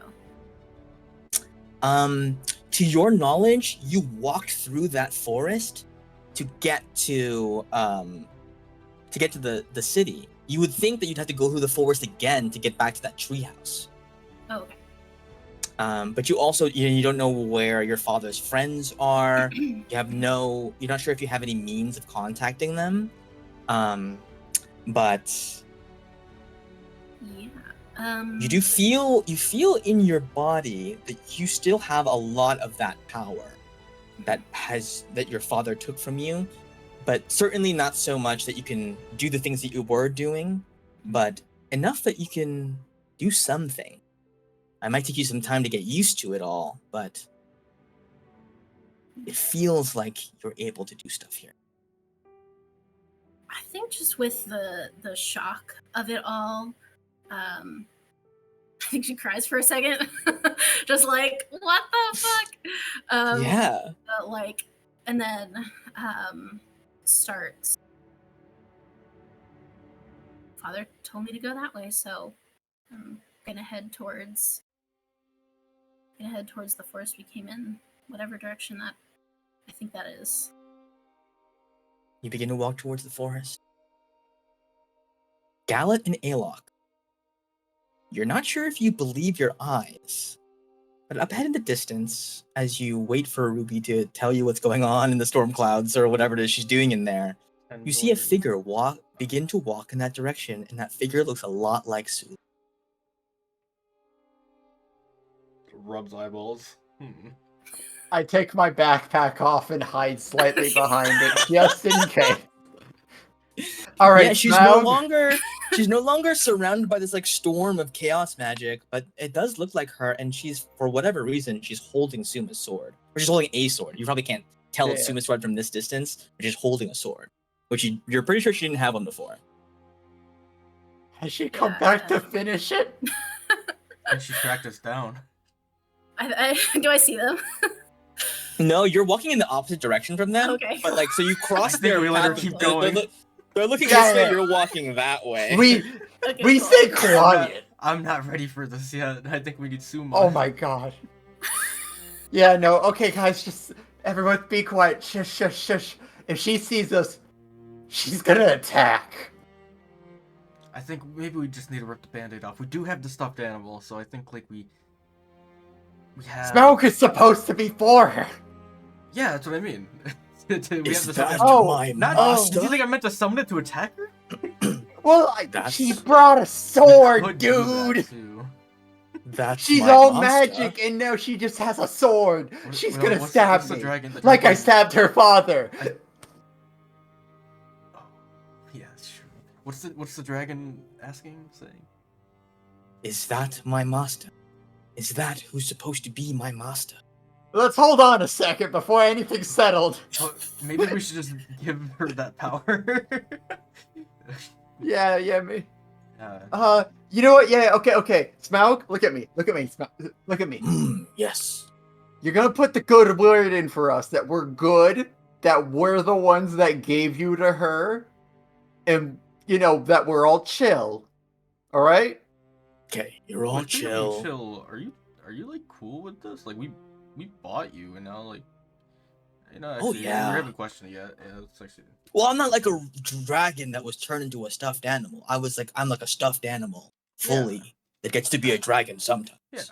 to your knowledge, you walked through that forest to get to the city. You would think that you'd have to go through the forest again to get back to that treehouse. Oh, okay. But you also you don't know where your father's friends are. You're not sure if you have any means of contacting them. But Yeah. you feel in your body that you still have a lot of that power that your father took from you, but certainly not so much that you can do the things that you were doing, but enough that you can do something. I might take you some time to get used to it all, but it feels like you're able to do stuff here. I think just with the shock of it all, I think she cries for a second, just like what the fuck. Yeah. And then starts. Father told me to go that way, so I'm gonna head towards the forest we came in, whatever direction that I think that is. You begin to walk towards the forest. Gallet and Alok, you're not sure if you believe your eyes, but up ahead in the distance, as you wait for Ruby to tell you what's going on in the storm clouds or whatever it is she's doing in there, you see a figure begin to walk in that direction, and that figure looks a lot like Sue. Rubs eyeballs. I take my backpack off and hide slightly behind it, just in case. All right, Yeah, she's no Smaug. longer surrounded by this like storm of chaos magic, but it does look like her, and she's for whatever reason she's holding Suma's sword, or she's holding a sword. You probably can't tell it's Yeah. Suma's sword from this distance, but she's holding a sword, which you're pretty sure she didn't have one before. Has she come Yeah, back to finish it? And she tracked us down. Do I see them? No, you're walking in the opposite direction from them. Okay. But like, so you cross I think their we let her path. keep going. They're looking Yeah, this way. yeah. You're walking that way. We Okay, cool. stay quiet. I'm not ready for this yet. I think we need Suma. Oh my god. Yeah, no. Okay, guys, just everyone be quiet. Shush, shush, shush. If she sees us, she's gonna attack. I think maybe we just need to rip the band-aid off. We do have the stuffed animal, so I think like we have. Smoke is supposed to be for her. Yeah, that's what I mean. We have Is the that stuffed Oh, my Not. master? Do you think I meant to summon it to attack her? Well, That's- she brought a sword, Could do that, dude. too. That's She's my all master. magic, and now she just has a sword. What- She's well, gonna what's stab the me, dragon? The like I dragon- stabbed her father. Oh, yeah, sure. What's the dragon asking? Saying? Is that my master? Is that who's supposed to be my master? Let's hold on a second before anything's settled. Oh, maybe we should just give her that power. Yeah, me. Uh, You know what? Yeah, okay. Smaug, look at me. Smaug, look at me. Yes. You're gonna put the good word in for us that we're good, that we're the ones that gave you to her, and you know that we're all chill. All right? Okay, you're all Wait, speaking of being chill. chill. Are you like cool with this? Like we bought you, and now like actually, yeah. we haven't questioned it yet. Yeah, it's actually. Well, I'm not like a dragon that was turned into a stuffed animal. I'm like a stuffed animal fully that gets to be a dragon sometimes. Yeah.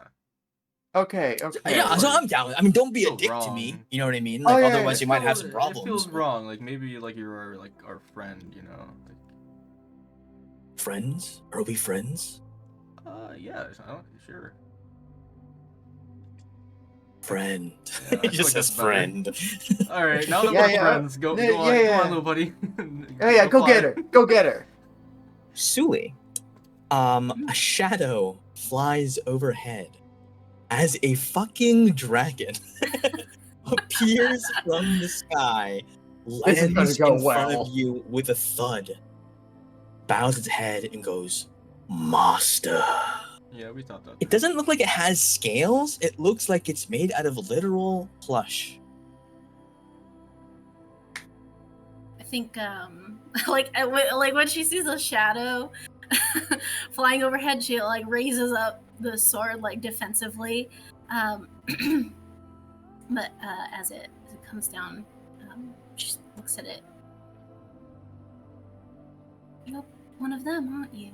Okay. Yeah, so I'm down. I mean, don't be a Feels dick to me. wrong. You know what I mean? Oh, Like, yeah, otherwise yeah. you might have some It problems. feels but- wrong. Like maybe like you're our friend. You know. Like, Friends? Are we friends? yeah. Sure. Friend. Yeah, I He feel just like says that's better. friend. All right, now that Yeah, we're yeah. friends, go Yeah, on, yeah. come on, little buddy. Yeah, go fly. get her. Go get her. Suli, a shadow flies overhead as a fucking dragon appears from the sky, This is lands gonna go in front well. of you with a thud, bows its head, and goes, "Master." Yeah, we thought that. It doesn't look like it has scales. It looks like it's made out of literal plush. I think like when she sees a shadow flying overhead, she like raises up the sword like defensively. But as it comes down, she looks at it. You're one of them, aren't you?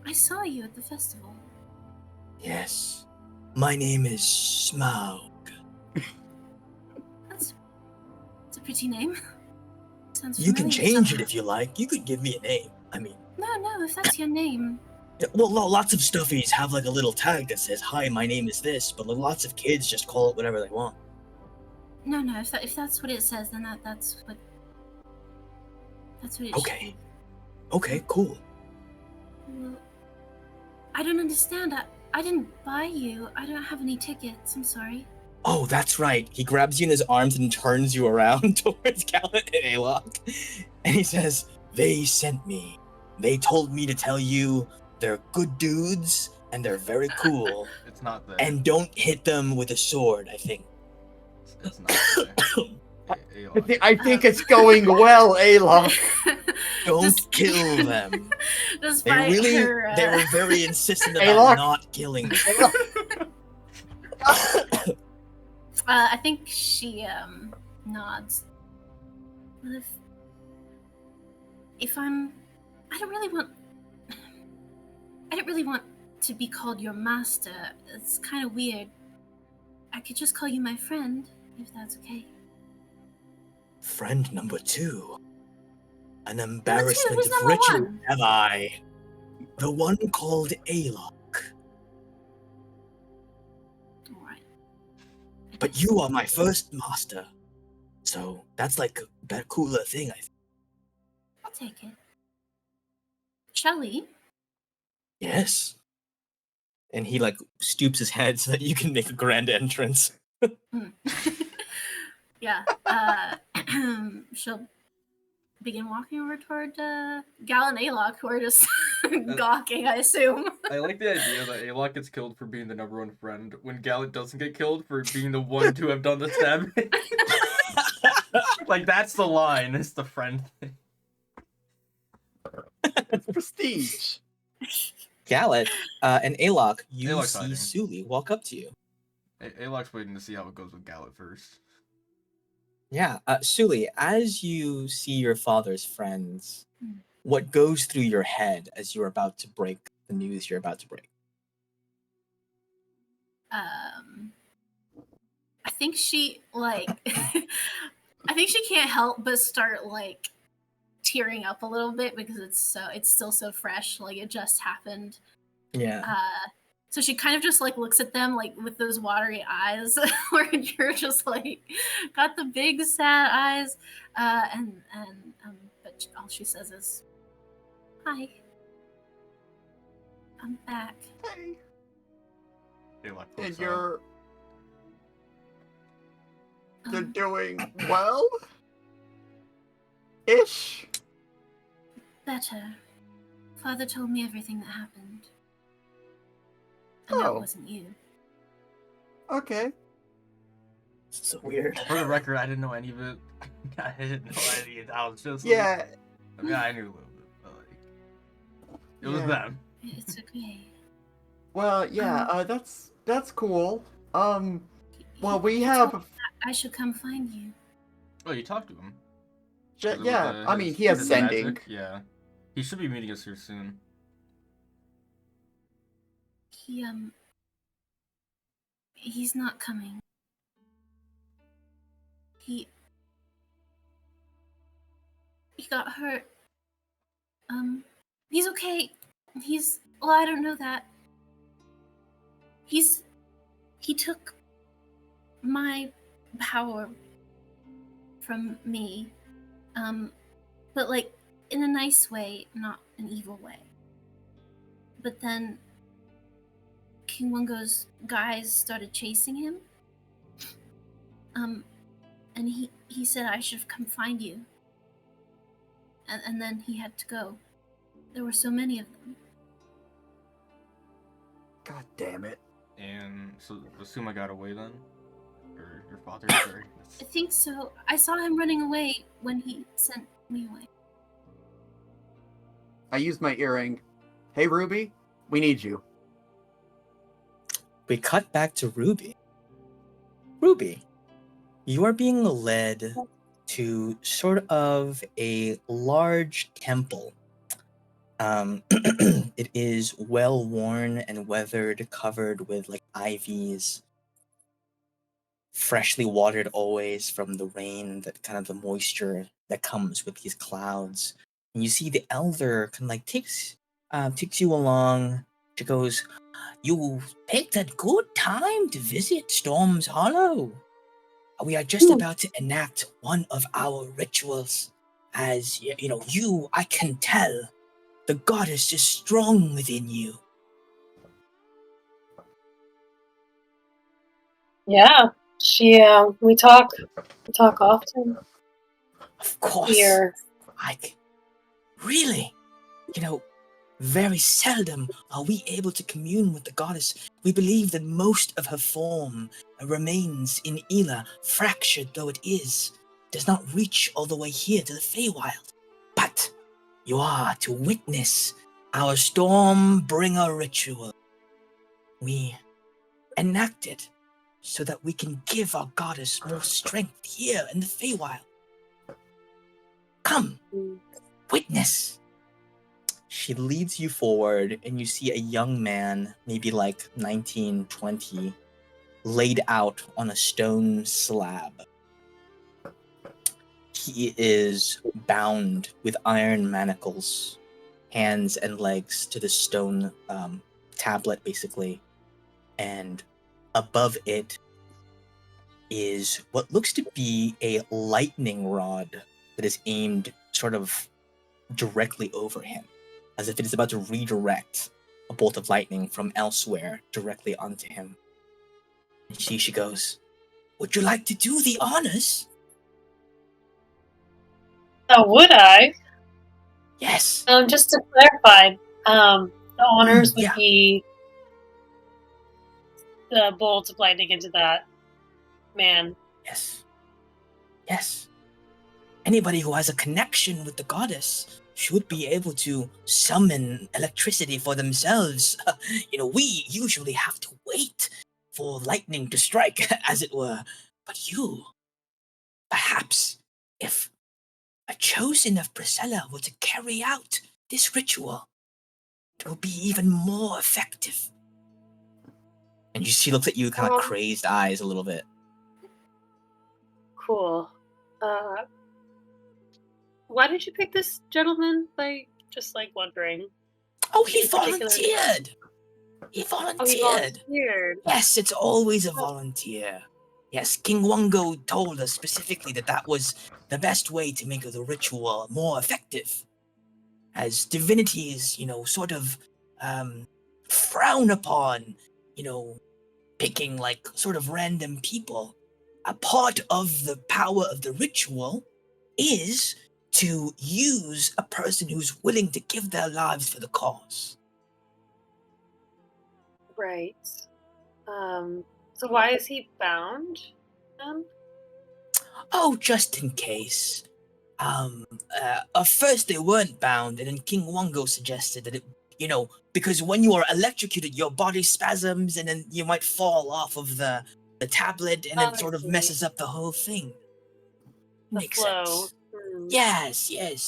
I saw you at the festival. Yes. My name is Smaug. That's a pretty name. Sounds You can familiar change it somehow. if you like. You could give me a name. I mean, No, if that's your name. well, lots of stuffies have like a little tag that says, "Hi, my name is this," but like, lots of kids just call it whatever they want. No, if that's what it says, then that's what it Okay. should be. Okay, cool. Well, I don't understand. I didn't buy you. I don't have any tickets. I'm sorry. Oh, that's right. He grabs you in his arms and turns you around towards Gallant and Alok. And he says, They sent me. They told me to tell you they're good dudes and they're very cool. It's not there. And don't hit them with a sword, I think. It's not there. Hey, I think it's going well, Alok. Don't Just- kill them. They Despite really, her, they were very insistent Hey, about look. not killing them. I think she nods. Well, if I don't really want to be called your master. It's kind of weird. I could just call you my friend, if that's okay. Friend number 2. An embarrassment who's of number riches, one? have I? The one called Alok. All right. But you are my first master. So that's like a cooler thing, I think. take it. Shelly, Yes. And he like stoops his head so that you can make a grand entrance. yeah, she'll begin walking over toward Gal and Alok, who are just gawking, I assume. I like the idea that Alok gets killed for being the number one friend when Gallet doesn't get killed for being the one to have done the stabbing. Like, that's the line. It's the friend thing. It's prestige. Gallet and Alok, you Alok's see hiding. Suli walk up to you. Alok's waiting to see how it goes with Gallet first. Yeah, Suli, as you see your father's friends, Hmm. what goes through your head as you're about to break the news you're about to break? I think she like I think she can't help but start like tearing up a little bit because it's still so fresh, like it just happened. Yeah. So she kind of just like looks at them like with those watery eyes where you're just like got the big sad eyes, but all she says is, "Hi, I'm back." Hey. Alok And looks you're Um, doing well? Ish. Better. Father told me everything that happened. And Oh. that wasn't you. Okay. So weird. For the record, I didn't know any of it. I didn't know any of it. I was just Yeah. I mean, I knew a little bit, but like, it was Yeah. them. It's okay. Well, yeah, that's cool. Well, we He have told me that I should come find you. Oh, you talked to him. yeah, I mean, he has his sending. magic? Yeah. He should be meeting us here soon. He's not coming. He got hurt. He's okay. Well, I don't know that. He took my power from me. But like in a nice way, not an evil way. But then King Mungo's guys started chasing him. And he said I should come find you. And then he had to go. There were so many of them. God damn it. And so, assume I got away then? Or your father? Sorry. I think so. I saw him running away when he sent me away. I used my earring. Hey, Ruby, we need you. We cut back to Ruby. Ruby, you are being led to sort of a large temple. It is well worn and weathered, covered with like ivies, freshly watered always from the rain, that kind of the moisture that comes with these clouds. And you see the elder kind of like takes you along. She goes, "You picked a good time to visit Storm's Hollow. We are just about to enact one of our rituals. As you, I can tell, the goddess is strong within you." Yeah, she. We talk often. Of course. Here. Really, very seldom are we able to commune with the goddess. We believe that most of her form remains in Ela, fractured though it is, does not reach all the way here to the Feywild. But you are to witness our Stormbringer ritual. We enact it so that we can give our goddess more strength here in the Feywild. Come, witness. She leads you forward, and you see a young man, maybe like 19, 20, laid out on a stone slab. He is bound with iron manacles, hands and legs to the stone tablet, basically. And above it is what looks to be a lightning rod that is aimed sort of directly over him, as if it is about to redirect a bolt of lightning from elsewhere directly onto him. And she goes, "Would you like to do the honors?" Oh, would I? Yes. Just to clarify, the honors would Yeah. be the bolt of lightning into that man. Yes. Yes. Anybody who has a connection with the goddess should be able to summon electricity for themselves. We usually have to wait for lightning to strike, as it were. But you, perhaps, if a chosen of Priscilla were to carry out this ritual, it will be even more effective. And she looks at you kind of crazed eyes a little bit. Cool. Why did you pick this gentleman? Just wondering. Oh, he In particular- volunteered! He Oh, he volunteered! volunteered. Yes, it's always a volunteer. Yes, King Wongo told us specifically that was the best way to make the ritual more effective. As divinities, sort of frown upon, picking sort of random people. A part of the power of the ritual is to use a person who's willing to give their lives for the cause. Right. So why is he bound then? Oh, just in case. At first they weren't bound, and then King Wongo suggested that because when you are electrocuted, your body spasms, and then you might fall off of the tablet, and it sort of messes up the whole thing. Makes flow. sense. Yes, it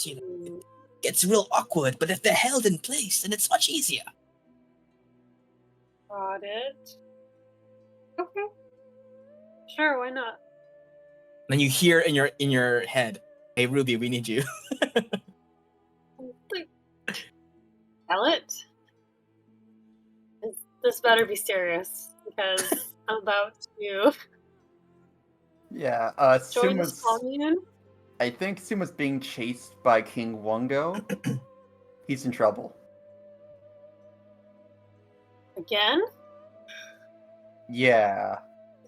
gets real awkward, but if they're held in place, then it's much easier. Got it. Okay. Sure, why not? Then you hear in your head, "Hey Ruby, we need you." Tell it. This better be serious, because I'm about to Yeah, join this commune. I think Suma's being chased by King Wongo. He's in trouble. Again? Yeah,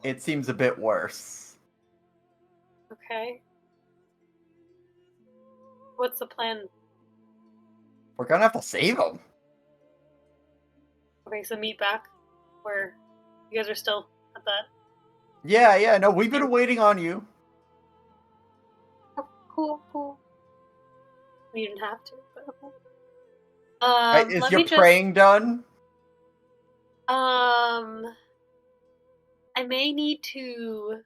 it seems a bit worse. Okay. What's the plan? We're gonna have to save him. Okay, so meet back where you guys are still at that. Yeah, no, we've been waiting on you. Oh, cool. You didn't have to, but okay. Is your praying done? I may need to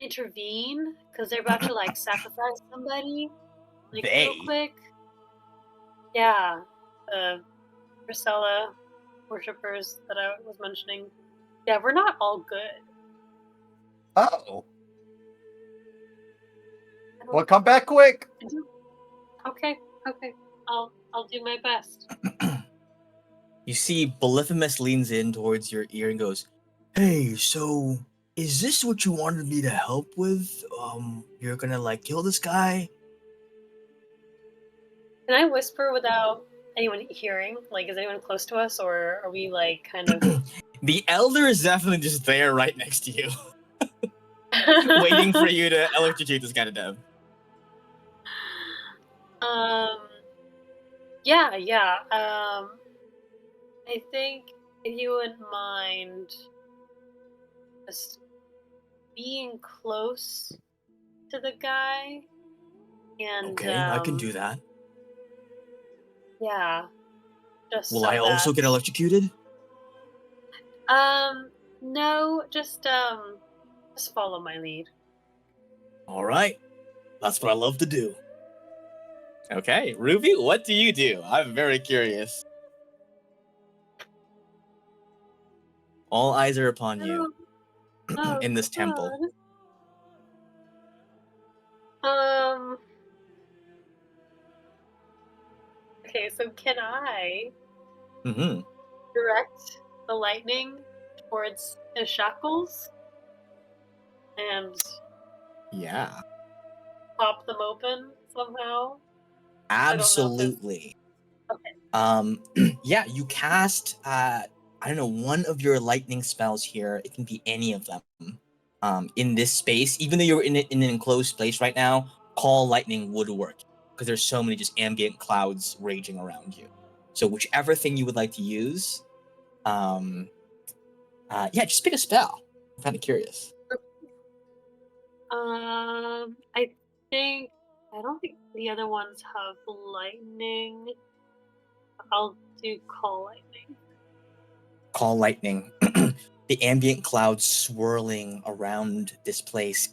intervene because they're about to sacrifice somebody, real quick. Yeah, the Priscilla worshippers that I was mentioning. Yeah, we're not all good. Oh. Well, come back quick. Okay. I'll do my best. You see, Polyphemus leans in towards your ear and goes, "Hey, so is this what you wanted me to help with? You're gonna kill this guy?" Can I whisper without anyone hearing? Is anyone close to us, or are we kind of? The elder is definitely just there, right next to you, waiting for you to electrocute this guy to death. Yeah. I think if you wouldn't mind just being close to the guy, and okay, I can do that. Yeah. Just Will so I also get electrocuted? No, just follow my lead. All right, that's what I love to do. Okay, Ruby, what do you do? I'm very curious. All eyes are upon you in this temple. Okay, so can I Mm-hmm. direct the lightning towards his shackles and Yeah. pop them open somehow? Absolutely. Yeah, you cast I don't know, one of your lightning spells here. It can be any of them. In this space, even though you're in an enclosed place right now, call lightning would work because there's so many just ambient clouds raging around you. So whichever thing you would like to use, yeah, just pick a spell. I'm kind of curious. I don't think the other ones have lightning. I'll do call lightning. Call lightning. The ambient clouds swirling around this place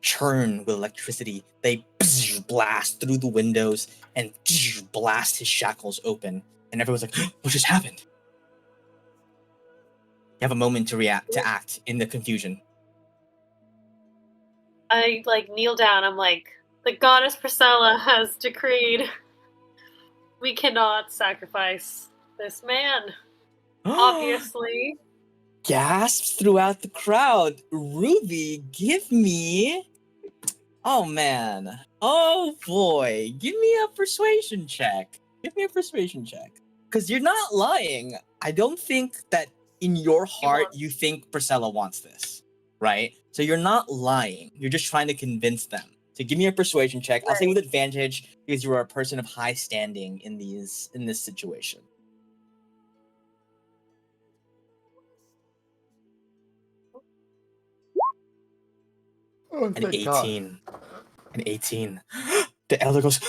churn with electricity. They blast through the windows and blast his shackles open. And everyone's like, what just happened? You have a moment to act in the confusion. I kneel down. I'm like, the goddess Priscilla has decreed we cannot sacrifice this man. Obviously. Gasps throughout the crowd. Ruby, give me... Oh, man. Oh, boy. Give me a persuasion check. Because you're not lying. I don't think that in your heart you think Priscilla wants this, right? So you're not lying. You're just trying to convince them. So give me a persuasion check. Right. I'll say with advantage because you are a person of high standing in this situation. An 18. An 18. The elder goes,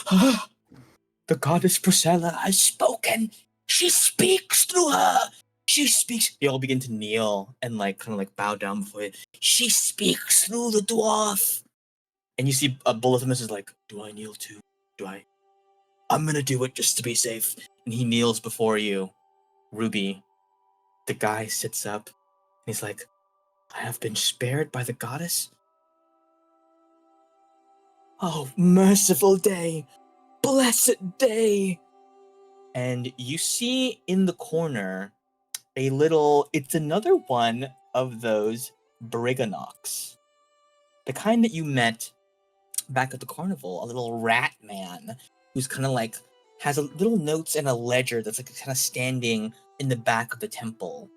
the goddess Priscilla has spoken. She speaks through her. She speaks. They all begin to kneel and kind of bow down before it. She speaks through the dwarf. And you see a bullet of this is like, do I kneel too? I'm gonna do it just to be safe. And he kneels before you. Ruby, the guy sits up and he's like, I have been spared by the goddess. Oh, merciful day. Blessed day. And you see in the corner it's another one of those Briganox. The kind that you met back at the carnival, a little rat man who's kind of has a little notes and a ledger that's kind of standing in the back of the temple.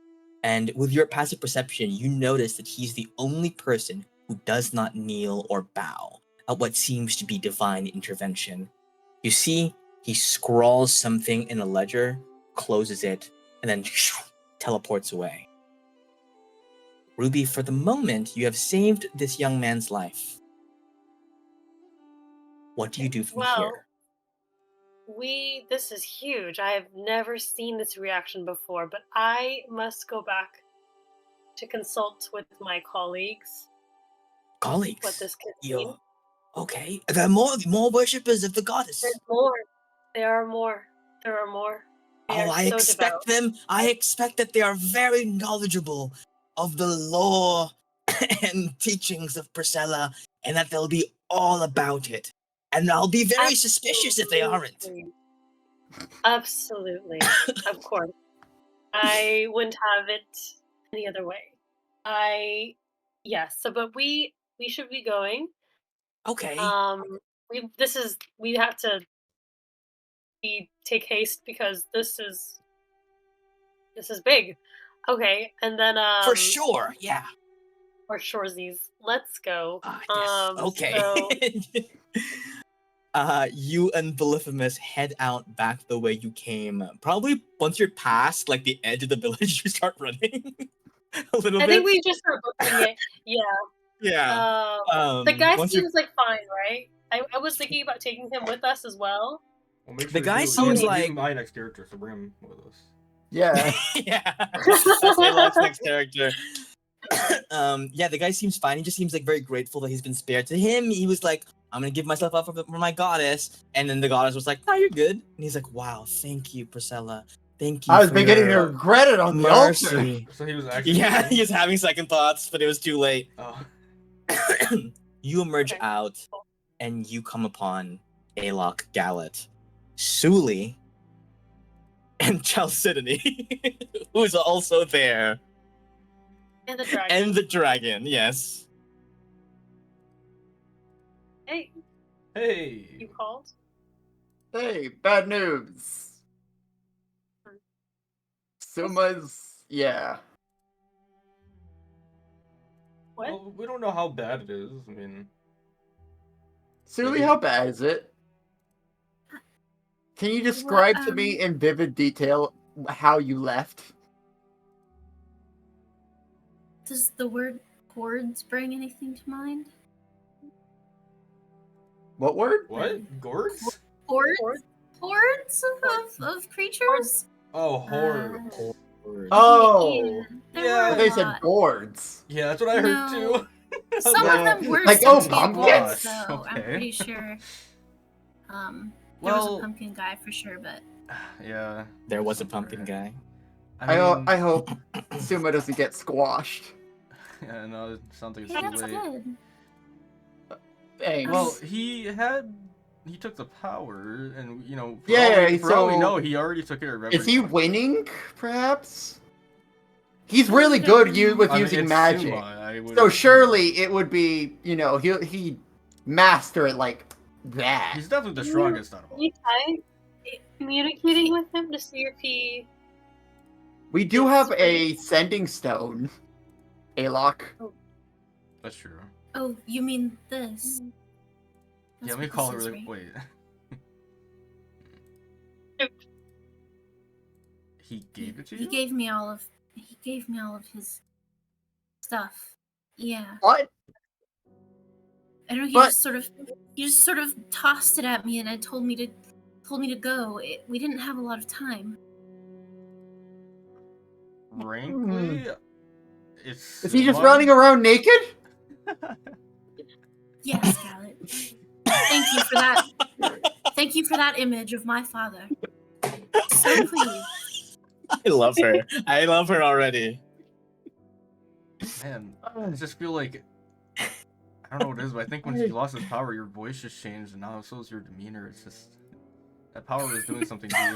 And with your passive perception, you notice that he's the only person who does not kneel or bow at what seems to be divine intervention. You see, he scrawls something in a ledger, closes it, and then teleports away. Ruby, for the moment, you have saved this young man's life. What do you do from here? This is huge. I have never seen this reaction before, but I must go back to consult with my colleagues. Colleagues? What this could mean. Okay. There are more worshippers of the goddess. There's more. There are more. I expect them. I expect that they are very knowledgeable of the lore and teachings of Priscilla, and that they'll be all about it. And I'll be very suspicious if they aren't. Absolutely. Of course. I wouldn't have it any other way. Yes, but we should be going. Okay. We have to take haste because this is big. Okay, and then for sure, yeah. For shoresies. Let's go. Yes. Okay. So... you and Polyphemus head out back the way you came. Probably once you're past the edge of the village, you start running a little bit. I think we just start booking it. Yeah. Yeah. The guy seems fine, right? I was thinking about taking him with us as well. Well, make sure the guy seems he's my next character, so bring him with us. Yeah. Yeah. That's Locke's next character. Yeah, the guy seems fine. He just seems very grateful that he's been spared. To him, he was like, I'm gonna give myself up for my goddess. And then the goddess was like, no, you're good. And he's like, wow, thank you, Priscilla. Thank you. I was beginning to regret it on the altar. So he was actually... Yeah, he was having second thoughts, but it was too late. Oh. You emerge out, and you come upon Alok, Gallet, Suli, and Chalcedony, who's also there. And the dragon. And the dragon, yes. Hey. Hey. You called? Hey, bad news. Suma's, yeah. What? Well, we don't know how bad it is. I mean, Suli, Maybe- how bad is it? Can you describe to me in vivid detail how you left? Does the word hordes bring anything to mind? What word? what? Gourds? Hordes? Hordes? Hordes of creatures? Oh, hordes. Oh, There Yeah, were but a they said lot. boards. Yeah, that's what I heard too. Some Yeah. of them were Like, oh, sentient pumpkins? ones, though. I'm Okay. pretty sure. There was Well- a pumpkin guy for sure, but Yeah. There was a Sounds pumpkin right. guy. I hope Suma doesn't get squashed. Yeah, no, it sounds like it's yeah, too that's late. good. Thanks. Well, he took the power, and you know, for Yeah, all we so- know, he already took care of Is he everything. winning, perhaps? He's I really don't good know. with I mean, using it's magic. Suma, I would So assume. surely it would be, he'd master it like that. He's definitely the strongest out of all. Can you try communicating with him to see if he? We do have a sending stone, Alok. That's true. Oh, you mean this? Yeah, That's let me what call it this is, really. right? Wait. He gave it to you? He gave me all of his stuff. Yeah. What? I don't know. But- He just sort of tossed it at me, and told me to go. We didn't have a lot of time. Frankly, it's. Is he just Suma. running around naked? Yes, Scarlet. Thank you for that. Thank you for that image of my father. So pleased. I love her. I love her already. Man, I just feel like. I don't know what it is, but I think when he lost his power, your voice just changed, and now so is your demeanor. It's just. That power was doing something to you.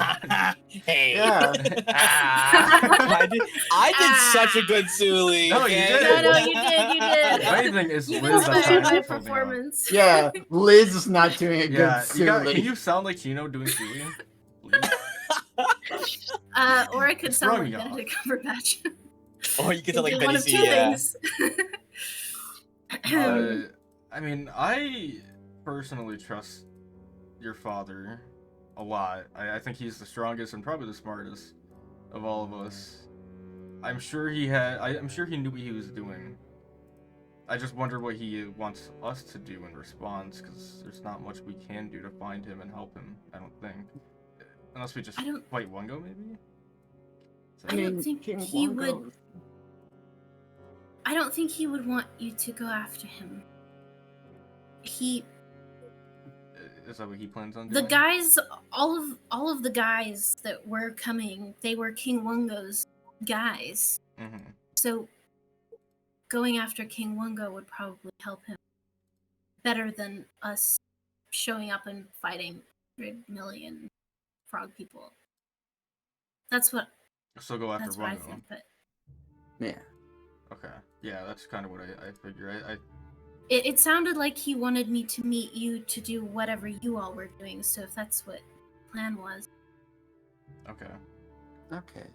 Hey. Yeah. I did such a good Suli. No, you okay? did. No, you did. If anything, it's You Liz that inspired kind my of told me off. performance. Yeah, Liz is not doing a Yeah, good you got, Suli. can you sound like Chino doing Suli? Please? Or I could It's sound throwing like me Benedict Cumberbatch. Or you could tell like One Betty of C. two Yeah. things. I mean, I personally trust your father a lot. I think he's the strongest and probably the smartest of all of us. I'm sure he knew what he was doing. I just wonder what he wants us to do in response, because there's not much we can do to find him and help him, I don't think. Unless we just I don't- fight Wungo, maybe? I don't think King he Wongo- would. I don't think he would want you to go after him. Is that what he plans on doing? The guys, all of the guys that were coming, they were King Wungo's guys. Mm-hmm. So going after King Wungo would probably help him better than us showing up and fighting 100 million frog people. That's what So go after that's what I Wungo. think. But Yeah. Okay. Yeah, that's kind of what I figure. it sounded like he wanted me to meet you to do whatever you all were doing. So if that's what the plan was, Okay. Okay.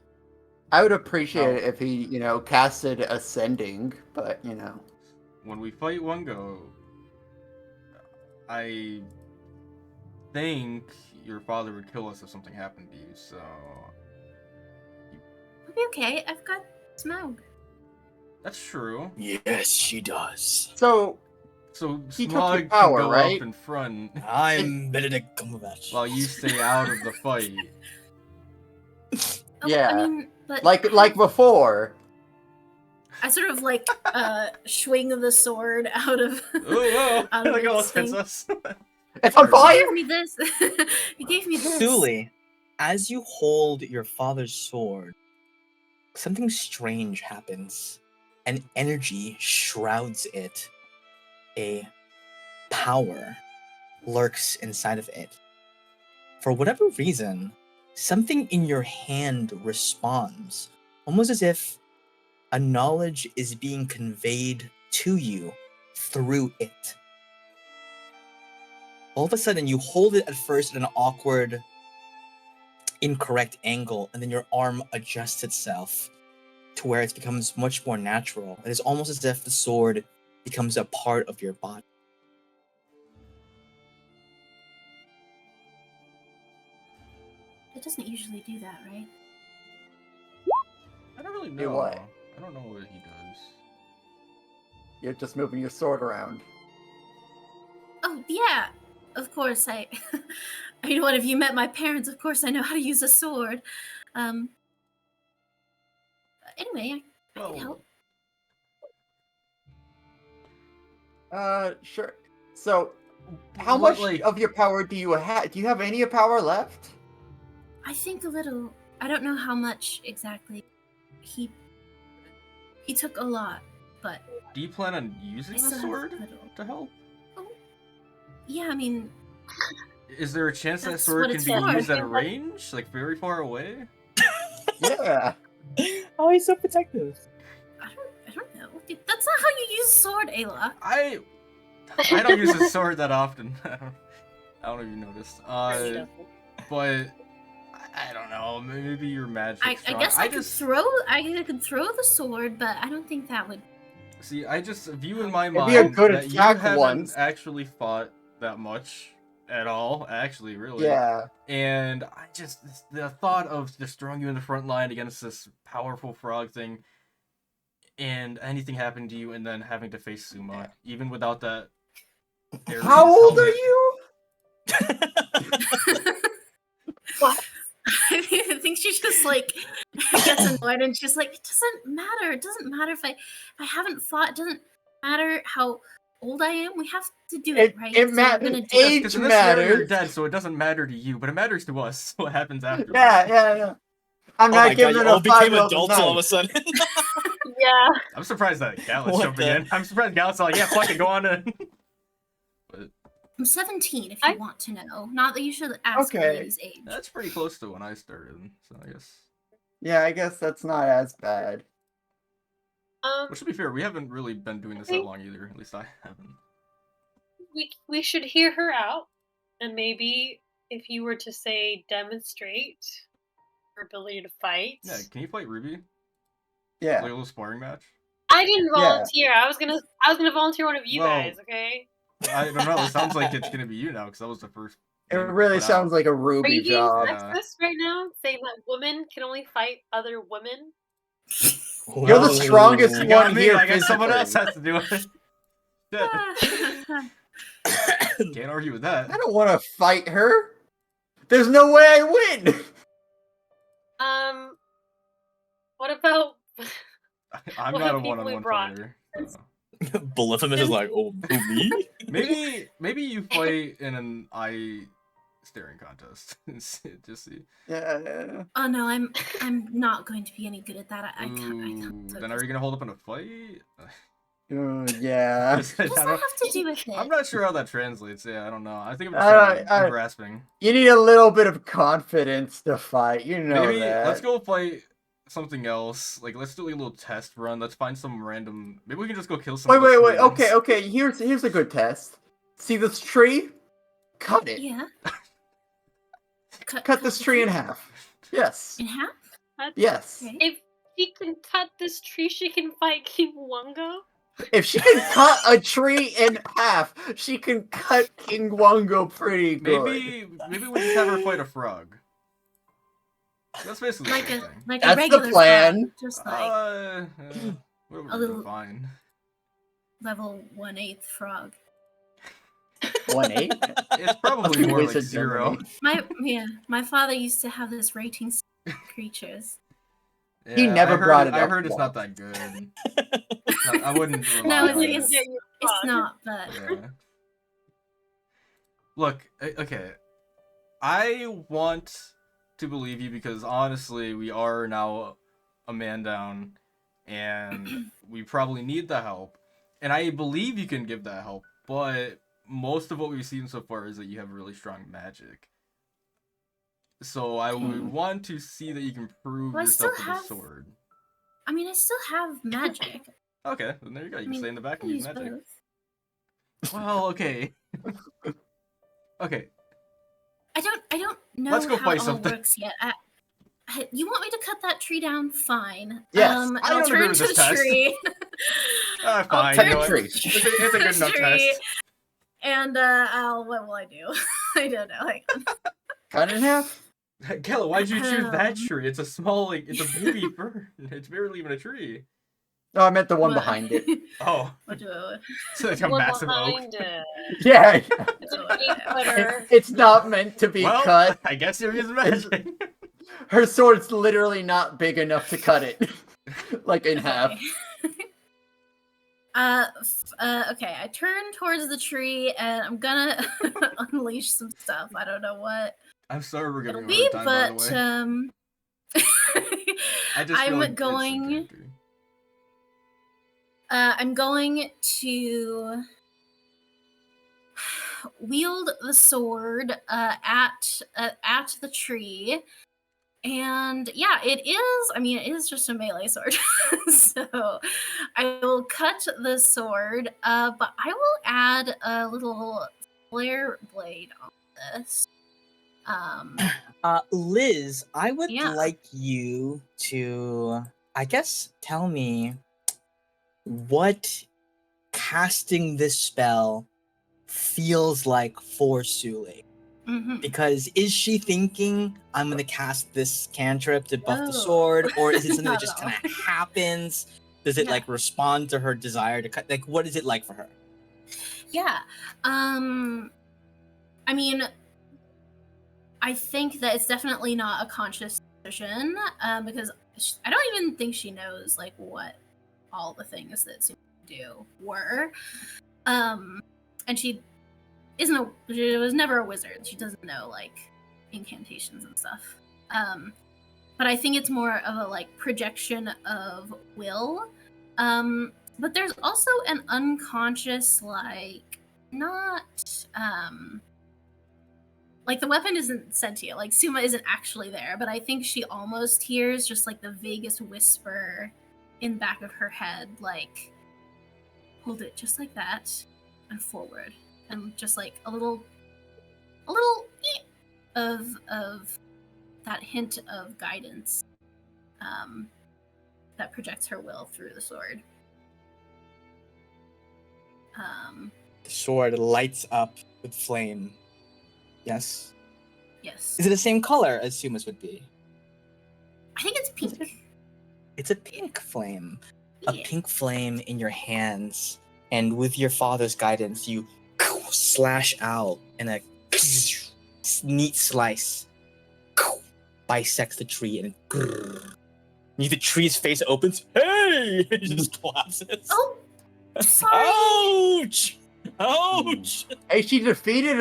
I would appreciate Oh. it if he, casted Ascending, but, When we fight Wungo, I think your father would kill us if something happened to you, so... it'll be okay. I've got Smoke. That's true. Yes, she does. So, So He took Smog your power, can go right? up in front I'm Benedict Cumberbatch. while you stay out of the fight. Oh, Yeah. I mean, but like before. I sort of swing the sword out of. Oh, out of look how its it hits thing. us. It's on He fire! gave me this. He gave me this. Suli, as you hold your father's sword, something strange happens. An energy shrouds it. A power lurks inside of it. For whatever reason, something in your hand responds, almost as if a knowledge is being conveyed to you through it. all of a sudden you hold it at first at an awkward, incorrect angle, and then your arm adjusts itself to where it becomes much more natural. It is almost as if the sword becomes a part of your body. It doesn't usually do that, right? I don't really Do know. what? I don't know what he does. You're just moving your sword around. Oh, yeah. Of course, I mean, what, if you met my parents, of course I know how to use a sword. Anyway, I can help. Sure. So, how What, much like- of your power do you have? Do you have any power left? I think a little. I don't know how much exactly. He took a lot, but Do you plan on using I the still have sword a little. to help? Yeah, I mean, Is there a chance that That's sword what can it's be for. used at a range, like very far away? Yeah. Oh, he's so protective. I don't know. That's not how you use a sword, Ayla. I don't use a sword that often. I don't know if you noticed. But I don't know. Maybe your magic. I guess I could throw. I could throw the sword, but I don't think that would. See, I just view in my It'd be a mind good that you attack haven't once. actually fought that much at all. Actually, really. Yeah. And I just the thought of just throwing you in the front line against this powerful frog thing, and anything happened to you, and then having to face Suma, even without that. How Ares old are helmet. you? I think she just like gets annoyed and she's like, it doesn't matter. It doesn't matter if I haven't fought. It doesn't matter how old I am. We have to do it, right? It So matters. we're gonna do Yes, it. because Age in this scenario you're matters. dead, so it doesn't matter to you, but it matters to us. What happens after? Yeah. I'm Oh not my god, giving you it all a became 5-year-old adults all of a night. sudden. Yeah. I'm surprised that Gallus What jumping the- in. I'm surprised Gallus is like, yeah, fuck it, go on in. I'm 17, if you want to know. Not that you should ask a Okay. lady's age. That's pretty close to when I started, so I guess. Yeah, I guess that's not as bad. Which, to be fair, we haven't really been doing this that long either. At least I haven't. We should hear her out, and maybe if you were to say demonstrate her ability to fight. Yeah, can you fight Ruby? Yeah. Like a little sparring match? I didn't Yeah. volunteer. I was gonna volunteer one of you Well, guys. Okay. I don't know. It sounds like it's gonna be you now, because that was the first. It name really put sounds out. like a Are Ruby you being job. Yeah. sexist right now, saying that women can only fight other women? You're the strongest You one got me. here I guess someone else physically. has to do it. Shit. Can't argue with that. I don't want to fight her. There's no way I win. What about? I'm What not a have people we one-on-one brought? fighter. Beliffim is like, oh, who, me? Maybe you fight in an eye staring contest. Just see. Yeah. Oh no, I'm not going to be any good at that. I can't. Ooh, focus. then are you gonna hold up in a fight? Yeah. What does that have to do with it? I'm not sure how that translates. Yeah, I don't know. I think I'm just grasping. You need a little bit of confidence to fight. You know Maybe that. let's go fight something else. Like, let's do a little test run. Let's find some random. Maybe we can just go kill some. Wait. of the students. Okay. Here's a good test. See this tree? Cut it. Yeah. Cut this tree in half. Yes. In half? Yes. Okay. If she can cut this tree, she can fight King Wongo. If she can cut a tree in half, she can cut King Wongo pretty good. Maybe we just have her fight a frog. That's basically Like the same a thing. like That's a the regular plan. frog, just like Whatever a little- fine. level 1/8 frog. 1/8. It's probably more like Wizard 0. Germany. My father used to have this rating creatures. He never brought it I up heard it's not once. that good. I wouldn't rely No, on it. it's not, but Yeah. Look, okay. I want to believe you because honestly, we are now a man down, and we probably need the help. And I believe you can give that help, but most of what we've seen so far is that you have really strong magic. So I would want to see that you can prove Well, I yourself still with a have- sword. I mean, I still have magic. Okay, then there you go. You can stay in the back and use use magic. both. Well, okay. Okay, I don't know Let's go how fight it all something. works yet. You want me to cut that tree down? Fine. Yes, I I'll don't agree turn with to this the test. tree. I'll fine. turn You know to what? the It's It's a good enough tree, test. and what will I do? I don't know. Like, cut it in half. Kella, why'd you choose that Um, tree? It's a small, like, it's a baby fern. It's barely even a tree. No, I meant the one what- behind it. Oh, What do I? it's like a One massive oak. behind it. Yeah, It's an Oh, yeah. 8-footer. it's not meant to be Well, cut. I guess you're using magic. Her sword's literally not big enough to cut it, like in half. Okay. I turn towards the tree, and I'm gonna unleash some stuff. I don't know what I'm sorry we're giving it'll you a be, hard time, by the but way. I just feel I'm like going. It's okay. I'm going to wield the sword at the tree, and yeah, it is. I mean, it is just a melee sword, so I will cut the sword. But I will add a little flare blade on this. Liz, I would Yeah. like you to, I guess, tell me what casting this spell feels like for Sule. Mhm. Because is she thinking, I'm going to cast this cantrip to buff the No. sword? Or is it something that Not just at all. kind of happens? Does it Yeah. like respond to her desire to cut? Like, what is it like for her? Yeah. I mean, I think that it's definitely not a conscious decision, because I don't even think she knows like what all the things that Sue do were. And she was never a wizard. She doesn't know like incantations and stuff. But I think it's more of a like projection of will. But there's also an unconscious like not like the weapon isn't sentient, like Suma isn't actually there, but I think she almost hears just like the vaguest whisper in the back of her head, like hold it just like that and forward, and just like a little of that hint of guidance that projects her will through the sword. The sword lights up with flame. Yes? Yes. Is it the same color as Suma's would be? I think it's pink. It's a pink flame. A Yeah. pink flame in your hands. And with your father's guidance, you slash out and a neat slice bisects the tree and the tree's face opens. Hey! It just collapses. Oh, sorry. Ouch! Ouch! Hey, she defeated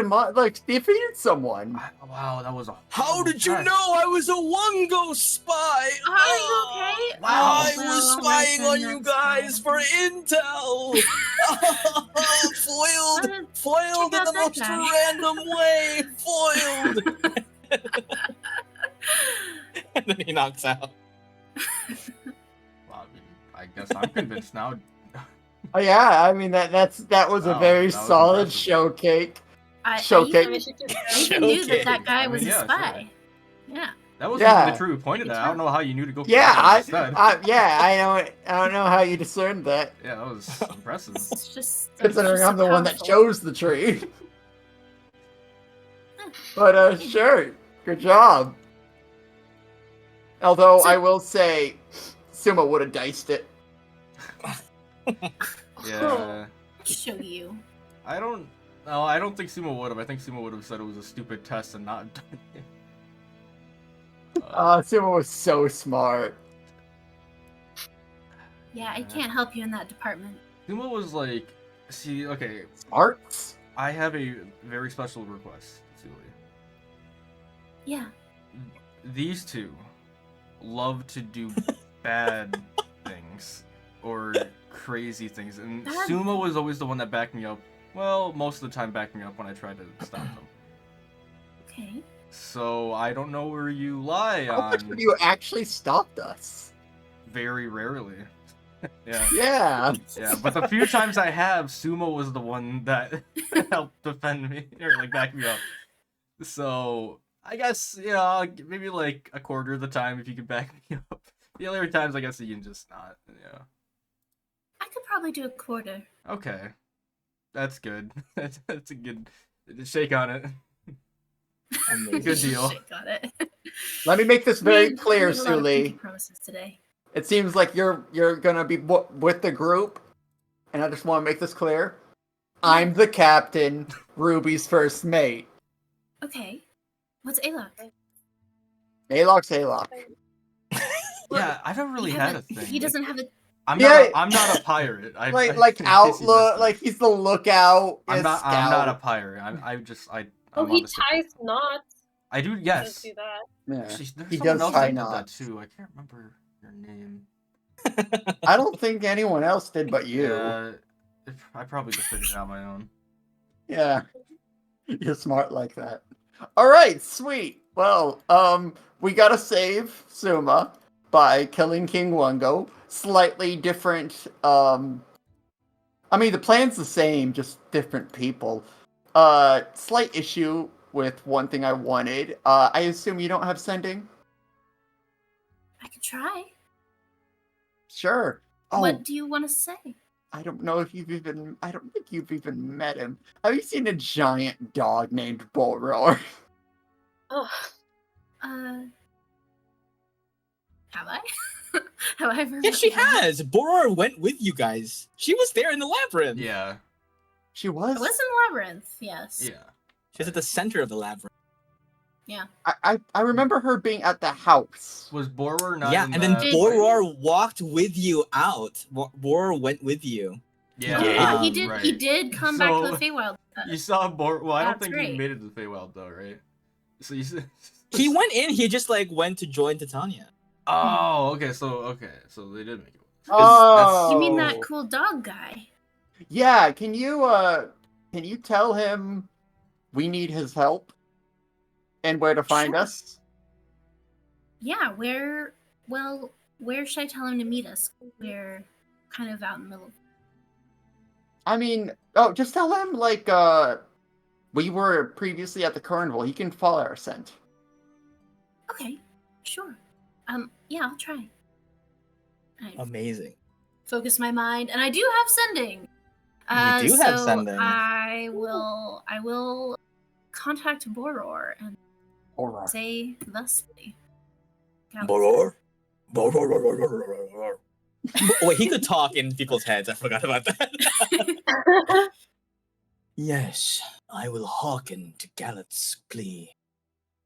defeated someone. Wow, that was a. How horrible did you test. know I was a Wongo spy? Are you okay? Wow. I Well, was my spying on friend, you that's guys fine. for intel. Foiled, foiled check in out the that most guy. random way. Foiled. And then he knocks out. Well, I mean, I guess I'm convinced now. Oh yeah, I mean that was a Wow, very that was solid impressive. showcake. I Showcase. I mean, she could even, I even knew that Showcase. guy I was mean, a yeah, spy. sure. Yeah. That wasn't Yeah. even the true point of that. I don't know how you knew to go for Yeah, that instead. I don't know how you discerned that. Yeah, that was impressive. It's just Considering I'm the one that powerful. chose the tree. But sure, good job. Although So- I will say, Suma would have diced it. Yeah. show you. I don't think Sumo would have. I think Sumo would have said it was a stupid test and not done it. Suma was so smart. Yeah, I can't help you in that department. Sumo was like, see, okay, Arts? I have a very special request, Celia. Yeah. These two love to do bad things or crazy things, and Bad- Sumo was always the one that backed me up. Well, most of the time backed me up when I tried to stop them. Okay. So I don't know where you lie How much on. have you actually stopped us? Very rarely. Yeah. Yeah. Yeah, but the few times I have, Sumo was the one that helped defend me or like back me up. So I guess maybe like a quarter of the time if you could back me up. The other times I guess you can just not. Yeah. I could probably do a quarter. Okay, that's good. That's a good shake on it. Amazing. Good deal. Shit, got it. Let me make this very Made clear, a lot of pinky Suli. promises today. It seems like you're gonna be with the group, and I just want to make this clear. I'm the captain, Ruby's first mate. Okay. What's Alok? Alok's Alok. Yeah, I don't really had a thing. He doesn't have a. I'm Yeah. not a pirate. Like in case you outlook, missed it. like he's the lookout. I'm his not. Scout. I'm not a pirate. Oh, I'm he on the ship. ties knots. I do. He Yes. does do that. Yeah. Actually, there's He someone does else tie that did that knots. too. I can't remember your name. I don't think anyone else did but you. Yeah, I probably just figured it out on my own. Yeah. You're smart like that. All right, sweet. Well, we gotta save Suma by killing King Wungo. Slightly different. I mean, the plan's the same, just different people. Slight issue with one thing I wanted. I assume you don't have sending. I could try. Sure. Oh, What do you want to say? I don't know if you've even. I don't think you've even met him. Have you seen a giant dog named Boror? Oh, Have I? Have I ever? Yeah, she met him? has. Boror went with you guys. She was there in the labyrinth. Yeah. She I was. was in the labyrinth. Yes. Yeah. She was at the center of the labyrinth. I remember her being at the house. Was Borer not? Yeah, in and then that Did- fight? Boror walked with you out. Boror went with you. Yeah. Oh, yeah, he did. Right. He did come back to the So, Feywild. You saw Borer. Well, I don't That's think right. he made it to the Feywild though, right? So you. He went in. He just like went to join Titania. Oh, okay. So they did make it. Oh, You mean that cool dog guy? Yeah, can you tell him we need his help and where to find Sure. us? Yeah. Where? Well, where should I tell him to meet us? We're kind of out in the middle. I mean, just tell him we were previously at the carnival. He can follow our scent. Okay. Sure. Yeah, I'll try. I Amazing. focus my mind, and I do have sending. You do have so sending. I will contact Boror and All right. say thusly. Boror? Boror. Wait, he could talk in people's heads. I forgot about that. Yes, I will hearken to Galet's plea.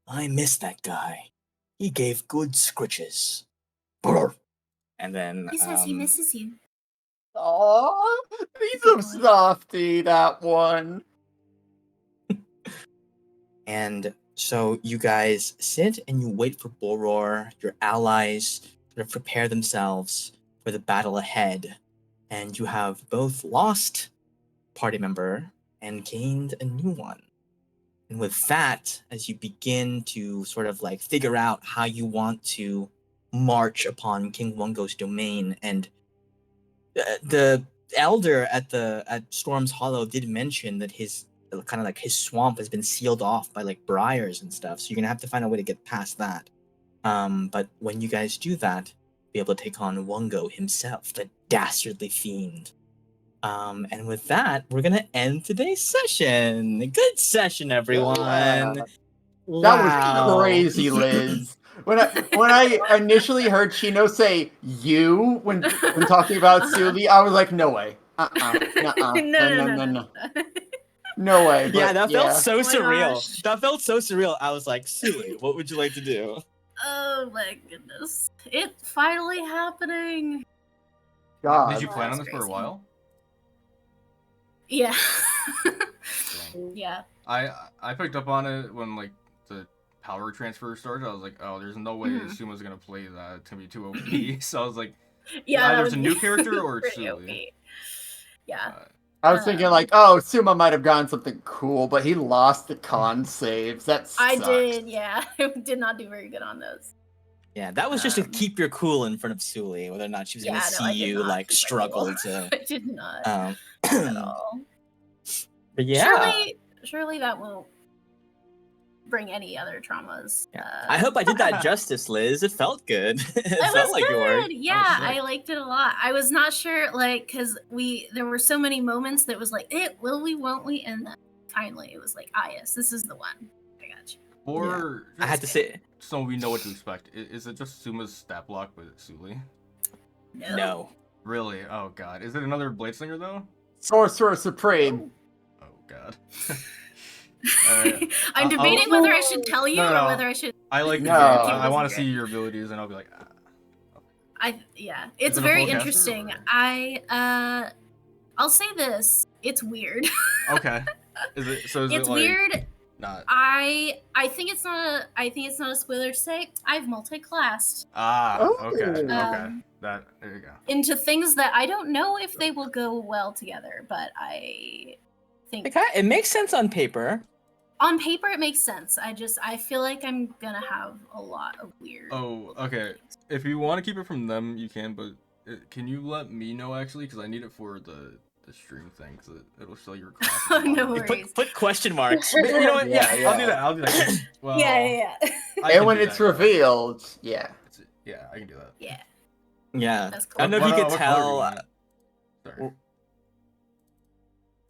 I miss that guy. He gave good scritches. Brr. And then He says he misses you. Aww, he's a softie, that one. And so you guys sit and you wait for Boror. Your allies sort of prepare themselves for the battle ahead. And you have both lost party member and gained a new one. And with that, as you begin to sort of like figure out how you want to march upon King Wungo's domain, and the elder at Storm's Hollow did mention that his kind of like his swamp has been sealed off by like briars and stuff, so you're gonna have to find a way to get past that. But when you guys do that, be able to take on Wungo himself, the dastardly fiend. And with that, we're gonna end today's session. Good session, everyone. That Wow. was crazy, Liz. When I initially heard Chino say "you" when talking about Suli, I was like, "No way, no, no way." Yeah, But that felt so Oh my surreal. gosh. That felt so surreal. I was like, Suli, what would you like to do? Oh my goodness. It's finally happening. God. Did you plan on That's this for a crazy. while? Yeah. Dang. Yeah. I picked up on it when like the power transfer started. I was like, oh, there's no way Mhm. Suma's gonna play that. It's gonna be too OP. So I was like, Yeah. either that it's a would new be character or it's pretty Suli. OP. Yeah. I was thinking like, oh, Suma might have gotten something cool, but he lost the con saves. That sucks. I did, yeah. I did not do very good on those. Yeah, that was just to Um, keep your cool in front of Suli, whether or not she was gonna Yeah, no, I see did you not like keep my struggle cool. to. I did not Um, at all. but yeah, Surely that won't bring any other traumas. yeah. I hope I did that justice, Liz. It felt good. It It felt was like it worked. good. Yeah, sick. I liked it a lot. I was not sure, like, because there were so many moments that was like, will we, won't we? And then finally it was like, yes, this is the one. I got you. Or I had to say so we know what to expect. Is it just Suma's stat block with Suli? no. Really? Oh god. Is it another Blade Slinger though? Sorcerer Supreme. Oh god. Alright. I'm debating whether I should tell you No. or whether I should. I like No. I want to see your abilities and I'll be like, Yeah, Is it's it a very full caster, interesting. or- I'll say this: it's weird. okay. Is It's it like weird. not I think it's not a spoiler to say I've multi-classed Oh. okay. Um, There you go. into things that I don't know if they will go well together, but I think It makes sense on paper. on paper it makes sense. I feel like I'm gonna have a lot of weird. Oh, okay. If you want to keep it from them, you can, but can you let me know actually? Because I need it for the stream thing, because it'll show your class. Oh, no You worries. put question marks. You know what? Yeah, Yeah, I'll do that. Well, Yeah. I can And when do it's that. revealed, yeah. Yeah, I can do that. Yeah. Yeah. That's I don't know if you What could color do tell. want? Sorry.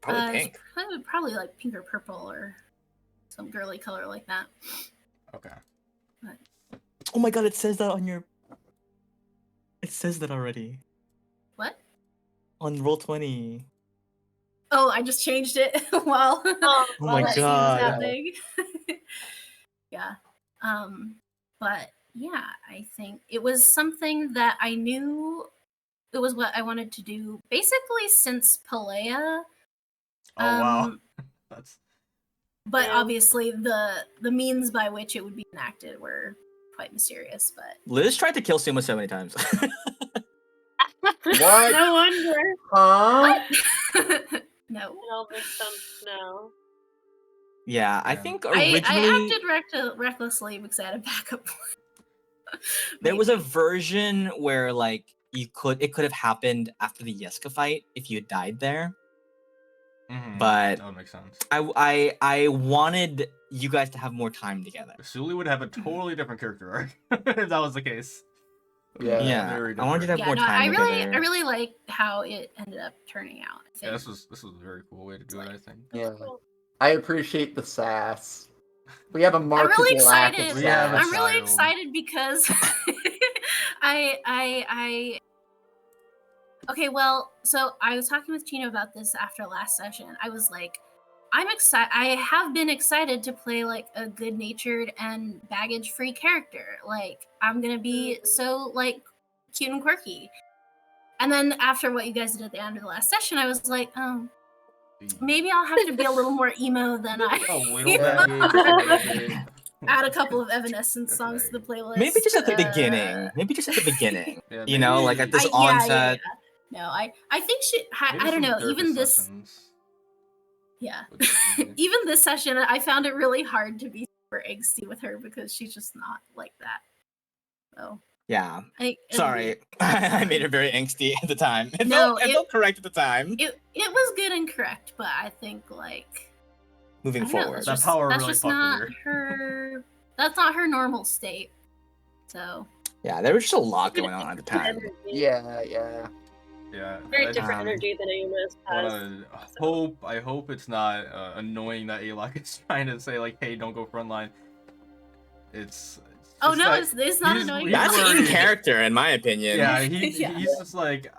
Probably It's pink. probably like pink or purple or some girly color like that. Okay. Oh my god! It says that on your. It says that already What? on Roll20. Oh, I just changed it while Oh my that scene was God. happening. Yeah. But yeah, I think it was something that I knew it was what I wanted to do basically since Pelea. Oh wow. That's But Yeah. obviously the means by which it would be enacted were quite mysterious, but Liz tried to kill Suma so many times. What? No wonder. Huh? no. It all makes sense now. yeah, I Yeah. think I originally acted recklessly because I had a backup plan. there was a Maybe. version where like it could have happened after the Yeska fight if you had died there. But that would make sense. I wanted you guys to have more time together. Suli would have a totally different character arc if that was the case. Yeah. Yeah, very I wanted you to have Yeah, more no, time I together. really like how it ended up turning out. I think. Yeah, this was a very cool way to do it. I think. Yeah. I appreciate the sass. We have a I'm marketable really lack of excited. We have a sass. I'm really child. excited because I okay, well, so I was talking with Gino about this after last session. I was like, I'm excited. I have been excited to play like a good-natured and baggage-free character. Like I'm gonna be so like cute and quirky. And then after what you guys did at the end of the last session, I was like, oh, maybe I'll have to be a little more emo than I. A little bit. Add a couple of Evanescence songs to the playlist. Maybe just at the beginning. Maybe just at the beginning. Yeah, You know, like at this yeah, onset. No, I think I Maybe don't know. some Even therapy this, sessions yeah. would be easy. Even this session, I found it really hard to be super angsty with her because she's just not like that. So Yeah. I think Sorry, I made her very angsty at the time. It No, felt correct at the time. it was good and correct, but I think like Moving I don't know, forward. that's That just, power that's really just fucked with not her. her. That's not her normal state. So Yeah, there was just a lot going on at the time. Energy. Yeah. Yeah. Very I different Um, energy than Amos has. I hope it's not annoying that Alok is trying to say like, hey, don't go frontline. It's oh just no, that- it's not he's- annoying. he's That's worried. in character, in my opinion. Yeah, Yeah. he's just like,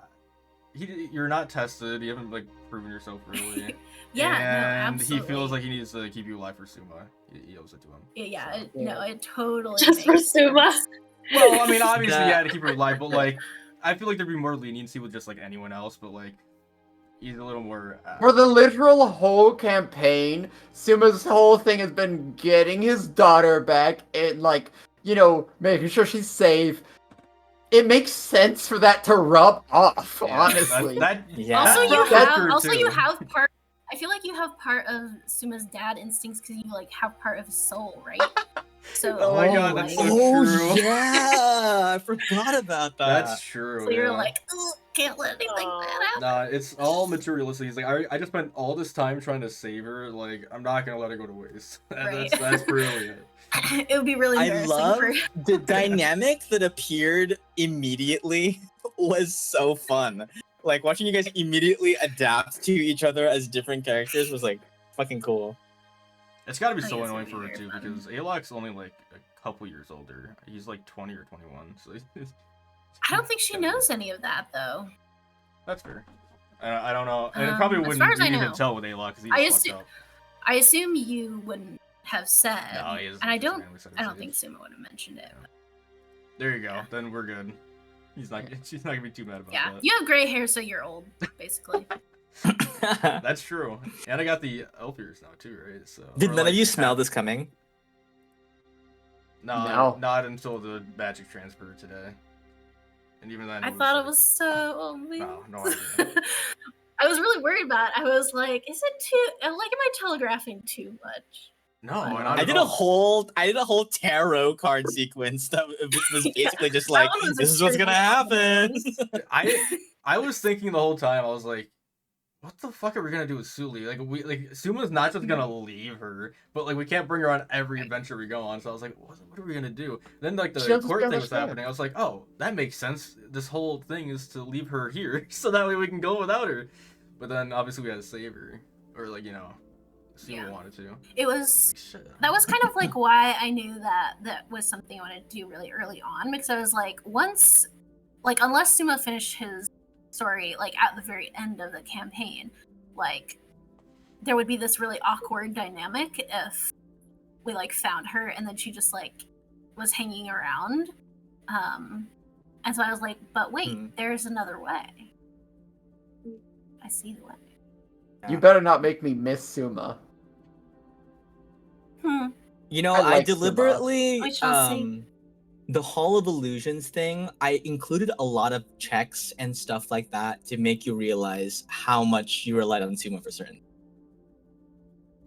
you're not tested. You haven't like proven yourself really. Yeah, no, and absolutely. he feels like he needs to keep you alive for Suma. He owes it to him. Yeah, So- no, it totally Just for makes Suma. sense. Well, I mean, obviously, Yeah. you had to keep her alive, but like, I feel like there'd be more leniency with just like anyone else, but like, he's a little more. For the literal whole campaign, Suma's whole thing has been getting his daughter back and, like, you know, making sure she's safe. It makes sense for that to rub off, Yeah, honestly. Yeah. Also, That's you true, have too. you have part. I feel like you have part of Suma's dad instincts because you like have part of his soul, right? So, Oh my god, that's so Oh true. yeah, I forgot about that. That's true. so you're yeah. like, "Ugh, can't let anything bad happen." Nah, it's all materialistic. He's like, I just spent all this time trying to save her. Like, I'm not gonna let it go to waste. Right. That's really it. It would be really I embarrassing love for the dynamic that appeared immediately was so fun. Like watching you guys immediately adapt to each other as different characters was like fucking cool. It's gotta be I so guess annoying it'd be for her very too, fun. because Alok's only like a couple years older. He's like 20 or 21, so I don't think she knows any of that though. that's fair. I don't know, and it probably As wouldn't far as I even know. tell with Alok because he I just fucked assume- up. I assume you wouldn't have said, No, he is. and I just don't. randomly said I his don't think age. Suma would have mentioned it. Yeah. There you go. Then we're good. She's not gonna be too mad about Yeah, that. you have gray hair, so you're old, basically. That's true. And I got the elf ears now too, right? So Did or, none like, of you smell half- this coming? No, No. not until the magic transfer today. And even then, I thought like, it was so obvious. No, I didn't. I was really worried about it. I was like, is it too like am I telegraphing too much? No, I not I at did all. I did a whole tarot card sequence that was basically just That like, one was this is what's gonna happen. I was thinking the whole time. I was like, what the fuck are we gonna do with Suli? Like Suma's not just gonna leave her, but like we can't bring her on every adventure we go on. So I was like, what are we gonna do? Then like She the doesn't court thing was understand. happening. I was like, oh, that makes sense. This whole thing is to leave her here, so that way we can go without her. But then obviously we had to save her, or like Suma Yeah. wanted to. It was Like, shit. that was kind of like why I knew that was something I wanted to do really early on, because I was like, once, like, unless Suma finished his story like at the very end of the campaign, like there would be this really awkward dynamic if we like found her and then she just like was hanging around. And so I was like, but wait, there's another way. I see the way. You better not make me miss Suma. You know, I I, like Suma. deliberately We shall see. The Hall of Illusions thing, I included a lot of checks and stuff like that to make you realize how much you relied on Suma for certain.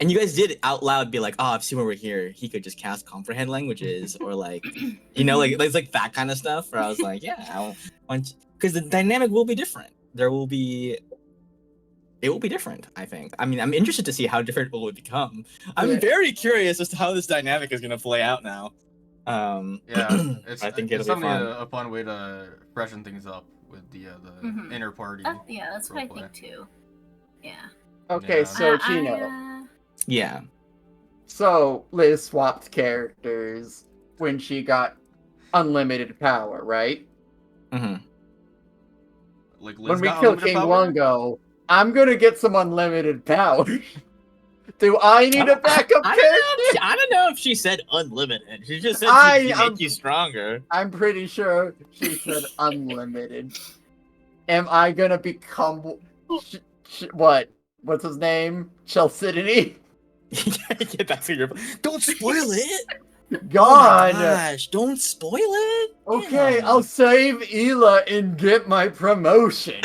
And you guys did out loud be like, oh, if Suma were here, he could just cast comprehend languages or like, you know, like it's like that kind of stuff. Where I was like, yeah, because the dynamic will be different. It will be different, I think. I mean, I'm interested to see how different it will become. I'm Yeah. very curious as to how this dynamic is going to play out now. Yeah, I think it's it'll be definitely fun. a fun way to freshen things up with the Mhm. inner party. Yeah, that's what I roleplay. think too. Yeah. Okay, Yeah. so Chino. Yeah. So Liz swapped characters when she got unlimited power, right? hmm Like Liz When we got kill unlimited King power? Lungo, I'm gonna get some unlimited power. Do I need a backup character? I don't know if she said unlimited. She just said she make you stronger. I'm pretty sure she said unlimited. Am I gonna become what? What's his name? Chalcidity? Yeah, that's what you're. Don't spoil it. Gone. Oh my gosh! Don't spoil it. Okay, Damn. I'll save Ela and get my promotion.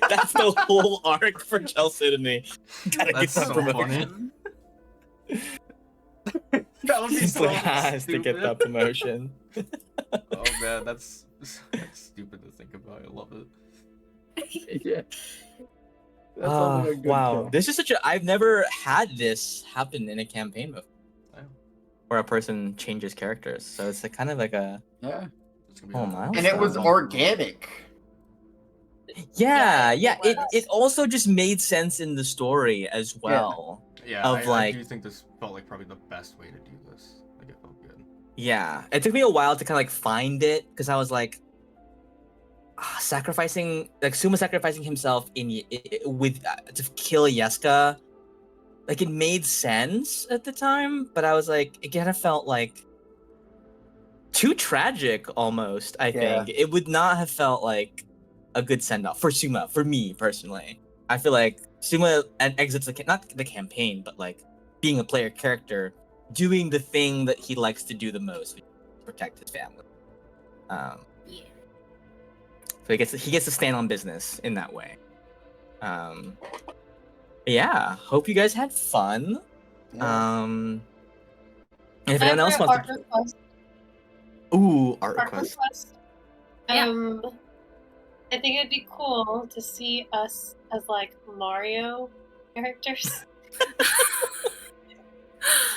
That's the whole arc for Chalcidity. Gotta That's get so that funny. promotion. That would be He so has to get stupid. that promotion. Oh man, that's stupid to think about. I love it. Yeah. That sounds like a good Wow, kill. this is such a. I've never had this happen in a campaign before, Oh. where a person changes characters. So it's kind of like a. Yeah. It's gonna be Oh, a- my. And it was Awesome. organic. Yeah, Yeah, yeah. it was. It also just made sense in the story as well. Yeah, Of, I like- do think this felt like probably the best way to do this. Like it felt good. Yeah, it took me a while to kind of like find it because I was like sacrificing, like Suma sacrificing himself with to kill Yeska. Like it made sense at the time, but I was like, it kind of felt like too tragic almost. I think it would not have felt like a good send off for Suma, for me personally. I feel like Suma exits not the campaign, but like being a player character, doing the thing that he likes to do the most, which is protect his family. Yeah. So he gets to stand on business in that way. Yeah, hope you guys had fun. Yeah. And If I anyone have else an wants art request. Ooh, art Art request. request. Yeah. I think it'd be cool to see us as like Mario characters.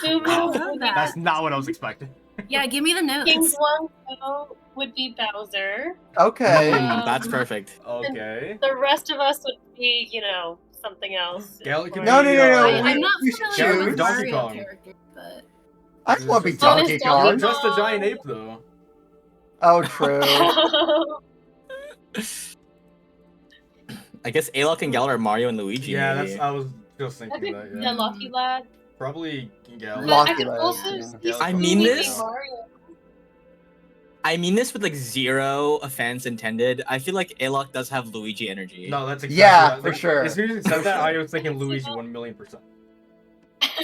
Sumo I love would be that. That's not what I was expecting. Yeah, give me the King notes. Guango would be Bowser. Okay. That's perfect. Okay. The rest of us would be, something else. Gal- could No, be, no, no, no. I- I'm not You should familiar choose. with Donkey Mario Kong. characters, but I want to be Just- Donkey Donkey Kong. You're Kong. just a giant ape, though. Oh, true. I guess Alok and Galar are Mario and Luigi. Yeah, maybe. I was just I thinking think that. the Yeah. Lucky Lad. Probably Gal. But I Lucky could Lad, also yeah. see I Scooby mean being this- Mario. I mean this with like zero offense intended. I feel like Alok does have Luigi energy. No, that's exactly Yeah, what- for sure. As soon as you said For that, sure. I was thinking I can see Luigi that. 1,000,000%.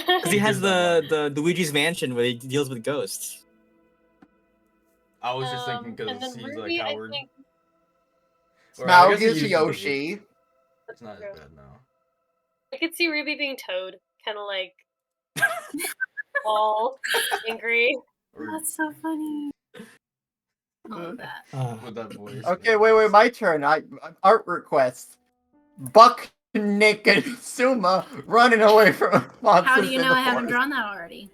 Because he has the Luigi's Mansion where he deals with ghosts. I was just thinking And because then he's Ruby, like I Howard. think Or I guess Smaug he is uses Yoshi. It's not as bad now. I could see Ruby being Toad, kind of like all angry. Or that's so funny. I love that. with that voice. Okay, wait, my turn. Art request. Buck naked Suma running away from monsters. How do you in know the I haven't forest. drawn that already?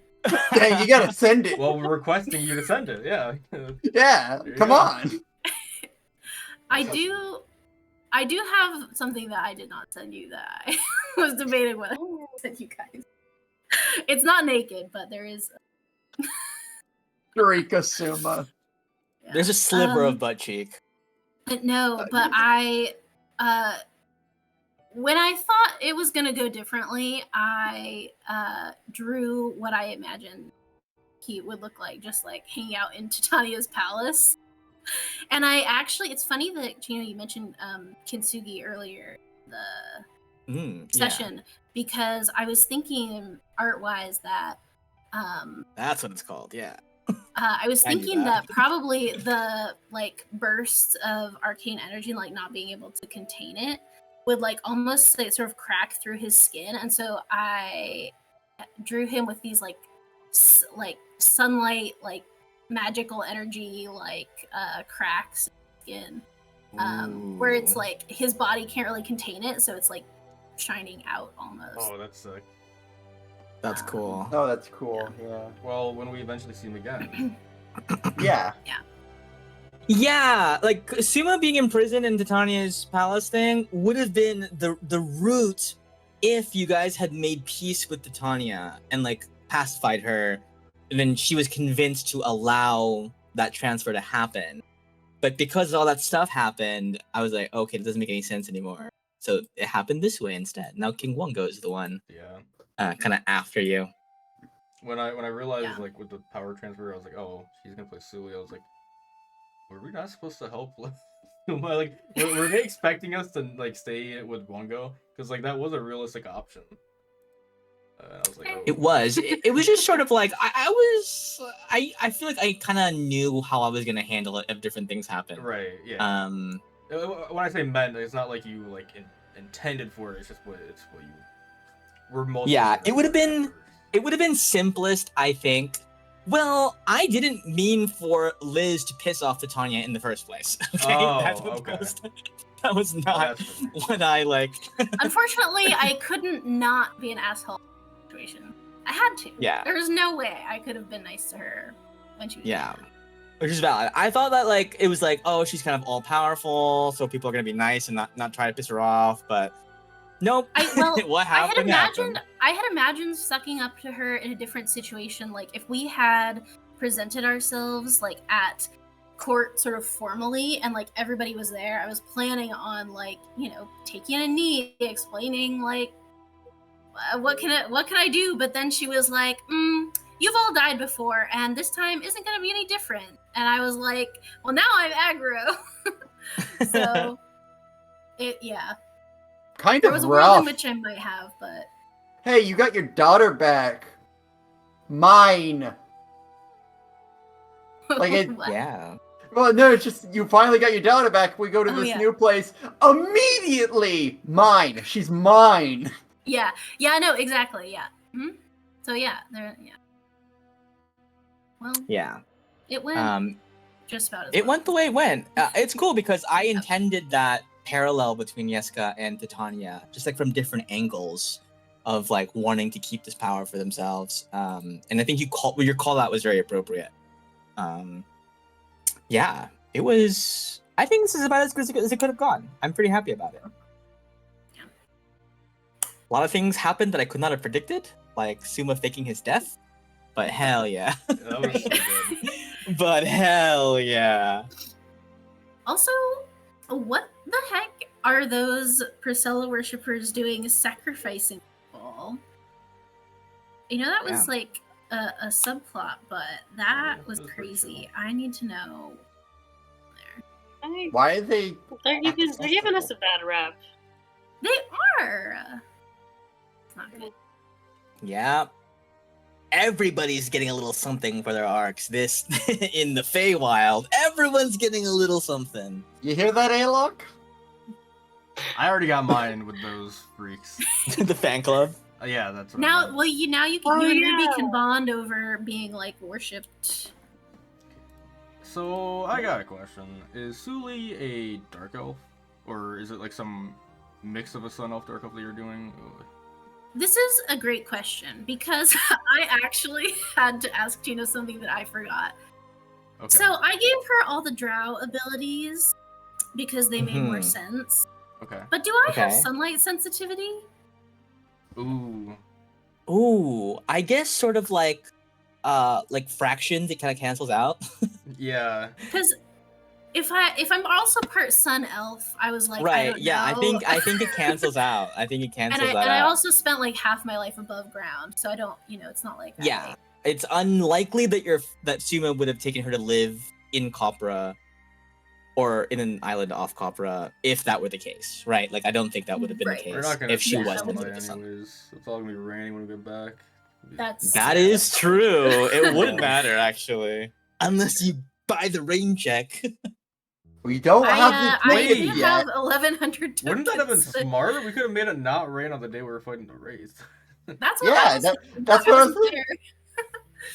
Dang, you gotta send it. Well, we're requesting you to send it. Yeah. Yeah, There you come go. on. I do have something that I did not send you that I was debating whether I sent you guys. It's not naked, but there is. Eureka Suma. Yeah. There's a sliver Um, of butt cheek. No, but I when I thought it was gonna go differently, I drew what I imagined he would look like, just like hanging out in Titania's palace. And I actually, it's funny that you mentioned Kintsugi earlier, the Yeah, session, because I was thinking art-wise that that's what it's called. Yeah. I was I knew thinking that. that probably the like bursts of arcane energy, like not being able to contain it, would like almost like, sort of crack through his skin, and so I drew him with these like sunlight, like magical energy, like cracks in skin, where it's Ooh. like his body can't really contain it, so it's like shining out almost. Oh, that's sick. That's cool. Oh, that's cool. Yeah. Well, when we eventually see him again. Yeah. Yeah, like Suma being imprisoned in Titania's palace thing would have been the route if you guys had made peace with Titania and like pacified her, and then she was convinced to allow that transfer to happen. But because all that stuff happened, I was like, okay, it doesn't make any sense anymore. So it happened this way instead. Now King Wongo is the one Yeah. kind of after you. When I realized Yeah. like with the power transfer, I was like, oh, she's gonna play Suli. I was like, were we not supposed to help? Like, were they expecting us to like stay with Wongo? Because like that was a realistic option. I was like, oh. It was. It was just sort of like I feel like I kind of knew how I was gonna handle it if different things happened. Right. Yeah. When I say meant, it's not like you like intended for it. It's just what you were most. Yeah, it would have been simplest, I think. Well, I didn't mean for Liz to piss off Titania in the first place. Okay, Oh, okay. That was not That's what I like. Unfortunately, I couldn't not be an asshole in the situation. I had to. Yeah. There was no way I could have been nice to her when she was Yeah. there. Which is valid. I thought that like it was like, oh, she's kind of all powerful, so people are gonna be nice and not try to piss her off. But nope. What happened? I had imagined sucking up to her in a different situation. Like if we had presented ourselves like at court sort of formally and like everybody was there, I was planning on like, taking a knee, explaining like what can I do? But then she was like, you've all died before and this time isn't gonna be any different. And I was like, well, now I'm aggro. So Kind there of was a world in rough. which I might have, but Hey, you got your daughter back. Mine. Like it. What? Yeah. Well, no, it's just you finally got your daughter back. We go to Oh, this yeah. new place. Immediately, mine. She's mine. Yeah, no, exactly, yeah. So yeah, Well, Yeah. it went just about as It well. went the way it went. It's cool because I intended that parallel between Yeska and Titania, just like from different angles of like wanting to keep this power for themselves. And I think your call out was very appropriate. Yeah, it was. I think this is about as good as it could have gone. I'm pretty happy about it. Yeah. A lot of things happened that I could not have predicted, like Suma faking his death. But hell yeah. That was so good. But hell yeah. Also, what the heck are those Priscilla worshippers doing sacrificing people? You know, that was Yeah. like a subplot, but that Yeah, was that was pretty crazy. I need to know. Why are they? They're giving us a bad rep. They are. It's not good. Yeah. Everybody's getting a little something for their arcs. This in the Feywild, everyone's getting a little something. You hear that, Alok? I already got mine with those freaks. The fan club. Yeah, that's what I Now, meant. well, you can Oh, you and Ruby yeah. can bond over being like worshipped. So I got a question. Is Suli a dark elf? Or is it like some mix of a sun elf dark elf that you're doing? This is a great question because I actually had to ask Tina something that I forgot. Okay. So I gave her all the drow abilities because they made more Mhm. sense. Okay. But do I have Okay. sunlight sensitivity? Ooh. Ooh, I guess sort of like fractions. It kind of cancels out. Yeah. Because if I'm also part sun elf, I was like, I Right? don't Yeah, know. I think it cancels out. I think it and cancels I that and I out. also spent like half my life above ground, so I don't, it's not like Yeah, it's unlikely that Suma would have taken her to live in Copra or in an island off Copra if that were the case, right? Like, I don't think that would have been Right. the We're case not gonna if she see was sunlight meant to sunlight live the sun. anyways. It's all gonna be raining when we get back. That's That true. is true. It wouldn't matter actually, unless you buy the rain check. We don't have the I plane did yet. have 1,100 tokens. Wouldn't that have been smart? We could have made it not rain on the day we were fighting the Wraith. That's what I Yeah, was that's what I was there. thinking.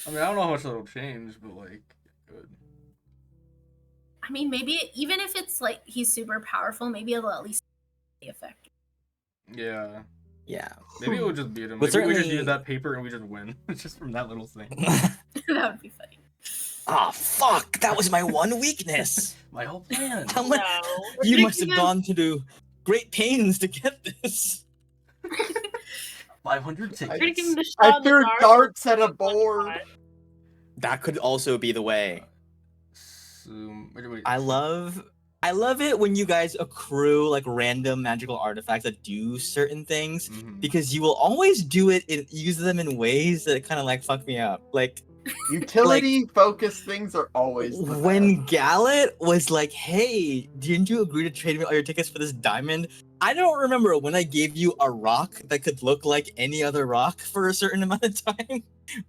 I mean, I don't know how much that'll change, but like, it would. I mean, maybe even if it's like he's super powerful, maybe it'll at least be effective. Yeah. Yeah. Maybe it would just beat him. But Maybe we just certainly- use that paper and we just win. just from that little thing. That would be funny. Ah, fuck! That was my one weakness. My whole plan. How much? No. You must have gone to do great pains to get this. 500 We're gonna give tickets. him the shot I in the threw dark. darts at a board. That could also be the way. Wait. I love it when you guys accrue like random magical artifacts that do certain things Mhm. because you will always use them in ways that kind of like fuck me up. Like Utility focused things are always the when best. Gallet was like, "Hey, didn't you agree to trade me all your tickets for this diamond?" I don't remember when I gave you a rock that could look like any other rock for a certain amount of time,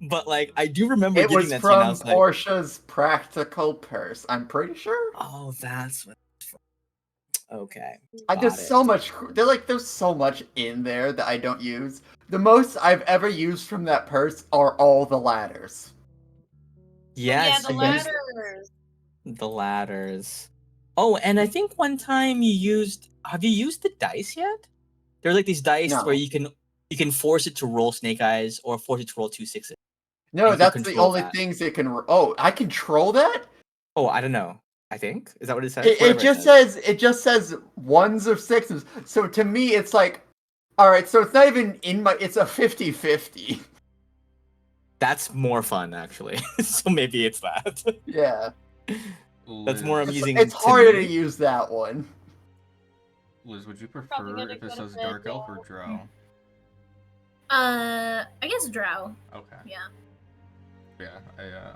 but like I do remember It giving was that to you. And I from was like, Portia's practical purse. I'm pretty sure. "Oh, that's what." Okay. There's got it. so much. There's so much in there that I don't use. The most I've ever used from that purse are all the ladders. Yes, Yeah, the I used- ladders. the ladders. Oh, and I think one time have you used the dice yet? There's like these dice No. where you can force it to roll snake eyes or force it to roll 2 6s. No, You that's the control only that. things it can. Oh, I control that. Oh, I don't know. I think is that what it says? It Whatever just says ones or sixes. So to me, it's like, all right. So it's not even in my. It's a 50-50. That's more fun actually. So maybe it's that. Yeah, That's more Liz, amusing. it's to harder me. to use that one. Liz, would you Probably prefer gonna if go it to says bed, dark elf or yeah. drow? I guess drow. Okay. Yeah. Yeah,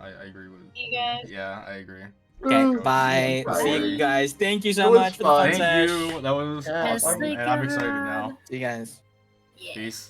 I agree with. You guys. Yeah, I agree. Okay, Mm. bye. Bye. See you guys. Thank you so It was much for the fun fun. Thank sesh. you. That was Yeah, awesome, thank and I'm excited now. God. See you guys. Yeah. Peace.